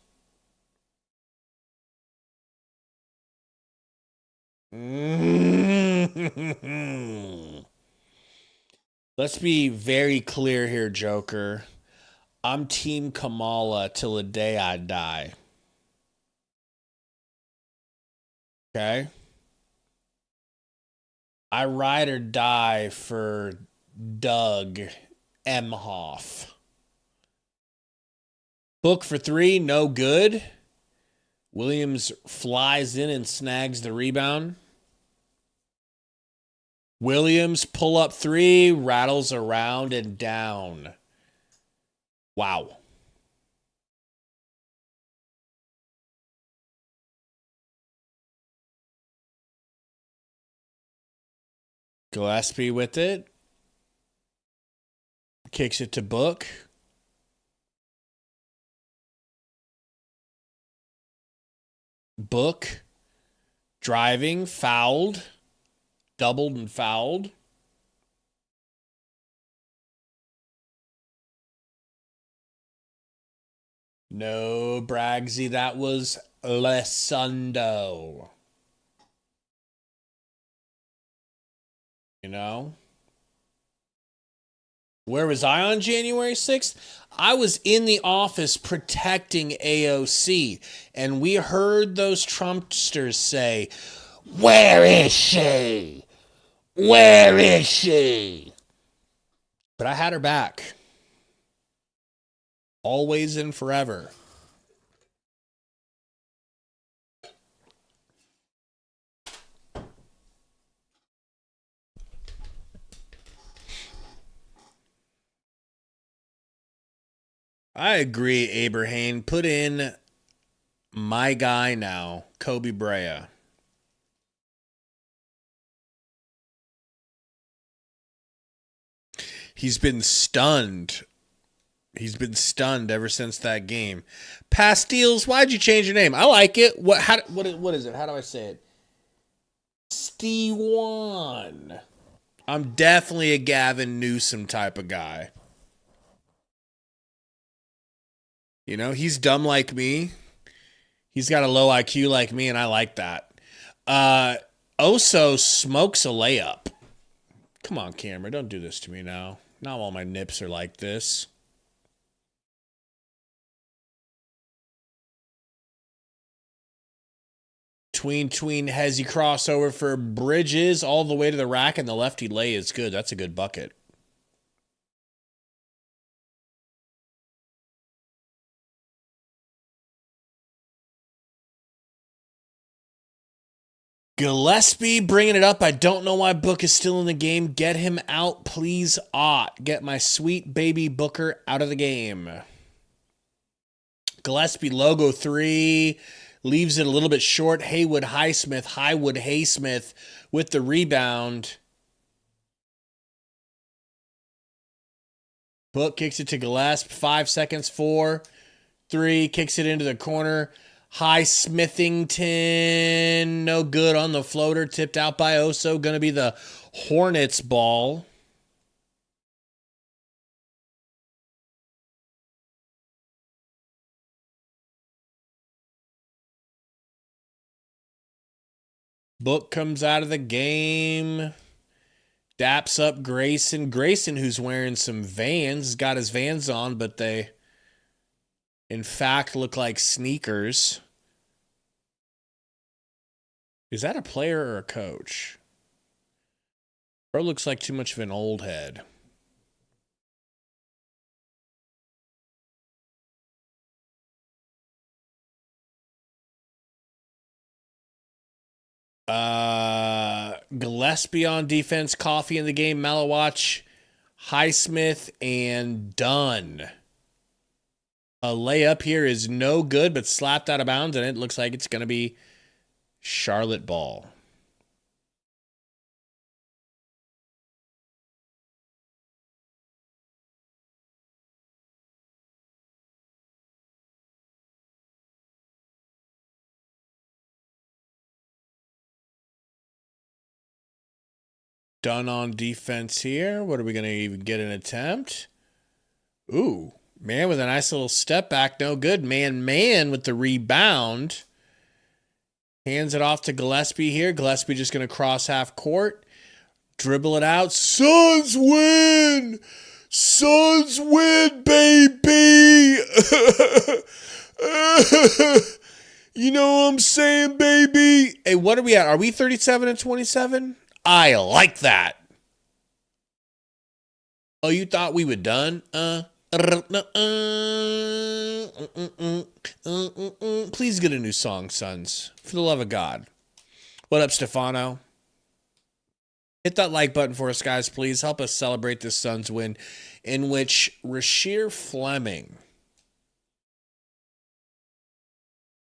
Let's be very clear here, Joker. I'm Team Kamala till the day I die. Okay? I ride or die for Doug Emhoff. Book for 3, no good. Williams flies in and snags the rebound. Williams pull up 3, rattles around and down. Wow. Gillespie with it. Kicks it to Book. Book. Driving. Fouled. Doubled and fouled. No, Bragsy. That was Sundo. You know? Where was I on January 6th? I was in the office protecting AOC, and we heard those Trumpsters say, "Where is she? Where is she?" But I had her back. Always and forever. I agree, Abraham. Put in my guy now, Kobe Brea. He's been stunned. He's been stunned ever since that game. Pastilles, why'd you change your name? I like it. What is it? How do I say it? Stewan. I'm definitely a Gavin Newsom type of guy. You know, he's dumb like me. He's got a low IQ like me, and I like that. Oso smokes a layup. Come on, camera. Don't do this to me now. Not all my nips are like this. Tween Hezzy crossover for Bridges all the way to the rack, and the lefty lay is good. That's a good bucket. Gillespie bringing it up. I don't know why Book is still in the game. Get him out, please. Get my sweet baby Booker out of the game. Gillespie logo 3. Leaves it a little bit short. Highwood Highsmith with the rebound. Book kicks it to Gillespie. 5 seconds. 4, 3. Kicks it into the corner. Smithington. No good on the floater. Tipped out by Oso. Going to be the Hornets ball. Book comes out of the game. Daps up Grayson. Grayson, who's wearing some Vans, got his Vans on, but they, in fact, look like sneakers. Is that a player or a coach? Bro looks like too much of an old head. Gillespie on defense, Coffee in the game, Malawatch, Highsmith, and Dunn. A layup here is no good, but slapped out of bounds, and it looks like it's going to be Charlotte ball. Done on defense here. What are we going to even get an attempt? Ooh, man with a nice little step back. No good. Man with the rebound. Hands it off to Gillespie here. Gillespie just going to cross half court. Dribble it out. Suns win! Suns win, baby! You know what I'm saying, baby? Hey, what are we at? Are we 37 and 27? I like that. Oh, you thought we were done? Please get a new song, Suns. For the love of God. What up, Stefano? Hit that like button for us, guys, please. Help us celebrate this Suns win, in which Rasheer Fleming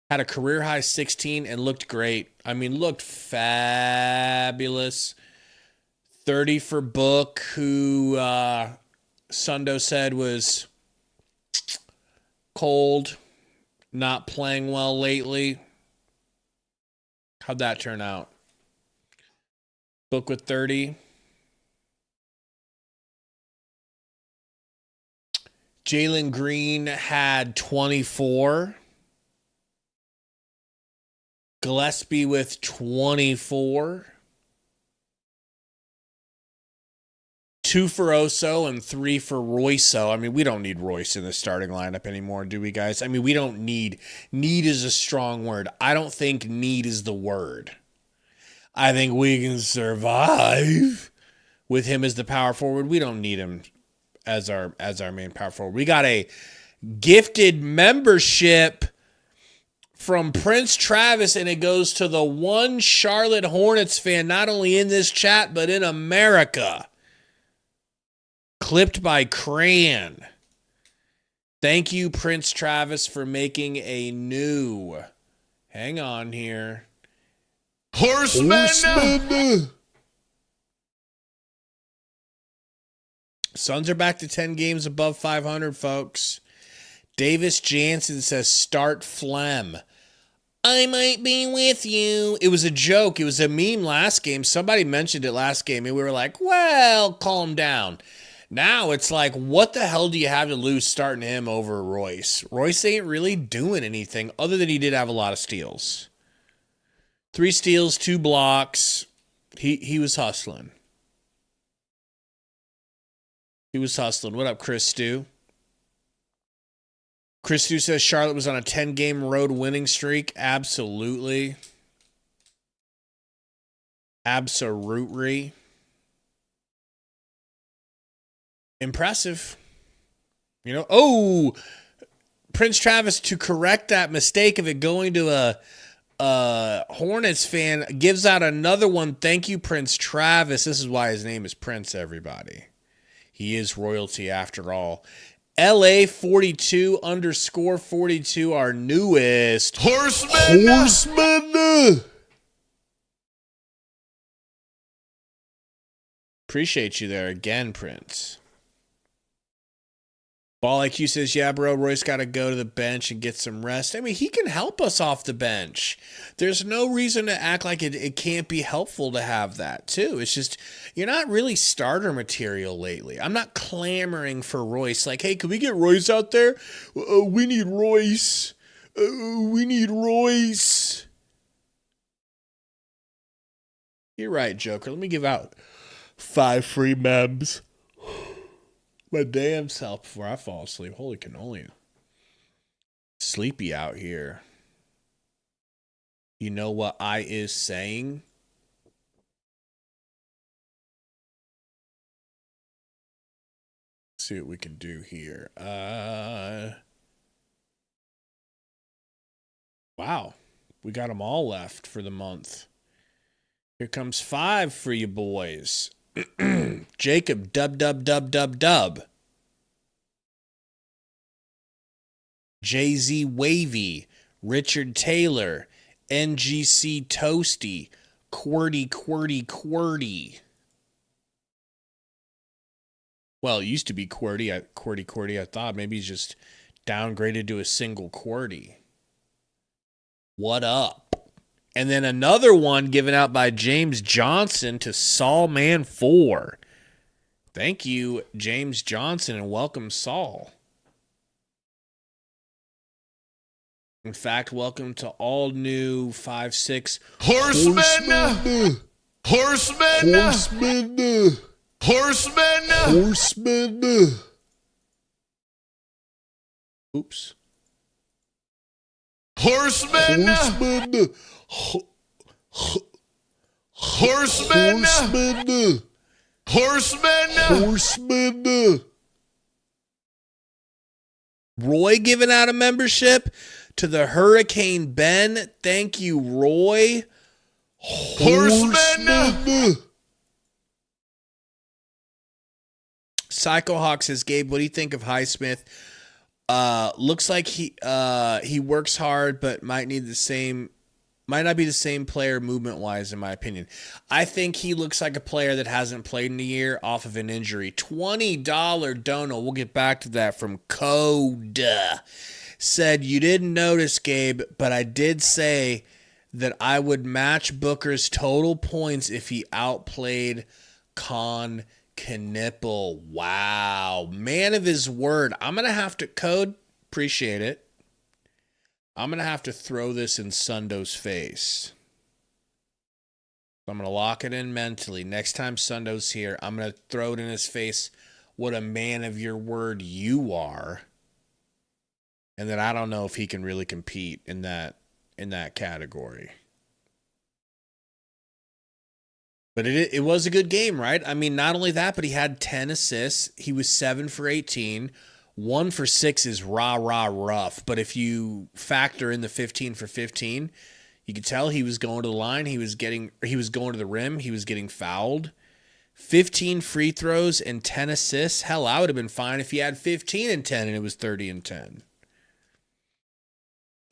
had a career-high 16 and looked great. I mean, looked fabulous. 30 for Book, who Sundo said was cold, not playing well lately. How'd that turn out? Book with 30. Jalen Green had 24. Gillespie with 24. 2 for Oso and 3 for Royso. I mean, we don't need Royce in the starting lineup anymore, do we, guys? I mean, we don't need. Need is a strong word. I don't think need is the word. I think we can survive with him as the power forward. We don't need him as our main power forward. We got a gifted membership from Prince Travis, and it goes to the one Charlotte Hornets fan, not only in this chat, but in America. Clipped by Cran. Thank you, Prince Travis, for making a new. Hang on here. Horseman. Suns are back to 10 games above 500, folks. Davis Jansen says, start Flem. I might be with you. It was a joke. It was a meme last game. Somebody mentioned it last game, and we were like, well, calm down. Now it's like, what the hell do you have to lose starting him over Royce? Royce ain't really doing anything other than he did have a lot of steals. 3 steals, 2 blocks. He was hustling. He was hustling. What up, Chris Stu? Chris Stu says Charlotte was on a 10-game road winning streak. Absolutely. Absolutely. Impressive. You know, Prince Travis, to correct that mistake of it going to a Hornets fan, gives out another one. Thank you, Prince Travis. This is why his name is Prince, everybody. He is royalty after all. LA 42 _ 42, our newest Horseman. Appreciate you there again, Prince. Ball IQ says, yeah, bro, Royce got to go to the bench and get some rest. I mean, he can help us off the bench. There's no reason to act like it can't be helpful to have that, too. It's just, you're not really starter material lately. I'm not clamoring for Royce. Like, hey, can we get Royce out there? We need Royce. We need Royce. You're right, Joker. Let me give out 5 free memes. My damn self before I fall asleep. Holy cannoli. Sleepy out here. You know what I is saying? Let's see what we can do here. Wow. We got them all left for the month. Here comes 5 for you boys. Jacob, dub. Jay-Z Wavy, Richard Taylor, NGC Toasty, QWERTY. Well, it used to be QWERTY. I thought maybe he's just downgraded to a single QWERTY. What up? And then another one given out by James Johnson to Saul Man 4. Thank you, James Johnson, and welcome, Saul. In fact, welcome to all new 5-6 Horsemen. Oops. Horsemen. Roy giving out a membership to the Hurricane Ben. Thank you, Roy. Horsemen. Psychohawk says, Gabe, what do you think of Highsmith? Looks like he works hard, but might not be the same player movement wise, in my opinion. I think he looks like a player that hasn't played in a year off of an injury. $20 dono. We'll get back to that from Code. Said, you didn't notice, Gabe, but I did say that I would match Booker's total points if he outplayed Con Knipple. Wow. Man of his word. I'm going to have to, Code, appreciate it. I'm going to have to throw this in Sundo's face. I'm going to lock it in mentally. Next time Sundo's here, I'm going to throw it in his face. What a man of your word you are. And then I don't know if he can really compete in that category. But it was a good game, right? I mean, not only that, but he had 10 assists. He was 7 for 18. 1 for 6 is rough. But if you factor in the 15 for 15, you could tell he was going to the line. He was going to the rim. He was getting fouled. 15 free throws and 10 assists. Hell, I would have been fine if he had 15 and 10 and it was 30 and 10.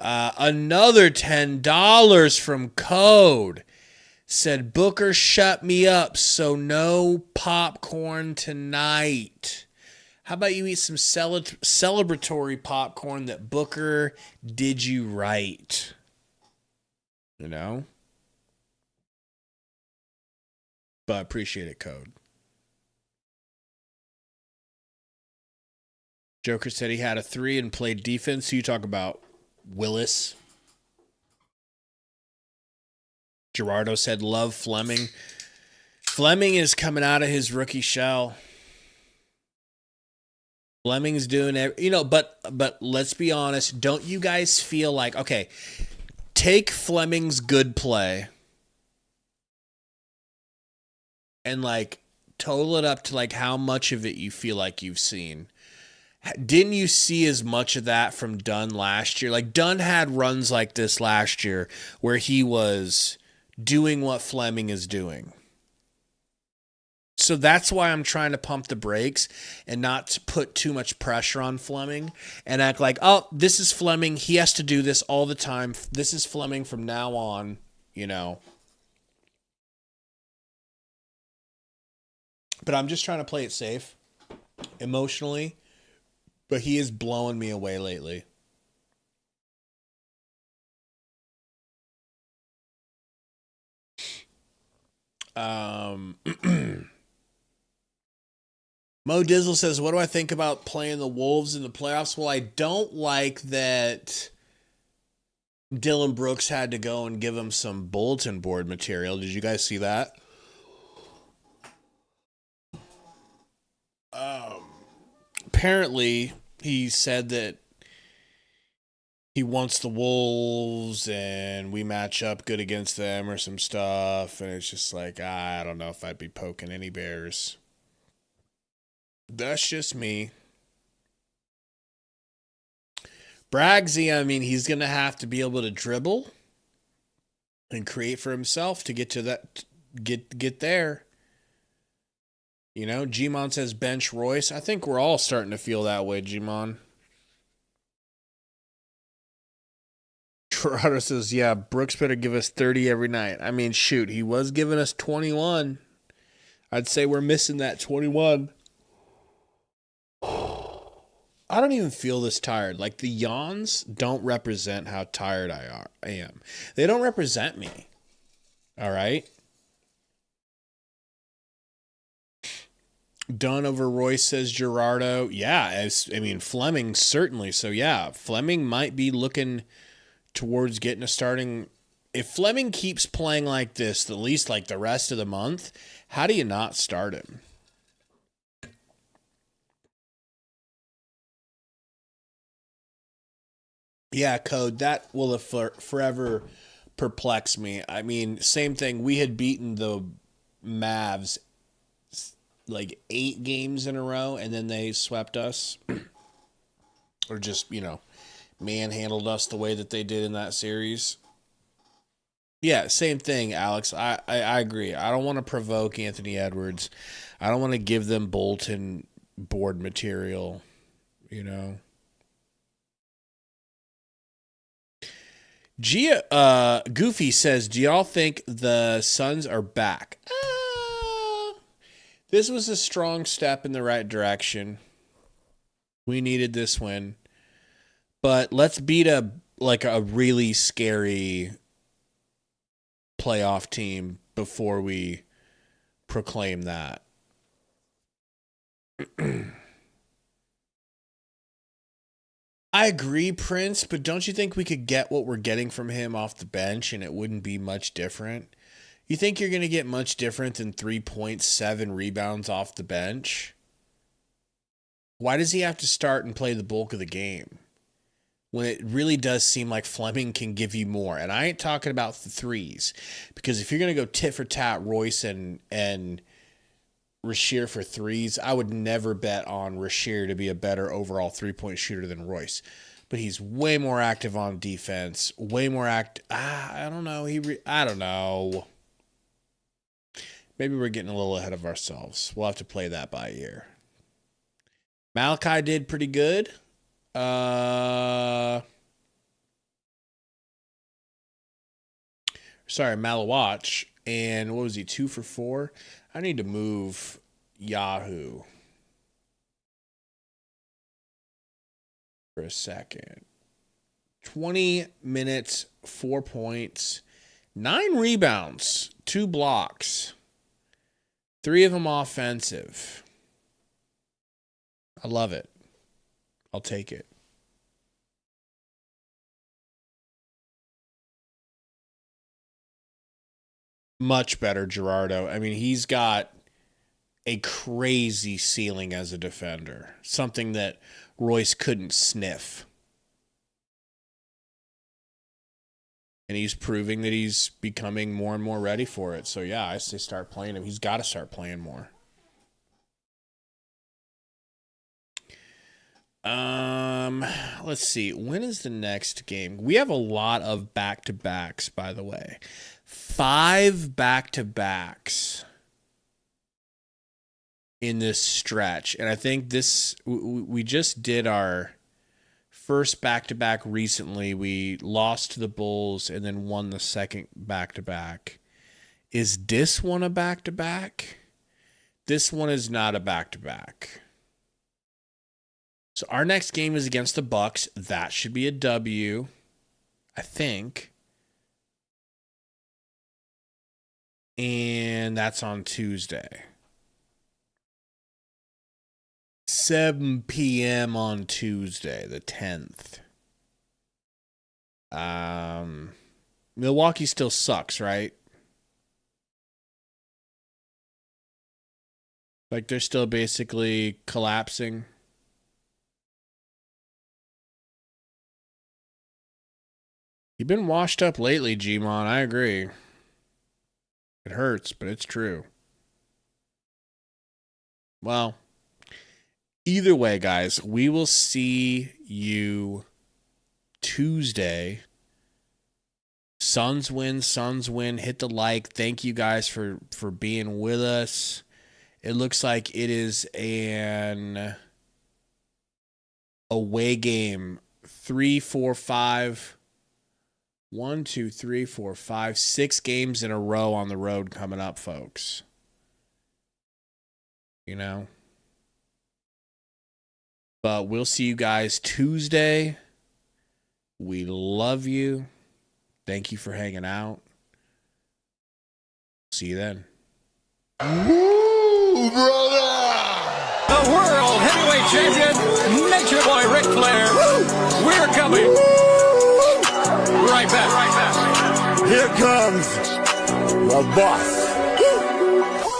Another $10 from Code. Said, Booker shut me up, so no popcorn tonight. How about you eat some celebratory popcorn that Booker did you right? You know? But appreciate it, Code. Joker said he had a 3 and played defense. So you talk about Willis. Gerardo said, love Fleming. Fleming is coming out of his rookie shell. Fleming's doing it, but let's be honest. Don't you guys feel like, okay, take Fleming's good play and like total it up to like how much of it you feel like you've seen. Didn't you see as much of that from Dunn last year? Like Dunn had runs like this last year where he was doing what Fleming is doing. So that's why I'm trying to pump the brakes and not put too much pressure on Fleming and act like, oh, this is Fleming. He has to do this all the time. This is Fleming from now on, But I'm just trying to play it safe emotionally. But he is blowing me away lately. Mo Dizzle says, what do I think about playing the Wolves in the playoffs? Well, I don't like that Dylan Brooks had to go and give him some bulletin board material. Did you guys see that? Apparently, he said that he wants the Wolves and we match up good against them or some stuff. And it's just like, I don't know if I'd be poking any bears. That's just me. Braggsy, I mean, he's going to have to be able to dribble and create for himself to get to that, get there. Gmon says bench Royce. I think we're all starting to feel that way, Gmon. Gerardo says, yeah, Brooks better give us 30 every night. I mean, shoot, he was giving us 21. I'd say we're missing that 21. I don't even feel this tired. Like, the yawns don't represent how tired I am. They don't represent me. All right? Done over Royce, says Gerardo. Yeah, Fleming certainly. So, yeah, Fleming might be looking towards getting a starting. If Fleming keeps playing like this, at least like the rest of the month, how do you not start him? Yeah, Code, that will forever perplex me. I mean, same thing. We had beaten the Mavs like 8 games in a row, and then they swept us. Or just, manhandled us the way that they did in that series. Yeah, same thing, Alex. I agree. I don't want to provoke Anthony Edwards. I don't want to give them Bolton board material, Goofy says, do y'all think the Suns are back? This was a strong step in the right direction. We needed this win. But let's beat a really scary playoff team before we proclaim that. I agree, Prince, but don't you think we could get what we're getting from him off the bench and it wouldn't be much different? You think you're going to get much different than 3.7 rebounds off the bench? Why does he have to start and play the bulk of the game when it really does seem like Fleming can give you more? And I ain't talking about the threes, because if you're going to go tit for tat Royce and Rasheer for threes, I would never bet on Rasheer to be a better overall three-point shooter than Royce. But he's way more active on defense, way more I don't know. I don't know. Maybe we're getting a little ahead of ourselves. We'll have to play that by ear. Malachi did pretty good. Sorry, Malawatch. And what was he, 2 for 4? I need to move Yahoo for a second. 20 minutes, 4 points, 9 rebounds, 2 blocks, 3 of them offensive. I love it. I'll take it. Much better, Gerardo. I mean, he's got a crazy ceiling as a defender. Something that Royce couldn't sniff. And he's proving that he's becoming more and more ready for it. So, yeah, I say start playing him. He's got to start playing more. Let's see. When is the next game? We have a lot of back-to-backs, by the way. 5 back-to-backs in this stretch. And I think we just did our first back-to-back recently. We lost to the Bulls and then won the second back-to-back. Is this one a back-to-back? This one is not a back-to-back. So our next game is against the Bucks. That should be a W, I think. And that's on Tuesday. 7 p.m. on Tuesday, the 10th. Milwaukee still sucks, right? Like they're still basically collapsing. You've been washed up lately, Gmon. I agree. It hurts, but it's true. Well, either way, guys, we will see you Tuesday. Suns win. Hit the like. Thank you guys for being with us. It looks like it is an away game. 3, 4, 5. 1, 2, 3, 4, 5, 6 games in a row on the road coming up, folks. But we'll see you guys Tuesday. We love you. Thank you for hanging out. See you then. Woo, brother! The world heavyweight champion, Nature Boy Ric Flair. Woo! We're coming. Woo! Here comes the boss.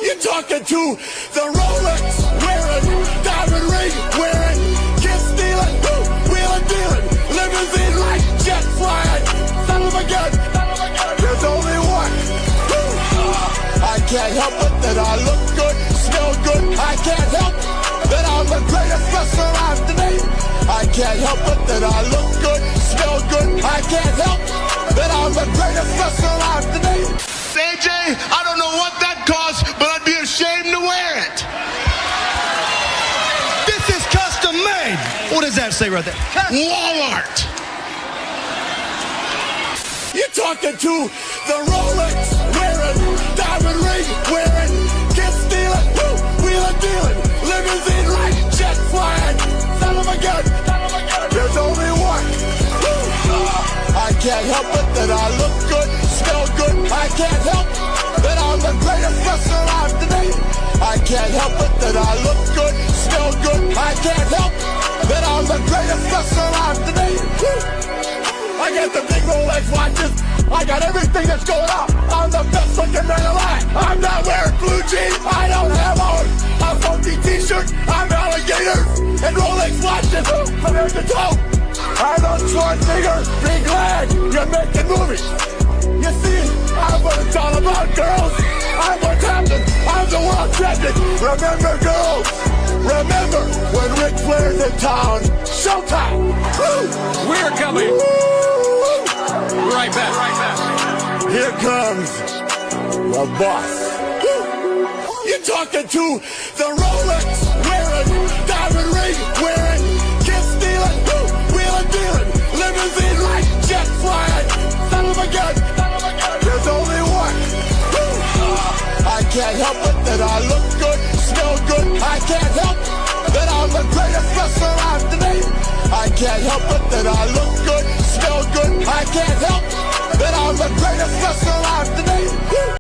You're talking to the Rolex wearing, diamond ring wearing, kiss stealing, wheeling dealing, limousine like jet flying, son of a gun. There's only one. I can't help it that I look good, smell good. I can't help that I'm the greatest wrestler alive today. I can't help it that I look good, smell good. I can't help that I'm the greatest wrestler alive today. AJ, I don't know what that costs, but I'd be ashamed to wear it. This is custom made. What does that say right there? Walmart. You're talking to the Rolex wearing, diamond ring wearing, kiss stealing, wheeling dealing, limousine like jet flying, son of a gun. There's only one. I can't help it that I look good, smell good. I can't help that I'm the greatest wrestler alive today. I can't help it that I look good, smell good. I can't help that I'm the greatest wrestler alive today. I got the big Rolex watches. I got everything that's going on. I'm the best looking man alive. I'm not wearing blue jeans. I don't have on a funky t-shirt. I'm alligator and Rolex watches from head to toe. I'm on Schwarzenegger. Be glad you're making movies. You see, I'm what it's all about, girls. I'm what's happening. I'm the world champion. Remember, girls. Remember when Ric Flair's in town. Showtime. Woo! We're coming. Woo! Right back. Here comes the boss. You're talking to the Rolex wearing, diamond ring wearing, kiss stealing, wheeling dealing, limousine like jet flying, son of a gun. There's only one. I can't help it that I look good, smell good. I can't help that I'm the greatest wrestler alive today. I can't help it that I look good.